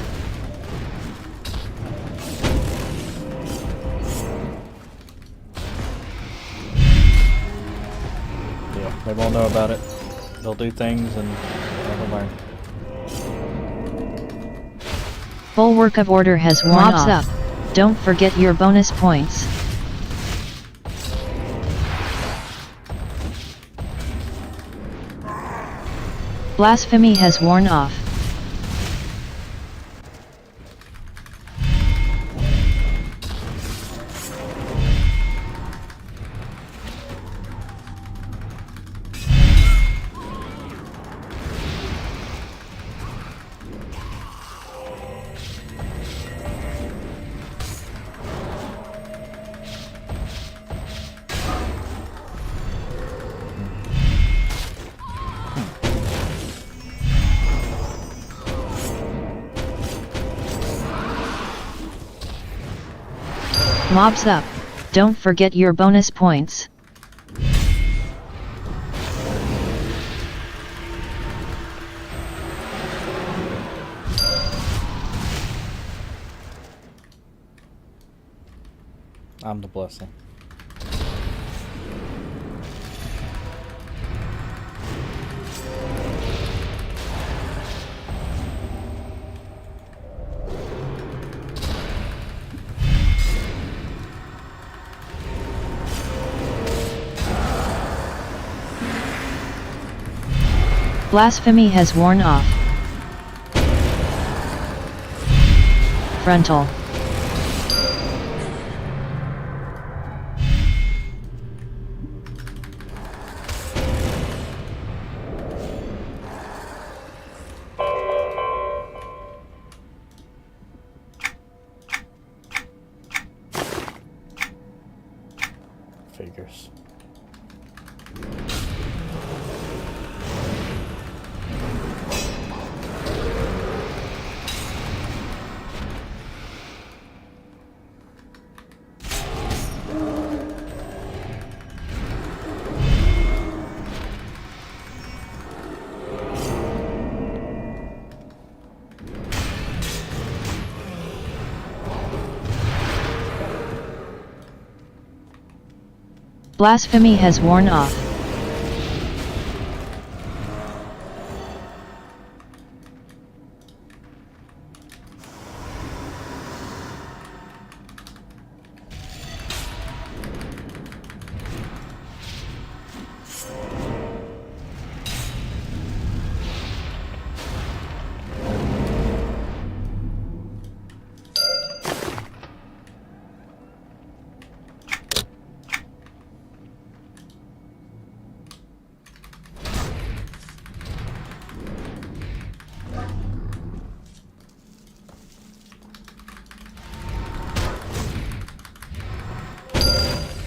Yeah, they won't know about it. They'll do things and never learn. Bulwark of Order has worn off. Mobs up. Don't forget your bonus points. Blasphemy has worn off. Mobs up. Don't forget your bonus points. I'm the blessing. Blasphemy has worn off. Frontal. Figures. Blasphemy has worn off.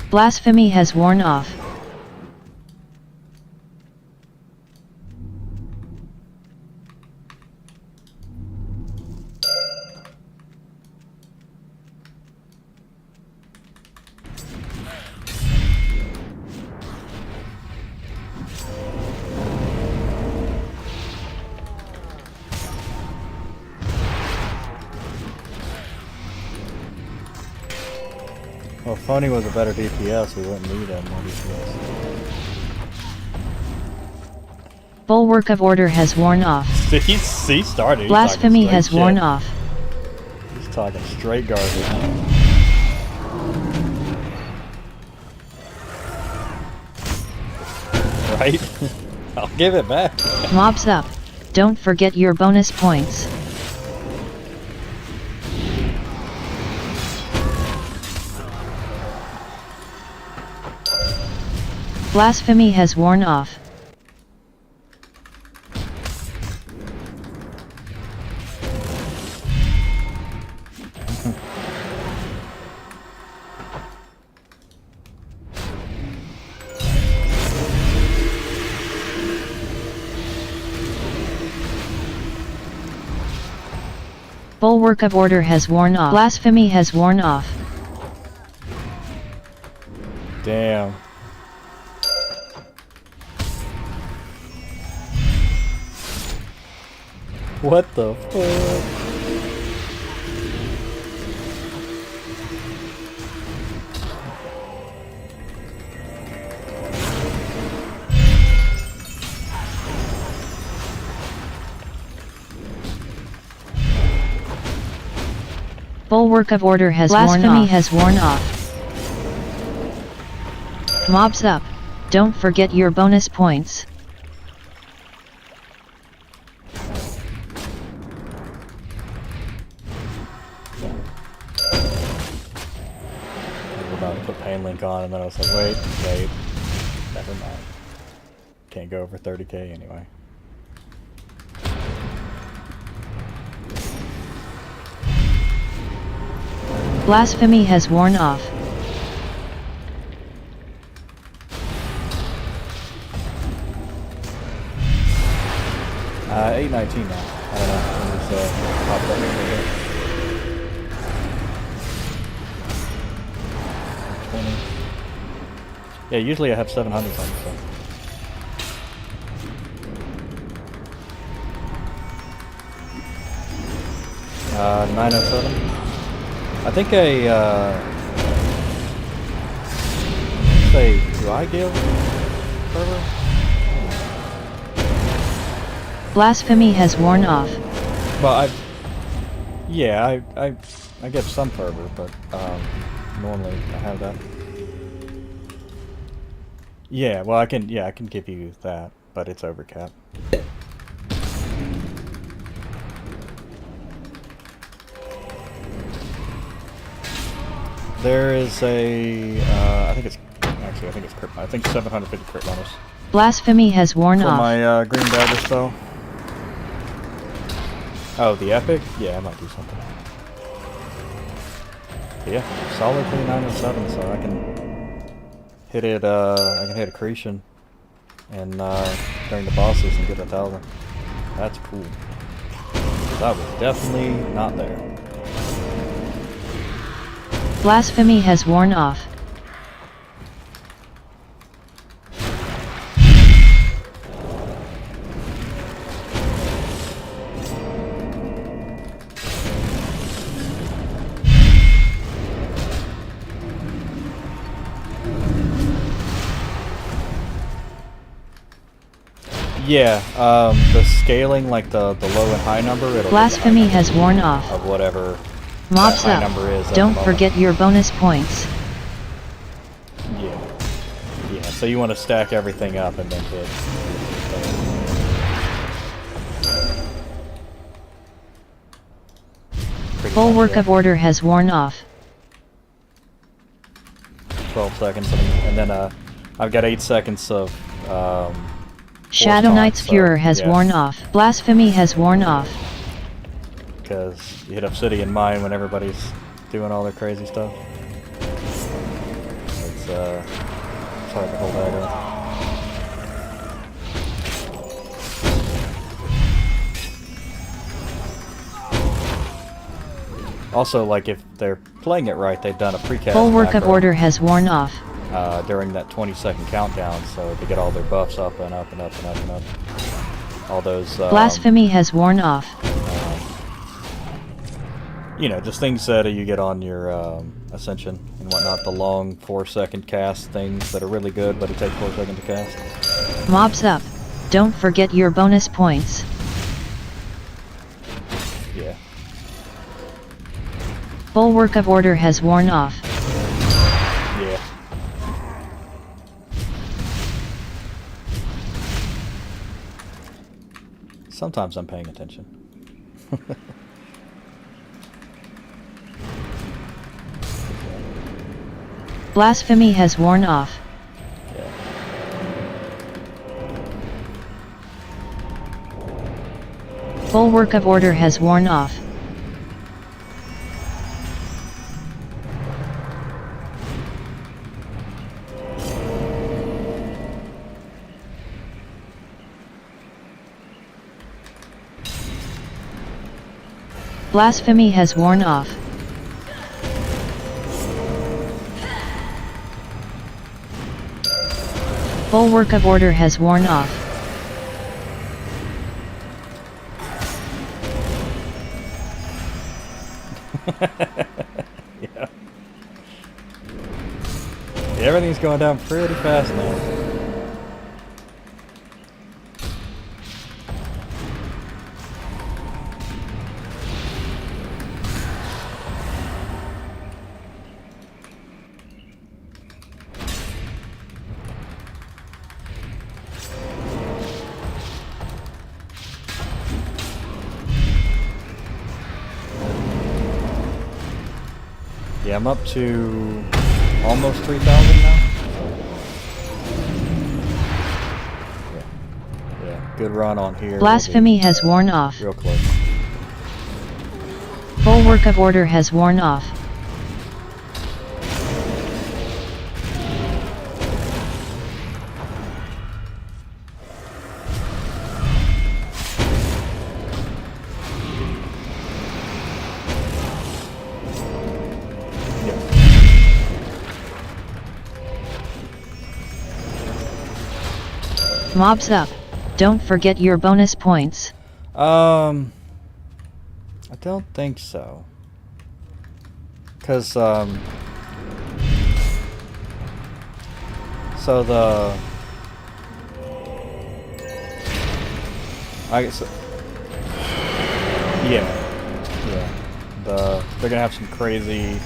Blasphemy has worn off. Well, if Phony was a better DPS, we wouldn't need him more DPS. Bulwark of Order has worn off. He started. He's Blasphemy talking has straight worn shit. off. He's talking straight garbage. Right? I'll give it back. Mobs up. Don't forget your bonus points. Blasphemy has worn off. Bulwark of Order has worn off. Blasphemy has worn off. Damn. What the fuck? Bulwark of Order has worn off. Blasphemy has worn off. Mobs up. Don't forget your bonus points. I was about to put Pain Link on, and then I was like, wait, never mind. Can't go over 30k anyway. Blasphemy has worn off. Uh, 819 now. I don't know. It just popped up over here. 20. Yeah, usually I have 700 something. So. Uh, 907. I think say, do I give fervor? Blasphemy has worn off. Well, I get some fervor, but normally I have that. Yeah, well I can give you that, but it's over cap. There is a I think it's crit. I think 750 crit bonus. Blasphemy has worn For off. my green dagger spell. Oh, the epic? Yeah, I might do something. But yeah, solidly 907, so I can hit it. I can hit accretion, and during the bosses and get 1,000. That's cool. That was definitely not there. Blasphemy has worn off. Yeah, the scaling, like the low and high number, it'll Blasphemy has worn off. of whatever Mobs that high up. number is. at the Don't moment. forget your bonus points. Yeah, so you want to stack everything up and then hit. Pretty Bulwark much, of Order has worn off. 12 seconds, and then I've got 8 seconds of Shadow taunt, Knight's so, Furor has yeah. worn off. Blasphemy has worn off. because you hit Obsidian Mine when everybody's doing all their crazy stuff. Let's it's hard to hold aggro. Also, like, if they're playing it right, they've done a precast Bulwark of macro, Order has worn off. during that 20-second countdown, so to get all their buffs up and up and up and up and up. All those Blasphemy has worn off. you know, just things that you get on your Ascension and whatnot. The long 4-second cast things that are really good, but it takes 4 seconds to cast. Mobs up. Don't forget your bonus points. Yeah. Bulwark of Order has worn off. Yeah. Sometimes I'm paying attention. Blasphemy has worn off. Yeah. Bulwark of Order has worn off. Blasphemy has worn off. Bulwark of Order has worn off. Yeah. Everything's going down pretty fast now. Yeah, I'm up to almost 3,000 now. Yeah, good run on here. Blasphemy has worn off. Real close. Bulwark of Order has worn off. Mobs up. Don't forget your bonus points. I don't think so. Cause so I guess yeah. They're gonna have some crazy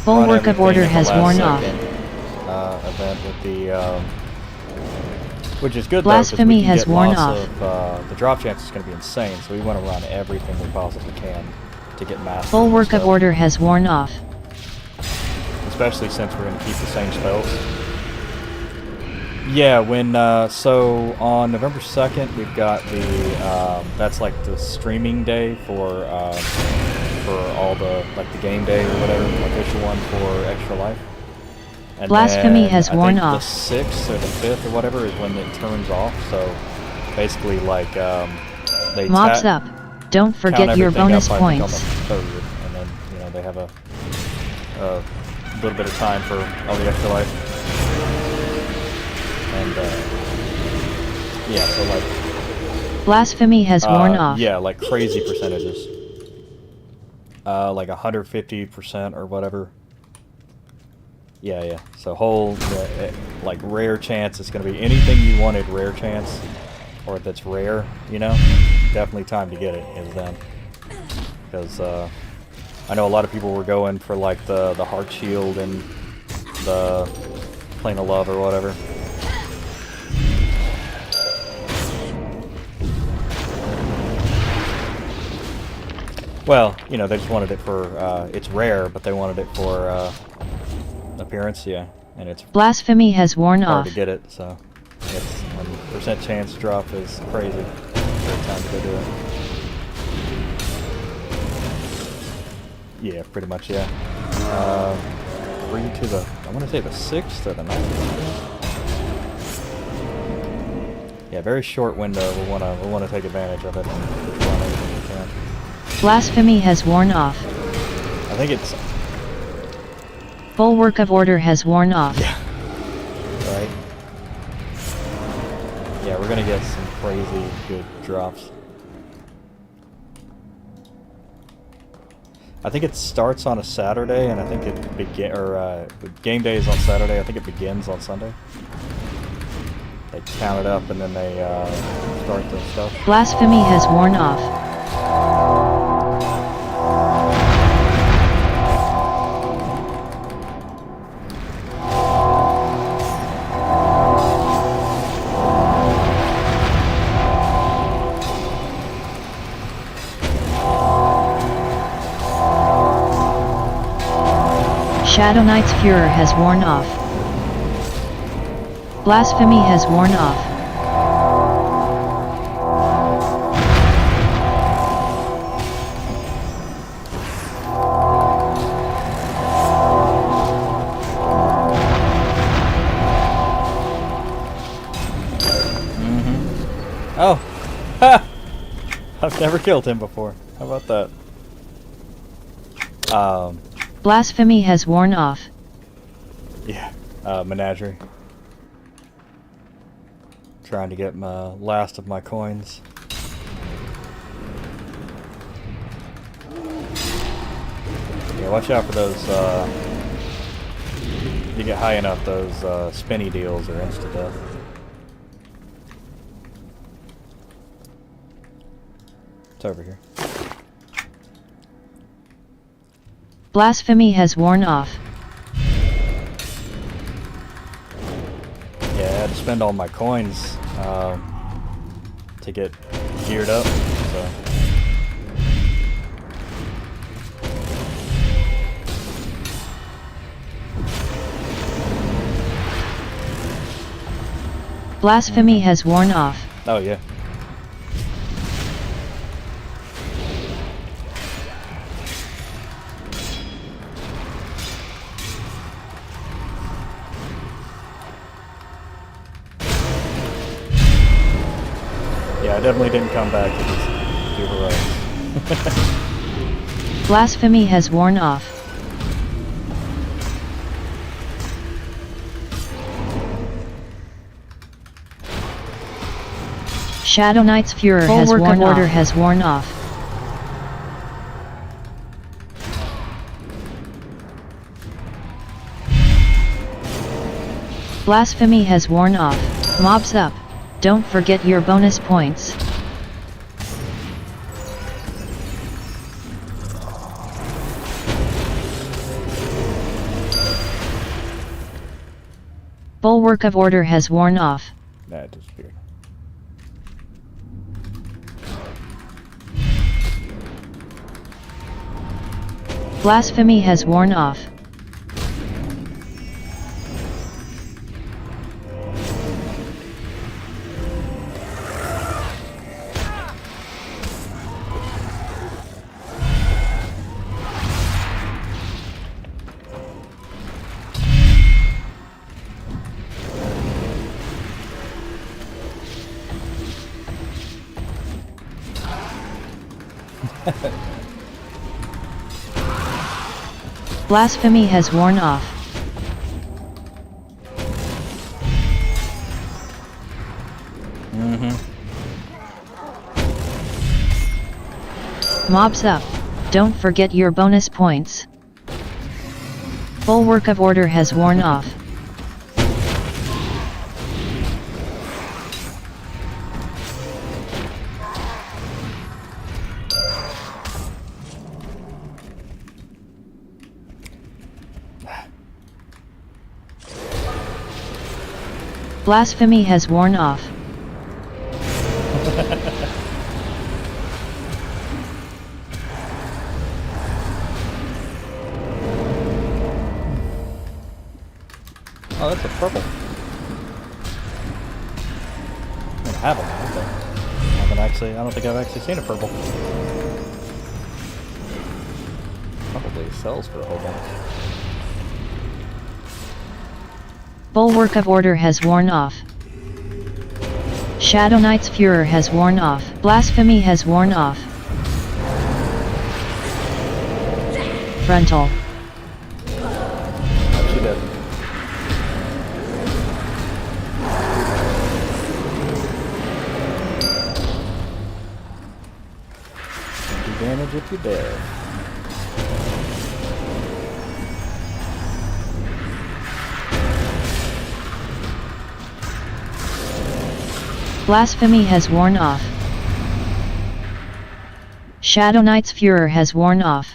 Bulwark of Order has worn off. Event with the which is good Blasphemy though, 'cause we can has get worn lots off. of, the drop chance is going to be insane, so we want to run everything we possibly can to get mastery. Bulwark of Order has worn off. Especially since we're going to keep the same spells. Yeah, when so on November 2nd we've got the that's like the streaming day for all the like the game day or whatever, official one for Extra Life. And Blasphemy then, has I worn think off. The 6th or the 5th or whatever is when it turns off. So basically, like they Mobs up. Don't forget your bonus points. On the 3rd, and then you know they have a little bit of time for all the Extra Life. And yeah, so like Blasphemy has worn off. Yeah, like crazy percentages. Like 150% or whatever. Yeah. So whole like rare chance. It's gonna be anything you wanted rare chance, or that's rare. You know, definitely time to get it is then, because I know a lot of people were going for like the Heart Shield and the Plane of Love or whatever. Well, you know, they just wanted it for it's rare, but they wanted it for appearance, yeah, and it's Blasphemy has worn hard off. to get it, so it's when percent chance drop is crazy. Great time to go do it. Yeah, pretty much, yeah. free to the, I want to say the 6th or the 9th. Yeah, very short window. We'll want to take advantage of it and run everything we can. Blasphemy has worn off. I think it's Bulwark of Order has worn off. right. Yeah, we're gonna get some crazy good drops. I think it starts on a Saturday, and I think it game day is on Saturday. I think it begins on Sunday. They count it up and then they start the stuff. Blasphemy has worn off. Shadow Knight's Furor has worn off. Blasphemy has worn off. Oh! Ha! I've never killed him before. How about that? Blasphemy has worn off. Yeah. Menagerie. Trying to get my last of my coins. Yeah, watch out for those, you get high enough, those spinny deals are insta-death. It's over here. Blasphemy has worn off. Yeah, I had to spend all my coins to get geared up, so. Blasphemy has worn off. Oh yeah. Yeah, I definitely didn't come back to just do heroics. Blasphemy has worn off. Shadow Knight's Furor has worn off. Order has worn off. Blasphemy has worn off. Mobs up. Don't forget your bonus points. Bulwark of Order has worn off. Nah, it disappeared. Blasphemy has worn off. Blasphemy has worn off. Mobs up. Don't forget your bonus points. Bulwark of Order has worn off. Blasphemy has worn off. Oh, that's a purple. I don't have them, I don't think I've actually seen a purple. Probably sells for a whole bunch. Bulwark of Order has worn off. Shadow Knight's Furor has worn off. Blasphemy has worn off. Frontal. She did. Do damage if you dare. Blasphemy has worn off. Shadow Knight's Furor has worn off.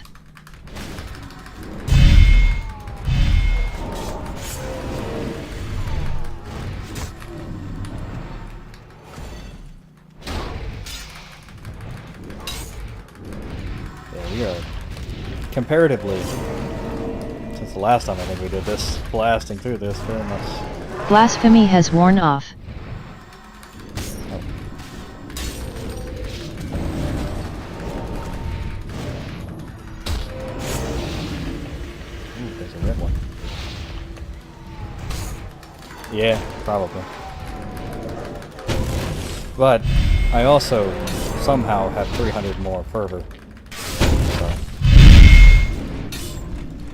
Yeah, we are comparatively, since the last time I think we did this, blasting through this very much. Blasphemy has worn off. Ooh, there's a red one. Yeah, probably. But I also somehow have 300 more fervor. So.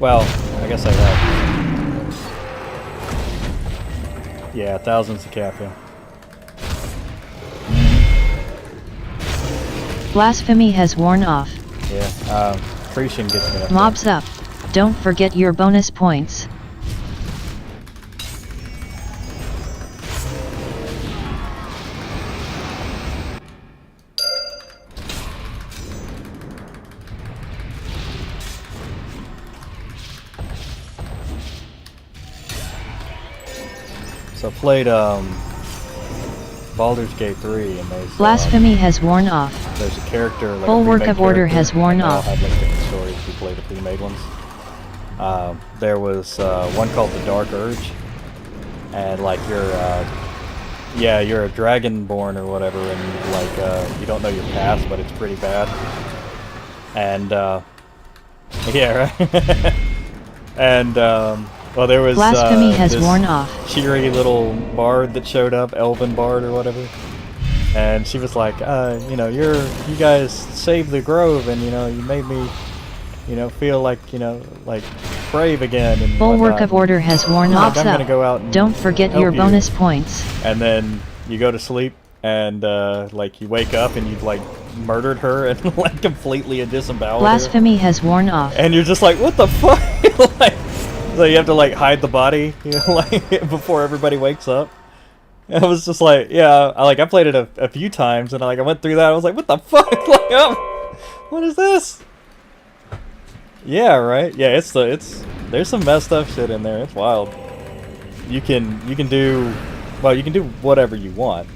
Well, I guess I have. Yeah, thousands of Capia. Blasphemy has worn off. Yeah, Cretion gets me up. Mobs up. Don't forget your bonus points. So I played Baldur's Gate 3 and there's Blasphemy has worn off. there's a character like Bulwark a remake of Order character, has worn and they all off. had like different stories if you play the pre-made ones. There was one called the Dark Urge, and like you're a dragonborn or whatever, and like you don't know your past, but it's pretty bad. And yeah, right. And well, there was Blasphemy has this worn off. cheery little bard that showed up, elven bard or whatever, and she was like, you know, you guys saved the grove, and you know, you made me, you know, feel like, you know, like brave again. And Bulwark whatnot. of Order has worn Like, off. I'm gonna go out and Don't forget help your you. bonus points. And then you go to sleep, and like you wake up and you've like murdered her and like completely disemboweled her. Blasphemy has worn off. And you're just like, what the fuck? Like, so you have to like hide the body, you know, like before everybody wakes up. And I was just like, yeah, I played it a few times, and I went through that. I was like, what the fuck? Like, what is this? Yeah, right. Yeah, there's some messed up shit in there. It's wild. You can do whatever you want.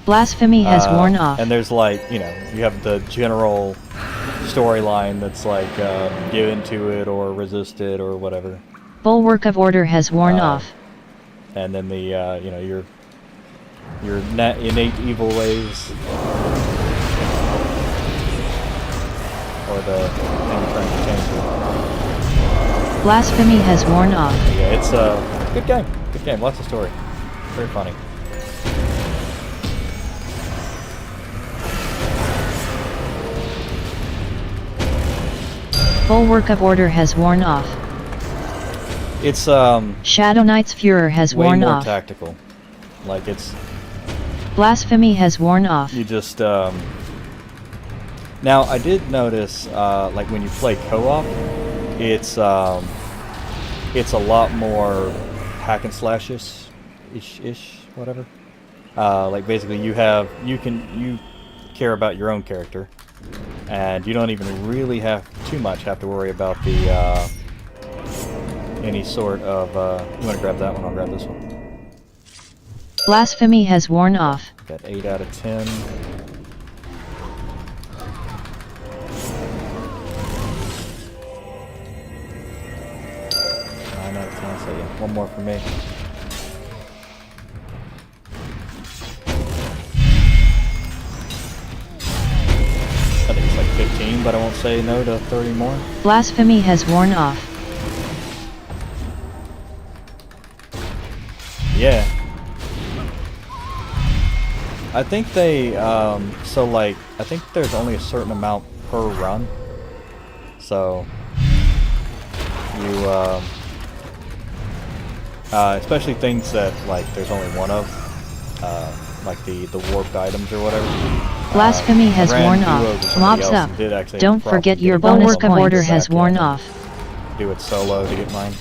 Blasphemy has worn off. And there's like, you know, you have the general storyline that's like given to it or resisted or whatever. Bulwark of Order has worn off. And then the you know, your innate evil ways, or the thing trying to change it. Blasphemy has worn off. Yeah, it's a good game. Good game. Lots of story. Very funny. Bulwark of Order has worn off. It's Shadow Knight's Furor has way worn more off. tactical. Like it's Blasphemy has worn off. you just now I did notice like when you play co-op, it's a lot more hack and slashes ish whatever. Like basically you care about your own character, and you don't even really have to worry about the any sort of you want to grab that one, I'll grab this one. Blasphemy has worn off. Got 8 out of 10. 9 out of 10, so yeah, one more for me. I think it's like 15, but I won't say no to 30 more. Blasphemy has worn off. Yeah. I think they, so like, I think there's only a certain amount per run. So, you, especially things that, like, there's only one of, like the warped items or whatever. Blasphemy has I ran worn duos off. with somebody Mobs else up. and did actually have Don't a problem forget your getting bonus all of order them has back worn in. off. Do it solo to get mine.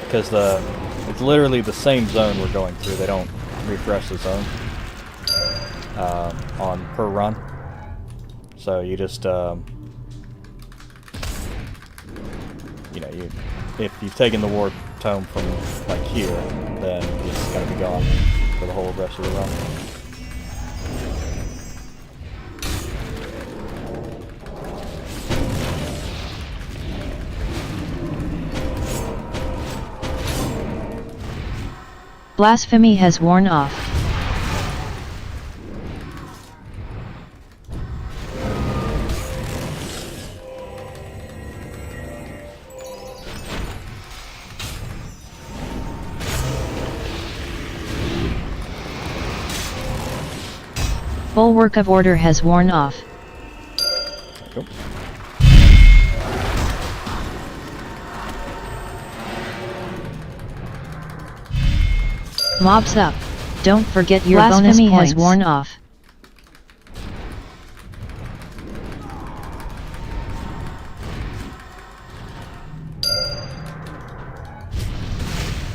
Because it's literally the same zone we're going through. They don't refresh the zone on per run. So you just you know, if you've taken the warp tome from like here, then it's gonna be gone for the whole rest of the run. Blasphemy has worn off. Bulwark of Order has worn off. Cool. Mobs up. Don't forget your bonus points. Blasphemy has worn off.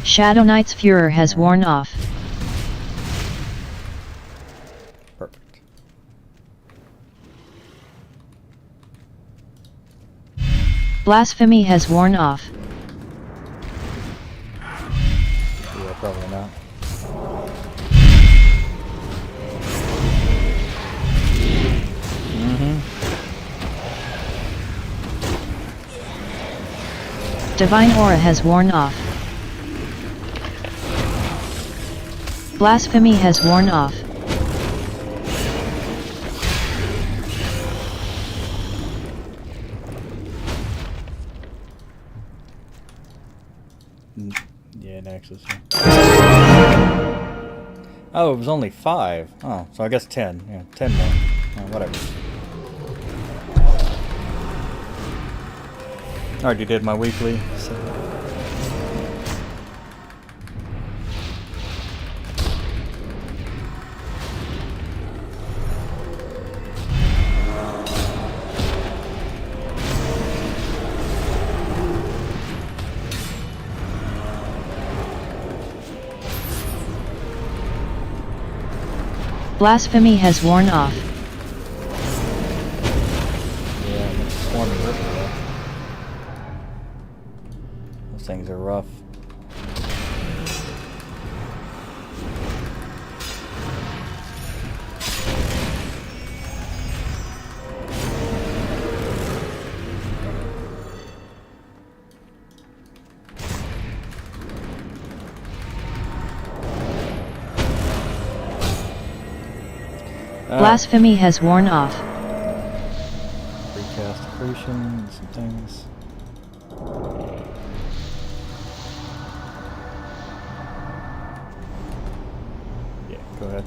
Shadow Knight's Furor has worn off. Perfect. Blasphemy has worn off. Yeah, probably not. Divine Aura has worn off. Blasphemy has worn off. Yeah, Nexus. Oh, it was only 5. Oh, so I guess 10. Yeah, 10 more. Oh, whatever. I already did my weekly. So. Blasphemy has worn off. Yeah, it's swarming with me though. Those things are rough. Blasphemy has worn off. Recast accretion, some things. Yeah, go ahead.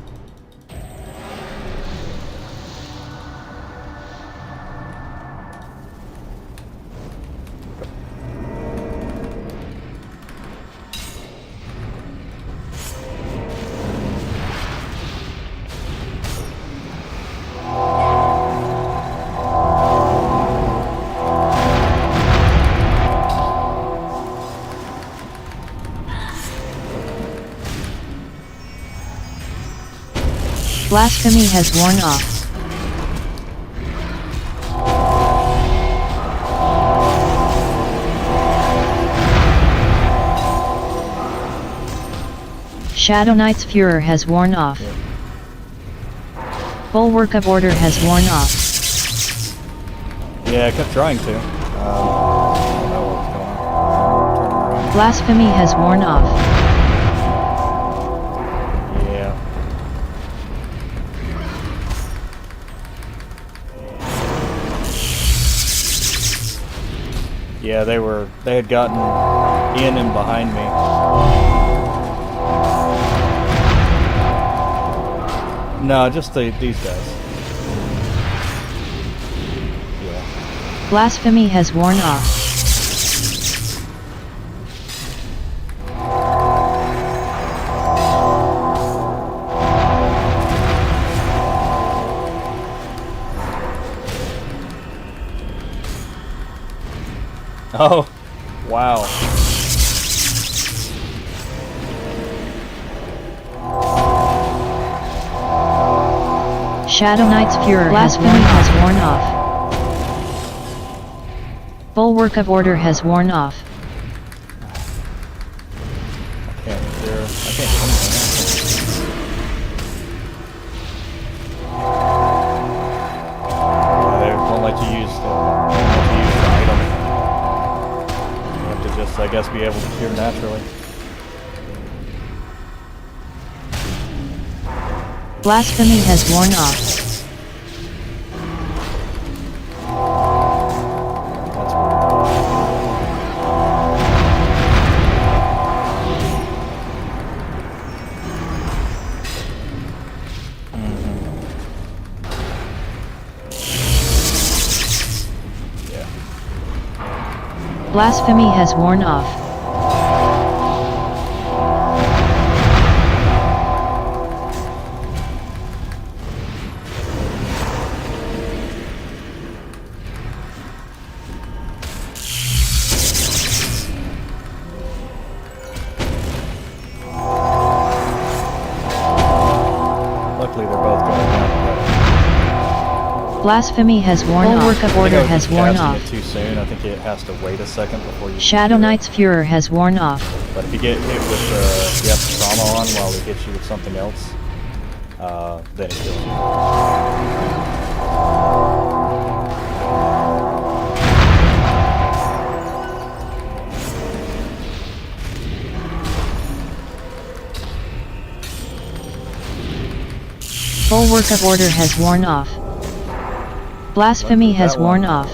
Blasphemy has worn off. Shadow Knight's Furor has worn off. Yeah. Bulwark of Order has worn off. Yeah, I kept trying to. I don't know what was going on. Turn around. Blasphemy has worn off. Yeah. Yeah, they had gotten in and behind me. No, just these guys. Yeah. Blasphemy has worn off. Oh, wow. Shadow Knight's Furor Blasphemy has worn off. Bulwark of Order has worn off. I can't do anything. They won't let you use the item. You have to just, I guess, be able to cure naturally. Blasphemy has worn off. That's weird. Yeah. Blasphemy has worn off. Luckily, they're both going down. Blasphemy has worn off. Bulwark of Order has worn off. It too soon. I think it has to wait a second before you. Shadow Knight's Furor has worn off. But if you get hit with if you have trauma on while he hits you with something else, then it kills you. Bulwark of Order has worn off. Blasphemy has That one. worn off.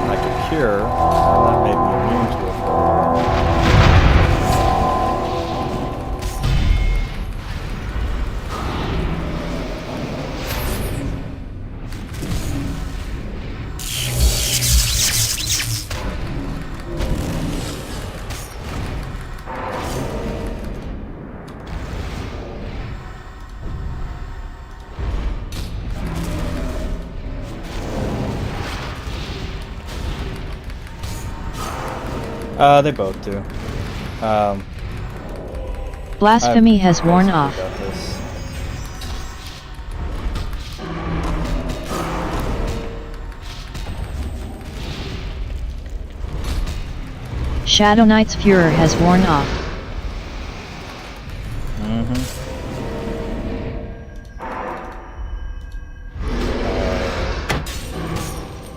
I could cure, and that made me immune to it for a while. They both do. Blasphemy has worn basically off. got this. Shadow Knight's Furor has worn off.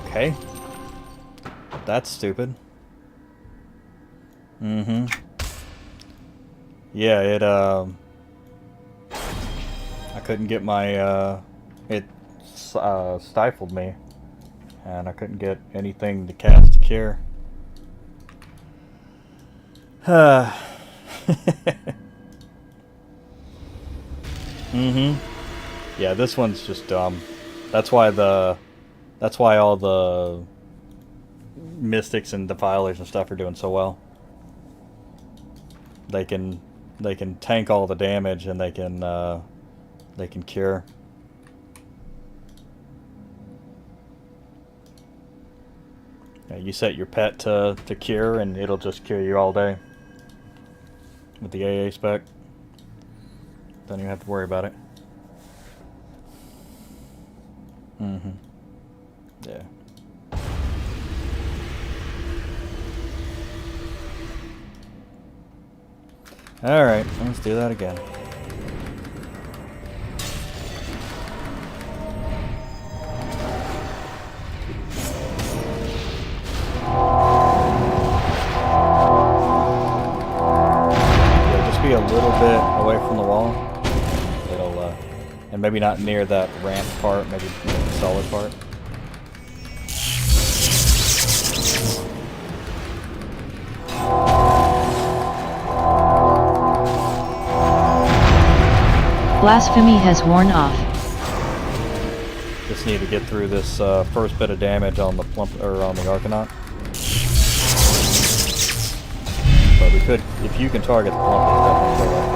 Okay. That's stupid. Yeah, it, I couldn't get my, it stifled me. And I couldn't get anything to cast to cure. Yeah, this one's just dumb. That's why all the mystics and defilers and stuff are doing so well. They can tank all the damage and they can cure. Yeah, you set your pet to cure and it'll just cure you all day. With the AA spec. Don't even have to worry about it. Yeah. Alright, let's do that again. Yeah, just be a little bit away from the wall. It'll, and maybe not near that ramp part, maybe near the solid part. Blasphemy has worn off. Just need to get through this first bit of damage on the on the Arcanaut. But we could, if you can target the plump, definitely go that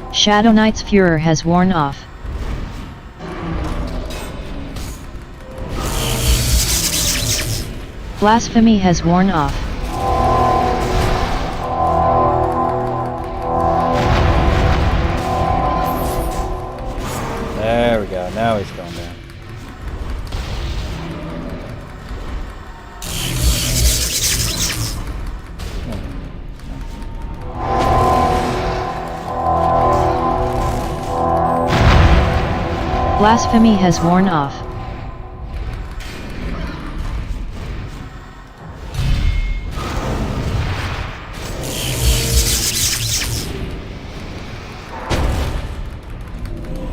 first. Shadow Knight's Furor has worn off. Blasphemy has worn off. There we go. Now he's going down. Blasphemy has worn off.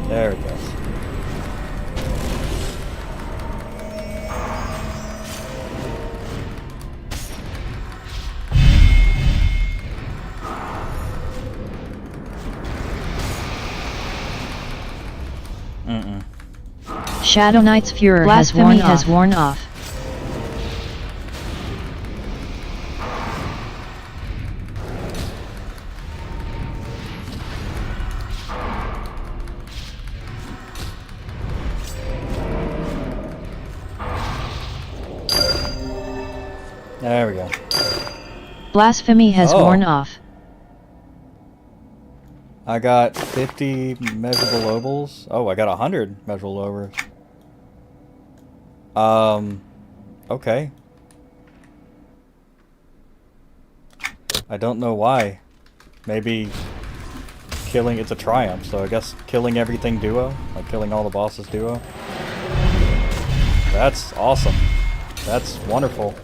There it goes. Shadow Knight's Furor has worn off. There we go. Blasphemy has worn off. I got 50 measurable ovals. Oh, I got 100 measurable overs. Okay. I don't know why. Maybe killing, it's a triumph, so I guess killing everything duo, like killing all the bosses duo. That's awesome. That's wonderful.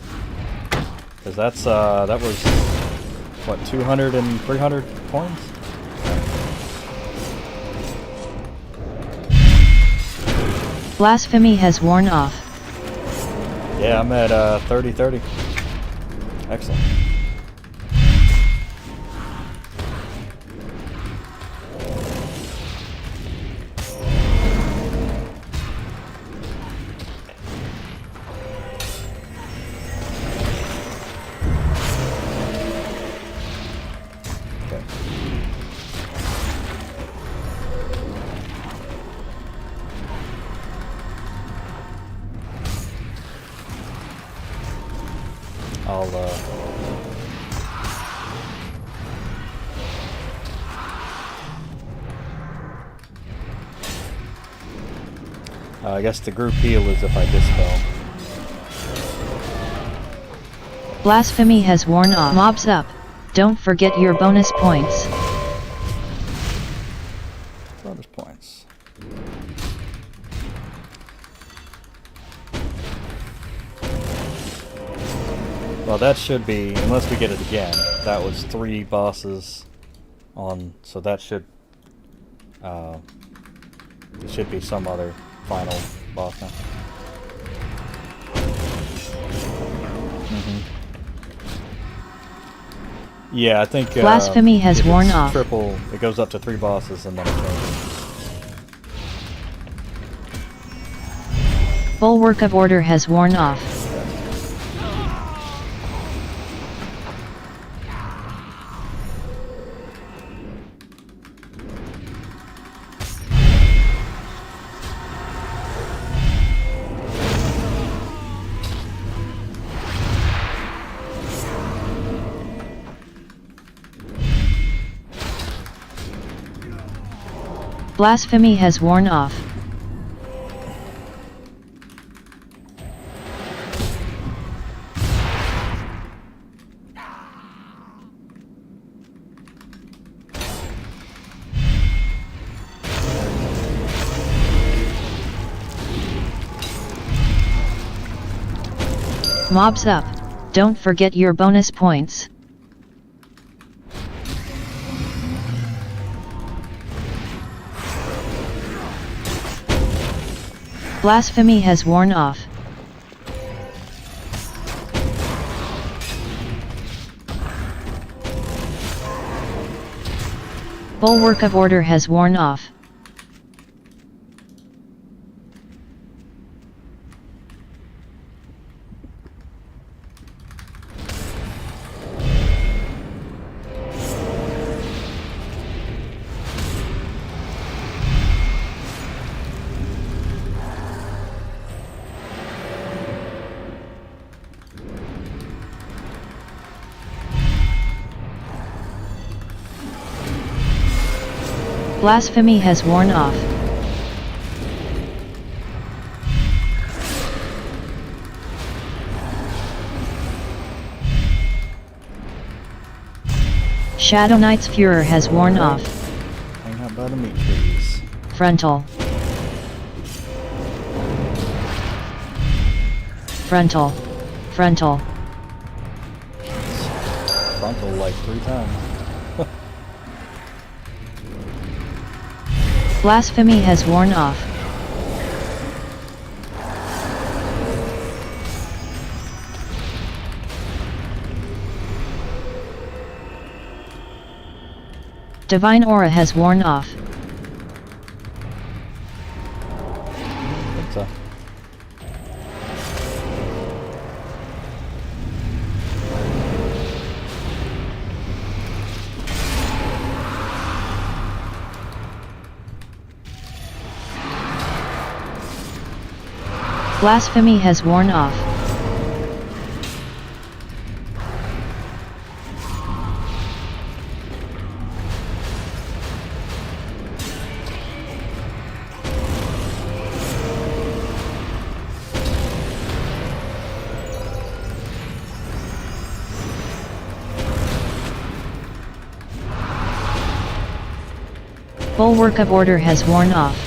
Because that's, that was, what, 200 and 300 coins? Blasphemy has worn off. Yeah, I'm at 30-30. Excellent. Okay. I guess the group heal is if I dispel. Blasphemy has worn off. Mobs up. Don't forget your bonus points. Bonus points. Well, that should be, unless we get it again, that was 3 bosses on, so that should, there should be some other final boss now. Yeah, I think Blasphemy has if worn it's off. Triple, it goes up to 3 bosses and then it changes. Bulwark of Order has worn off. Blasphemy has worn off. Mobs up. Don't forget your bonus points. Blasphemy has worn off. Bulwark of Order has worn off. Blasphemy has worn off. Shadow Knight's Furor has worn off. Hang out by the meat trees. Frontal. Frontal. Frontal. Frontal like 3 times. Blasphemy has worn off. Divine Aura has worn off. I think so. Blasphemy has worn off. Bulwark of Order has worn off.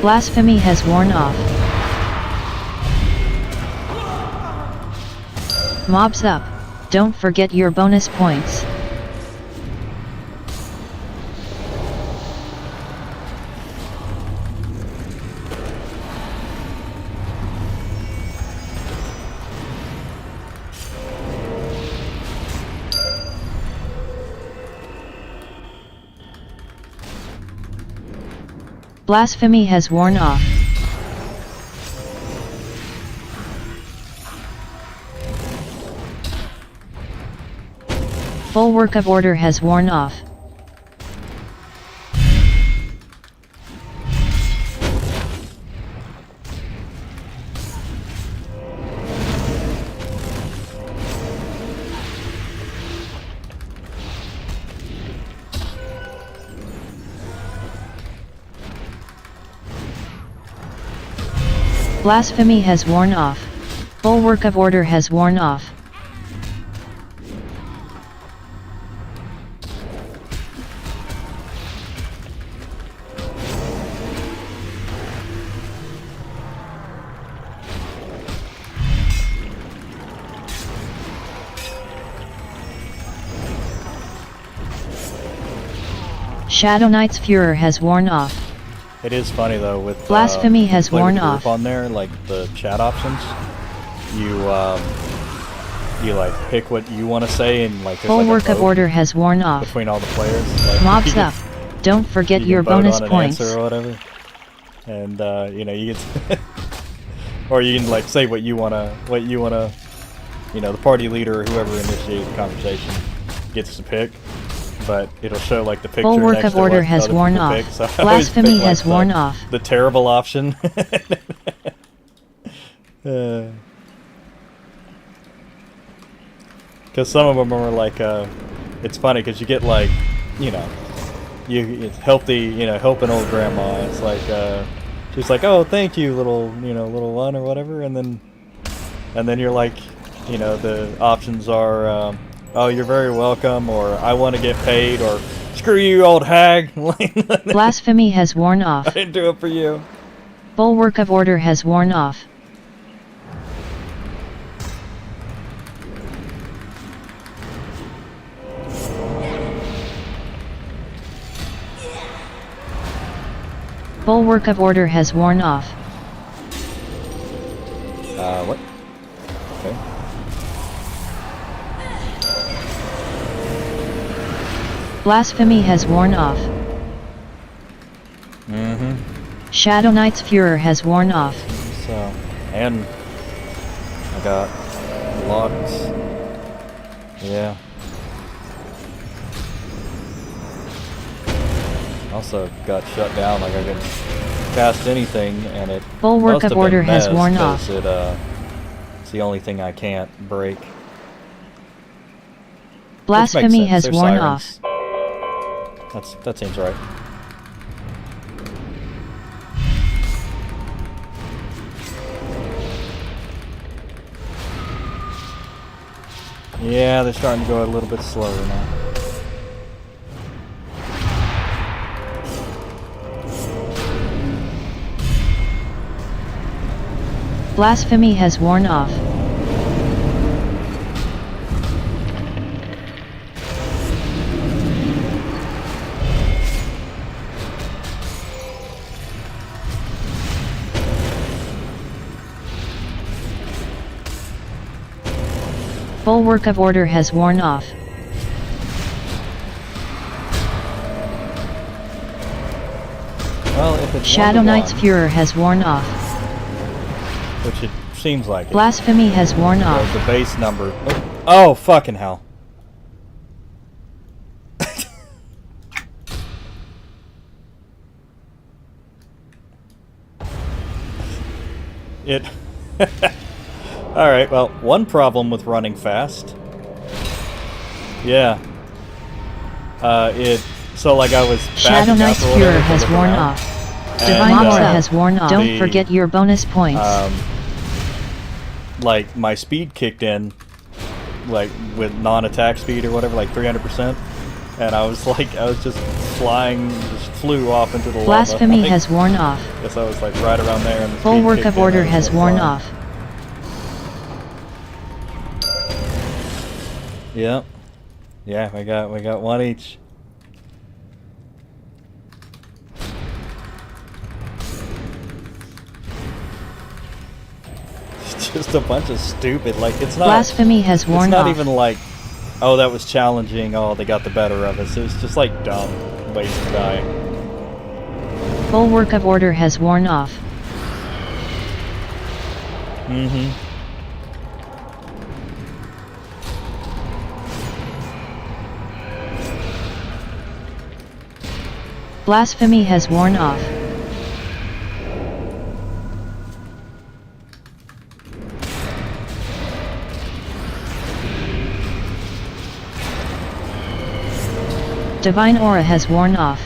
Blasphemy has worn off. Mobs up. Don't forget your bonus points. Blasphemy has worn off. Bulwark of Order has worn off. Blasphemy has worn off. Bulwark of Order has worn off. Shadow Knight's Furor has worn off. It is funny though with Blasphemy has play worn with the group off. on there, like the chat options. You like pick what you want to say and like there's Bulwark like a of vote Order has worn off. between all the players. Like, Mobs you can- up. Don't forget you your can vote bonus on an points. answer or whatever, and you know you get or you can like say what you wanna, you know, the party leader or whoever initiates the conversation gets to pick. But it'll show like the picture Bulwark next of to Order what has other worn people off. pick, so I always Blasphemy pick, like, has worn off. the terrible option. Because some of them are like, it's funny because you get like, you know, it's healthy, you know, help an old grandma. It's like, she's like, oh, thank you, little, you know, little one or whatever, and then you're like, you know, the options are, oh, you're very welcome, or I want to get paid, or screw you, old hag. Blasphemy has worn I off. didn't do it for you. Bulwark of Order has worn off. Bulwark of Order has worn off. What? Okay. Blasphemy has worn off. Mm-hmm. Shadow Knight's Furor has worn off. So, and I got locked. Yeah. Also got shut down, like I couldn't cast anything, and it Bulwark must of have Order been has Mez, worn 'cause off. it's the only thing I can't break. Which makes Blasphemy sense, has they're worn sirens. off. That seems right. Yeah, they're starting to go a little bit slower now. Blasphemy has worn off. Bulwark of Order has worn off. Well, if it's Shadow Knight's 1-1, Furor has worn off. which it seems like it. Blasphemy has worn off. The base number. Oh, fucking hell. It. Alright, well, one problem with running fast. Yeah. So like I was Shadow backing up Knight's or whatever Furor to has look worn around, off. and, Divine Aura has worn off. Don't the, forget your bonus points. like my speed kicked in, like with non-attack speed or whatever, like 300%, and I was just flying, just flew off into the lava. Blasphemy Like, has worn off. guess I was like right around there, and the speed Bulwark kicked of in, Order I was, has like, worn flying. off. Yep. Yeah, we got one each. It's just a bunch of stupid, like it's not. Blasphemy has worn It's not off. even like, oh, that was challenging. Oh, they got the better of us. It's just like dumb ways to die. Bulwark of Order has worn off. Mm-hmm. Blasphemy has worn off. Divine Aura has worn off.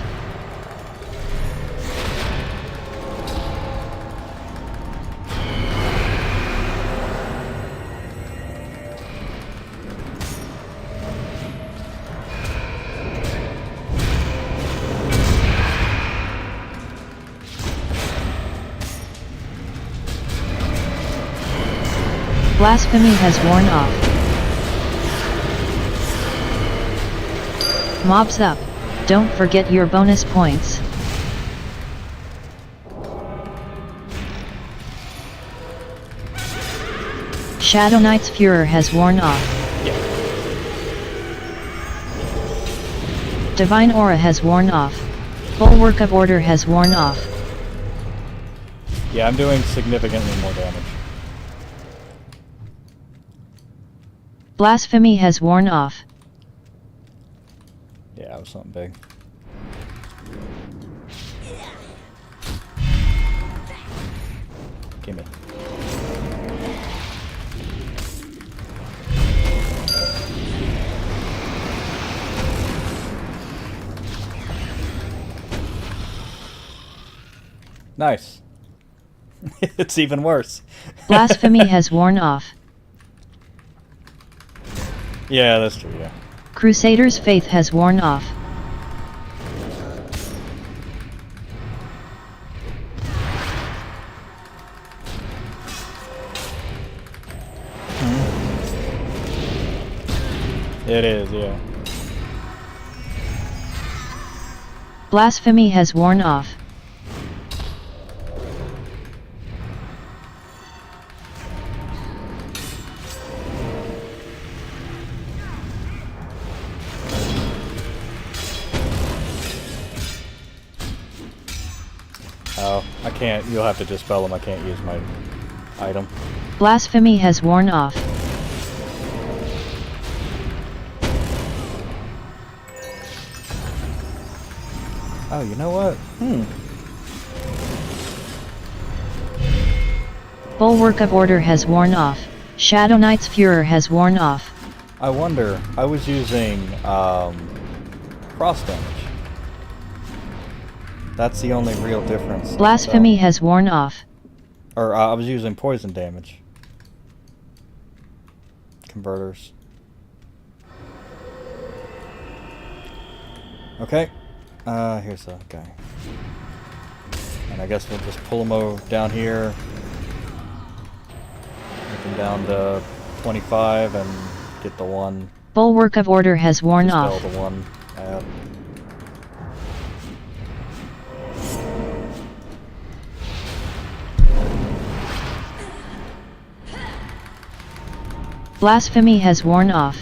Blasphemy has worn off. Mobs up. Don't forget your bonus points. Shadow Knight's Furor has worn off. Yeah. Divine Aura has worn off. Bulwark of Order has worn off. Yeah, I'm doing significantly more damage. Blasphemy has worn off. Yeah, it was something big. Gimme. Nice. It's even worse. Blasphemy has worn off. Yeah, that's true, yeah. Crusader's Faith has worn off. It is, yeah. Blasphemy has worn off. Oh, I can't. You'll have to dispel them. I can't use my item. Blasphemy has worn off. Oh, you know what? Bulwark of Order has worn off. Shadow Knight's Furor has worn off. I wonder. I was using cross damage. That's the only real difference. Blasphemy has worn off. Or I was using poison damage. Converters. Okay. Here's the guy. And I guess we'll just pull him down here. Make him down to 25 and get the one. Bulwark of Order has worn Dispel off. the one ad. Blasphemy has worn off.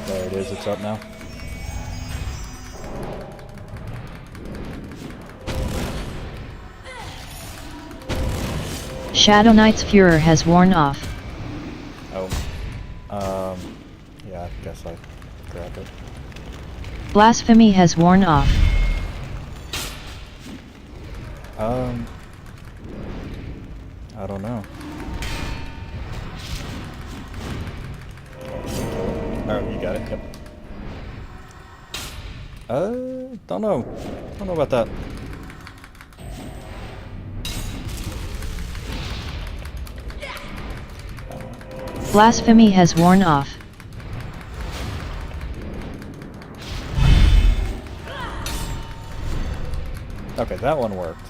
There it is, it's up now. Shadow Knight's Furor has worn off. Oh. Yeah, I guess I grabbed it. Blasphemy has worn off. I don't know. Oh, you got it, yep. Don't know. Don't know about that. Blasphemy has worn off. Okay, that one worked.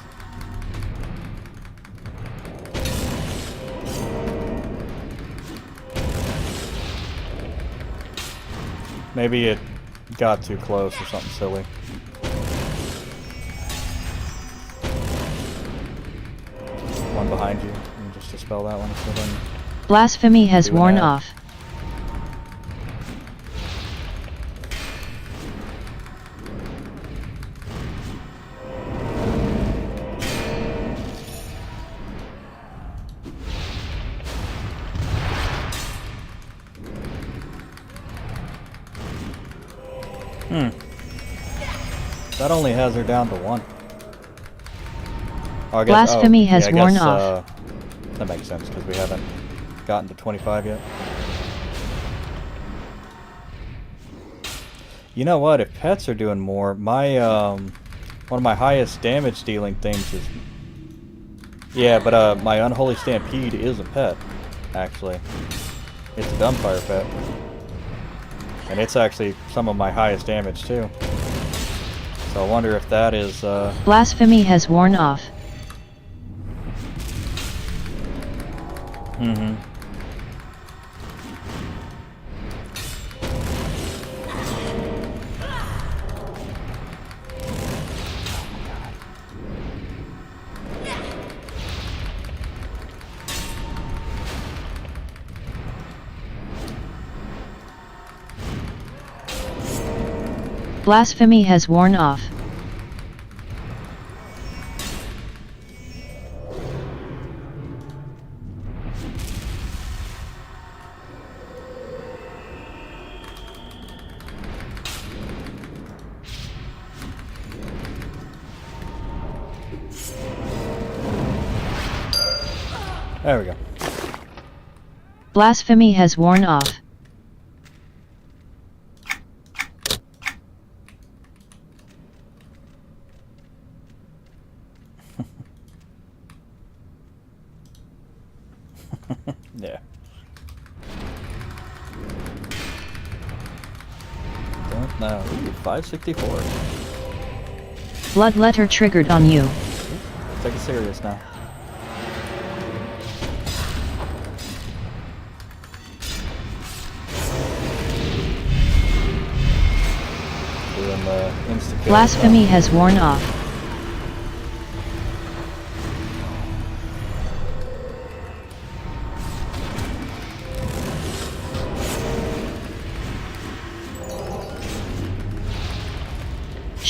Maybe it got too close or something silly. One behind you. And just dispel that one so then. Blasphemy has Do an worn ad. off. That only has her down to 1. Oh, I guess, Blasphemy has I worn guess, off. That makes sense because we haven't gotten to 25 yet. You know what? If pets are doing more, my one of my highest damage dealing things is my Unholy Stampede is a pet, actually. It's a Dumbfire pet. And it's actually some of my highest damage too. So I wonder if that is Blasphemy has worn off. Blasphemy has worn off. There we go. Blasphemy has worn off. Yeah. Don't know. Ooh, 564. Bloodletter triggered on you. Take it serious now. Doing the insta-kill. Blasphemy has worn off.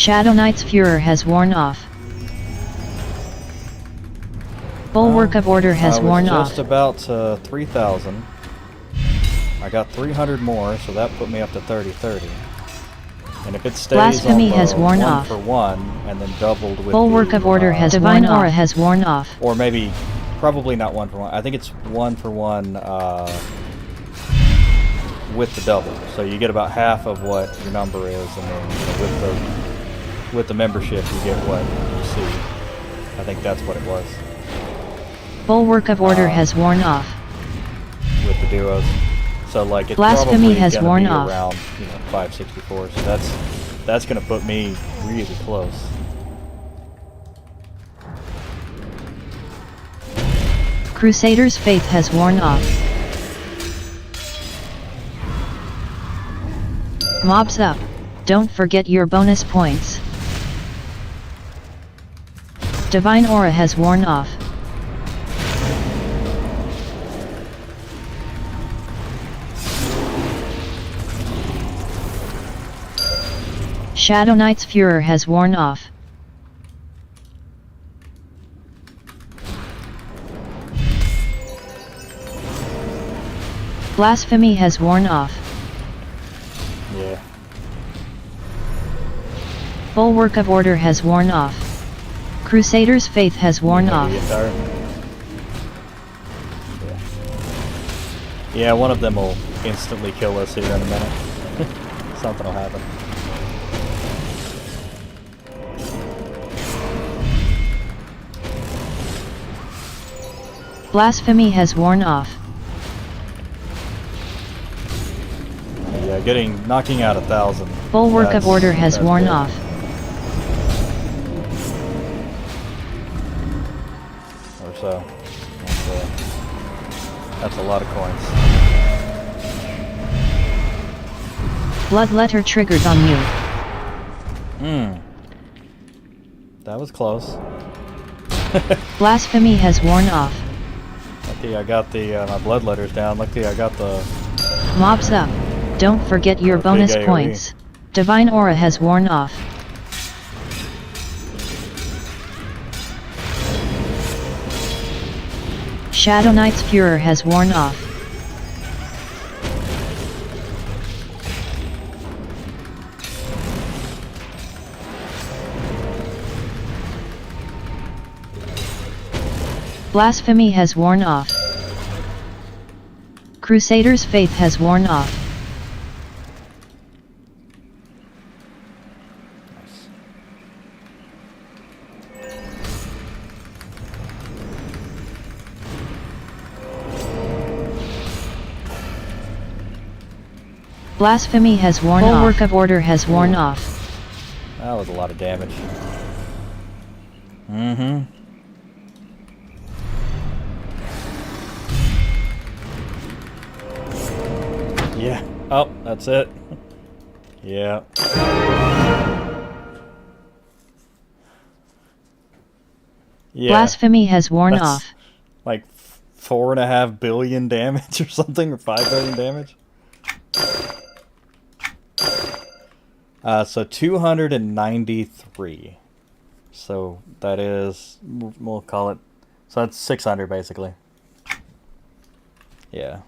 Shadow Knight's Furor has worn off. Bulwark of Order has worn I was off. just about 3,000. I got 300 more, so that put me up to 30. And if it stays Blasphemy on the has worn 1 off. for 1 and then doubled with Bulwark the, of Order has Divine Divine Aura has worn off. Or maybe, probably not 1 for 1. I think it's 1 for 1 with the double. So you get about half of what your number is, and then with the membership you get what you see. I think that's what it was Bulwark of Order has worn off. with the duos. So like it's Blasphemy probably has gonna worn be off. around 564. So that's gonna put me really close. Crusader's Faith has worn off. Mobs up. Don't forget your bonus points. Divine Aura has worn off. Shadow Knight's Furor has worn off. Blasphemy has worn off. Yeah. Bulwark of Order has worn off. Crusader's Faith has worn Maybe off. the entire- Yeah, one of them will instantly kill us here in a minute. Something will happen. Blasphemy has worn off. Yeah, knocking out 1,000. Bulwark of That's- Order has that's worn good. off. Or so. That's a lot of coins. Bloodletter triggered on you. That was close. Blasphemy has worn off. Lucky I got the my bloodletters down. Lucky I got the Mobs up. Don't forget your Big bonus AoE. points. Divine Aura has worn off. Shadow Knight's Furor has worn off. Blasphemy has worn off. Crusader's Faith has worn off. Blasphemy has worn off. Bulwark of Order has worn off. That was a lot of damage. Mm-hmm. Yeah. Oh, that's it. Yeah. Yeah. Blasphemy has worn That's off. like 4.5 billion damage or something, or 5 billion damage. So 293. So that is, we'll call it, so that's 600 basically. Yeah.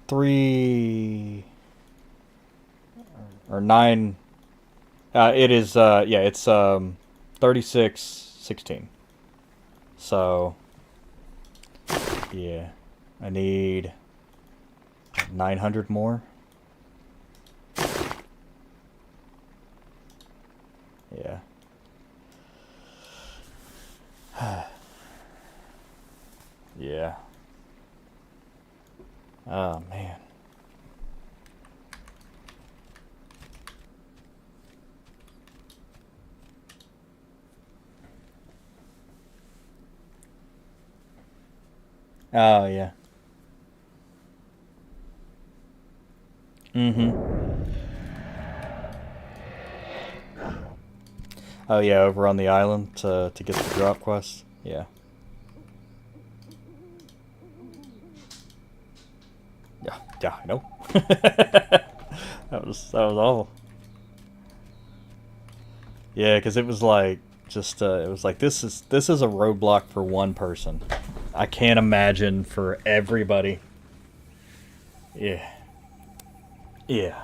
Three or 9. It is yeah, it's 3616. So yeah, I need 900 more. Yeah. Yeah. Oh man. Oh yeah. Oh yeah, over on the island to get the drop quest. Yeah. Yeah, I know. That was awful. Yeah, because it was like just it was like this is a roadblock for one person. I can't imagine for everybody. Yeah. Yeah.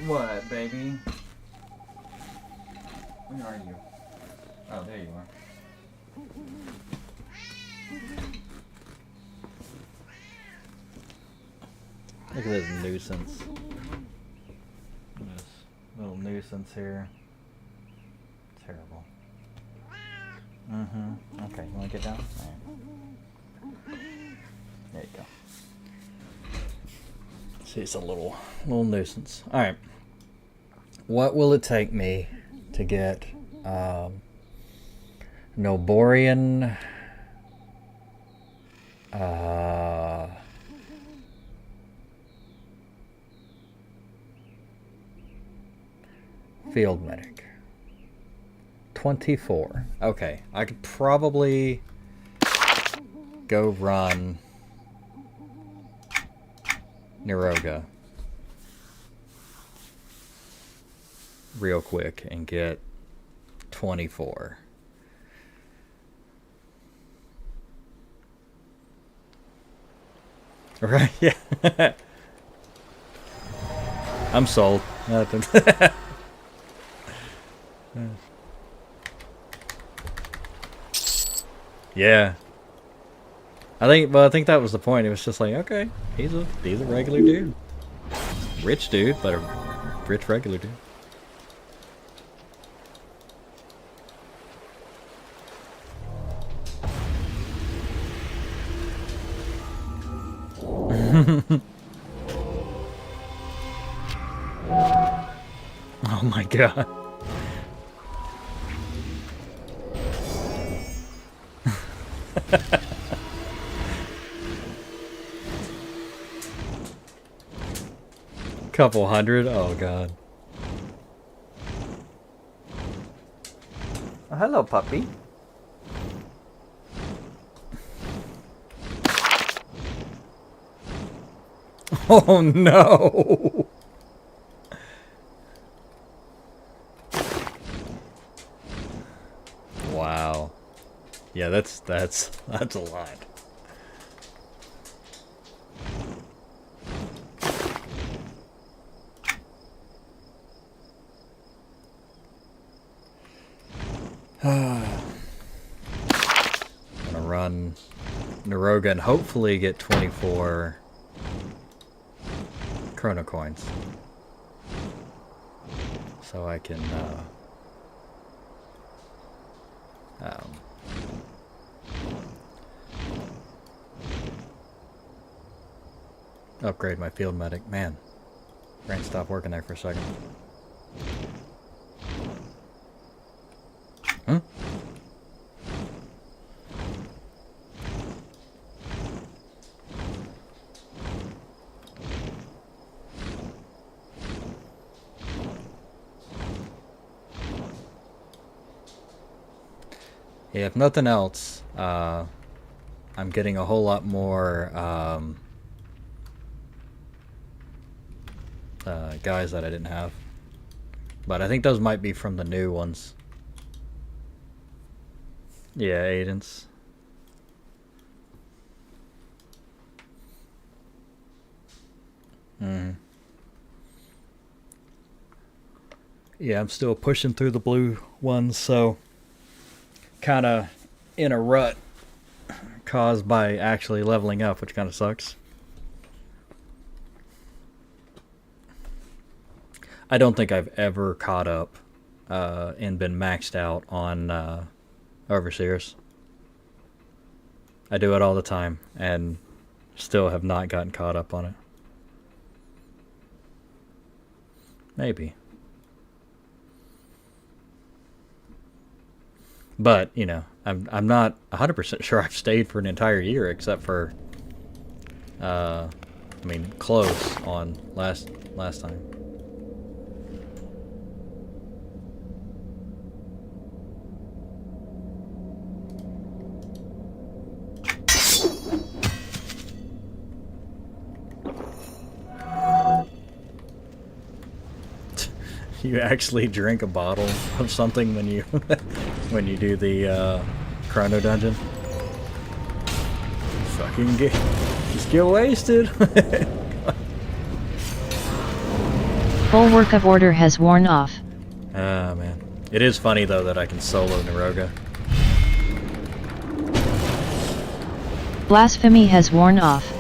What, baby? Where are you? Oh, there you are. Look at this nuisance. This little nuisance here. Terrible. Mm-hmm. Okay, you want to get down? All right. There you go. See, it's a little nuisance. All right. What will it take me to get Noborian field medic? 24. Okay, I could probably go run Niroga real quick and get 24. Right? Yeah. I'm sold. Yeah. I think that was the point. It was just like, okay, he's a regular dude. Rich dude, but a rich regular dude. Oh my god. Couple hundred? Oh god. Oh, hello, puppy. Oh no. Wow. Yeah, that's a lot. I'm gonna run Niroga and hopefully get 24 Chrono Coins. So I can upgrade my field medic. Man, brain stopped working there for a second. Huh? Yeah, if nothing else, I'm getting a whole lot more guys that I didn't have. But I think those might be from the new ones. Yeah, Aidens. Yeah, I'm still pushing through the blue ones, so kind of in a rut caused by actually leveling up, which kind of sucks. I don't think I've ever caught up and been maxed out on Overseers. I do it all the time and still have not gotten caught up on it. Maybe. But, you know, I'm not 100% sure I've stayed for an entire year except for I mean, close on last time. You actually drink a bottle of something when you when you do the Chrono Dungeon. Fucking just get wasted. Bulwark of Order has worn off. Ah, man. It is funny, though, that I can solo Naroga. Blasphemy has worn off.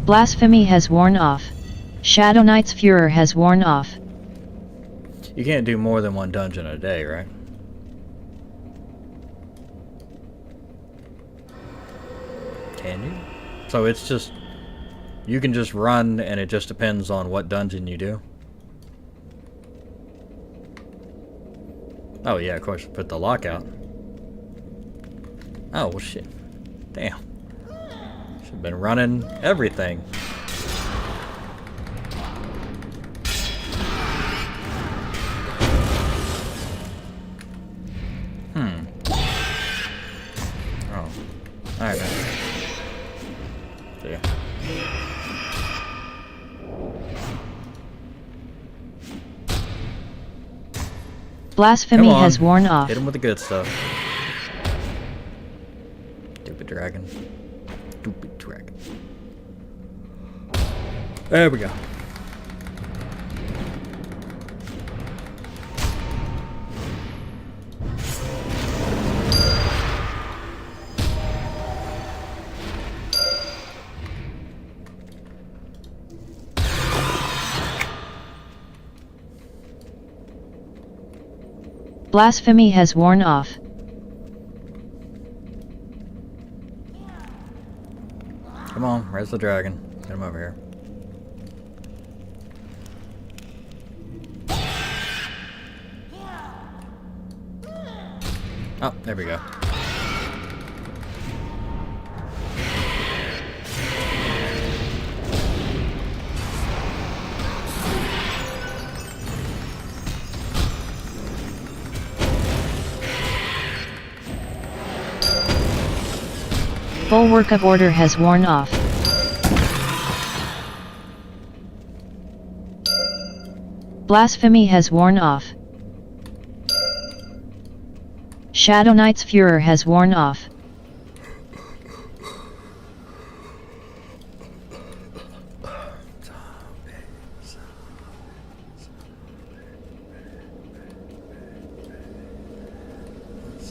Blasphemy has worn off. Shadow Knight's Furor has worn off. You can't do more than one dungeon a day, right? Can you? So it's just... You can just run, and it just depends on what dungeon you do? Oh yeah, of course, put the lockout. Oh, well shit. Damn. Should've been running everything. Oh. Alright, man. See ya. Blasphemy Come on. has worn off. Hit him with the good stuff. Stupid dragon. Stupid dragon. There we go. Blasphemy has worn off. Come on, where's the dragon? Get him over here. Oh, there we go. Bulwark of Order has worn off. Blasphemy has worn off. Shadow Knight's Furor has worn off.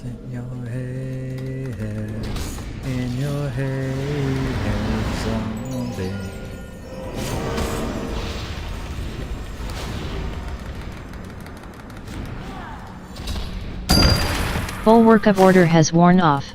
In your head, in your head, zombie. Bulwark of Order has worn off.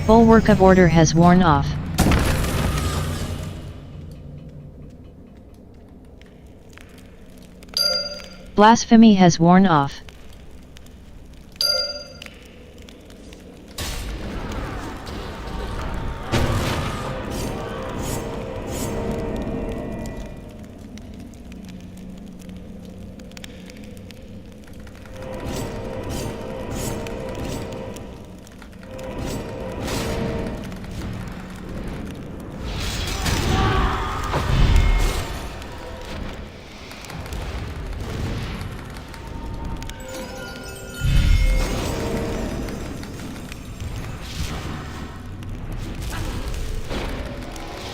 Bulwark of Order has worn off. Blasphemy has worn off.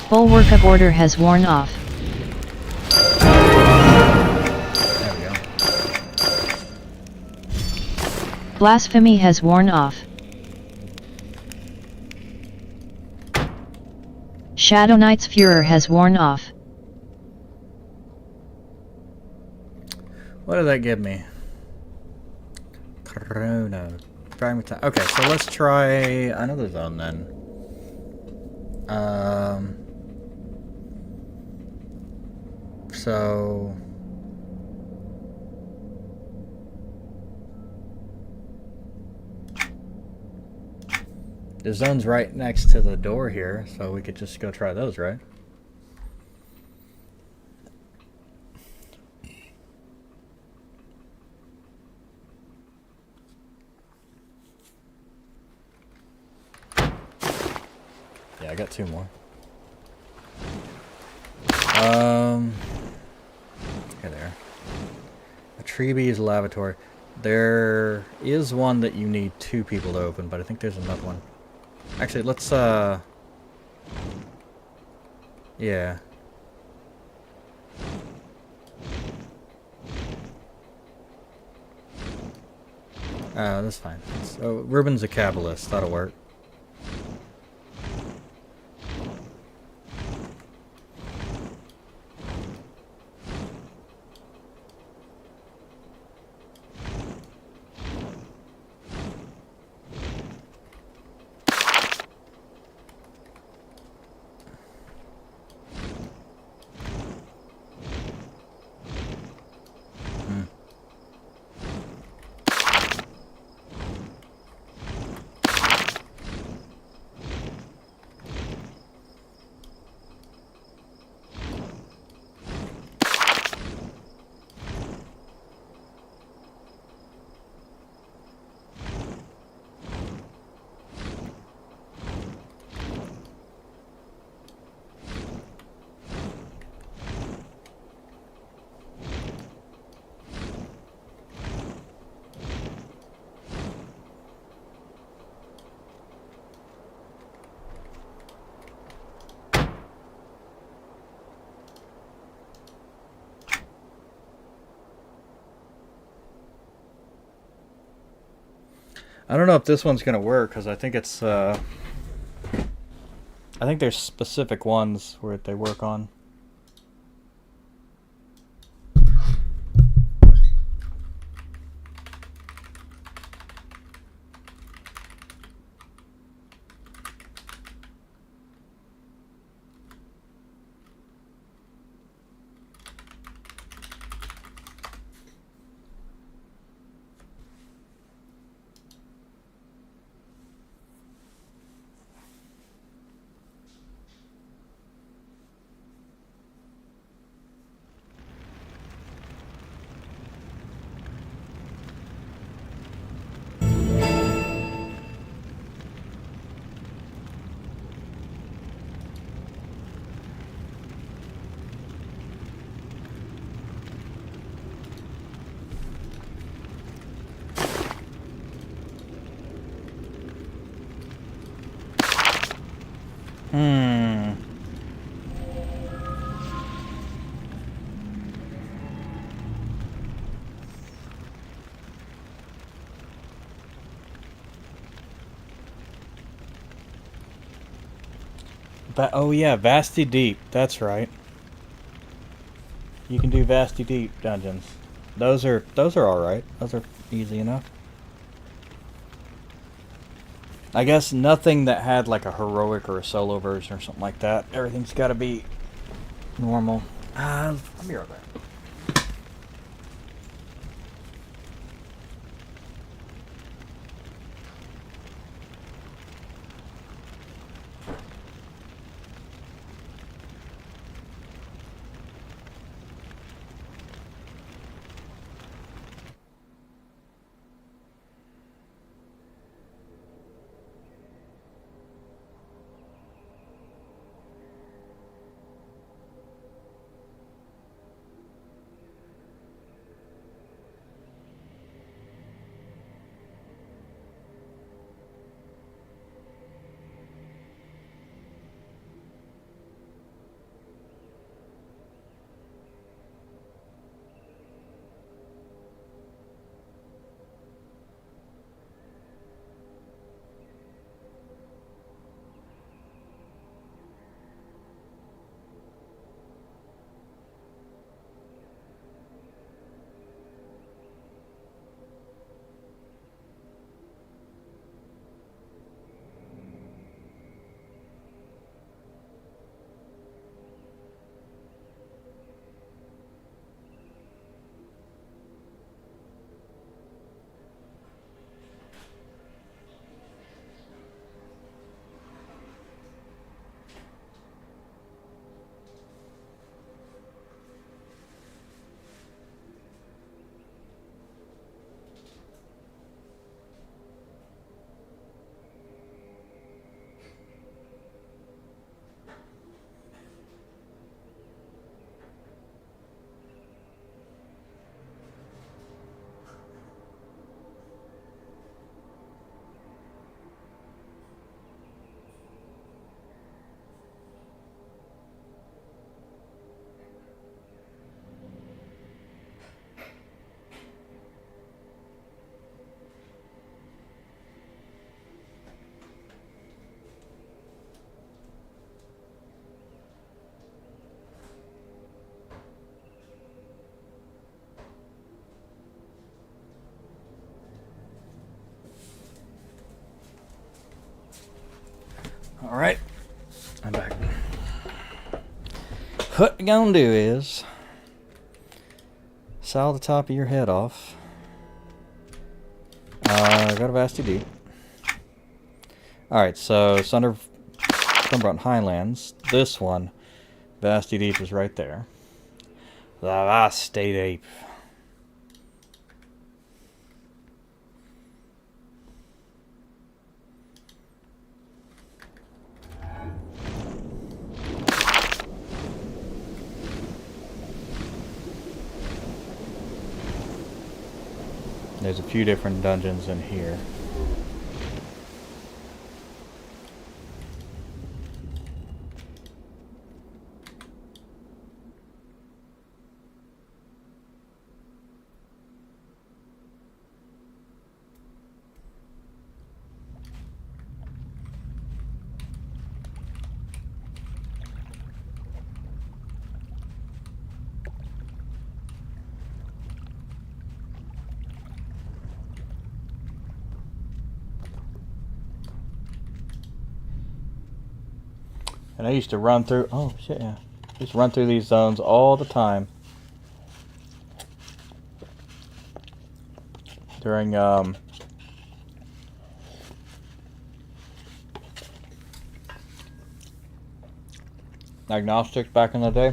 Bulwark of Order has worn off. There we go. Blasphemy has worn off. Shadow Knight's Furor has worn off. What did that give me? Corona. Fragment. Okay, so let's try another zone then. So the zone's right next to the door here, so we could just go try those, right? Yeah, I got 2 more. Here they are. A Treebees lavatory. There is one that you need 2 people to open, but I think there's another one. Actually, let's, yeah. That's fine. So, Ruben's a Kabbalist. That'll work. I don't know if this one's gonna work because I think it's I think there's specific ones where they work on. Oh yeah, Vasty Deep. That's right. You can do Vasty Deep dungeons. Those are all right. Those are easy enough. I guess nothing that had like a heroic or a solo version or something like that. Everything's got to be normal. Let me right back. Alright, I'm back. What I'm gonna do is saw the top of your head off. Go to Vasti Deep. Alright, so Sunderbrought Highlands. This one, Vasti Deep, is right there. The Vasti Deep. There's a few different dungeons in here. And I used to run through, oh shit, yeah. I used to run through these zones all the time. During, Agnostics back in the day.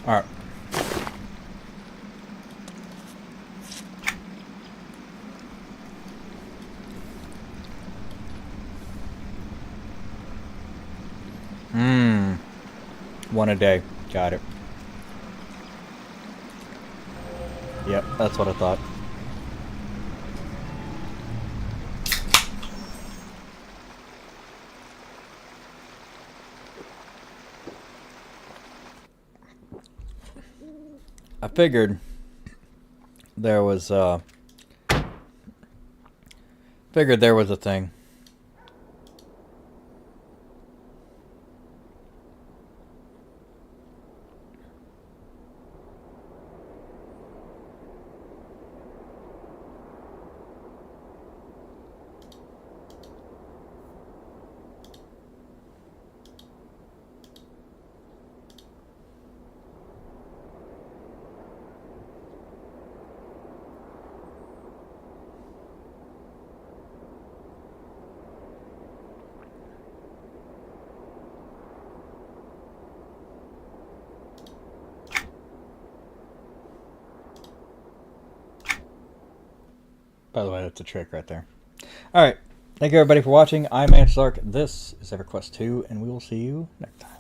Alright. One a day. Got it. Yep, that's what I thought. I figured there was a thing. By the way, that's a trick right there. Alright. Thank you everybody for watching. I'm Antslark. This is EverQuest 2, and we will see you next time.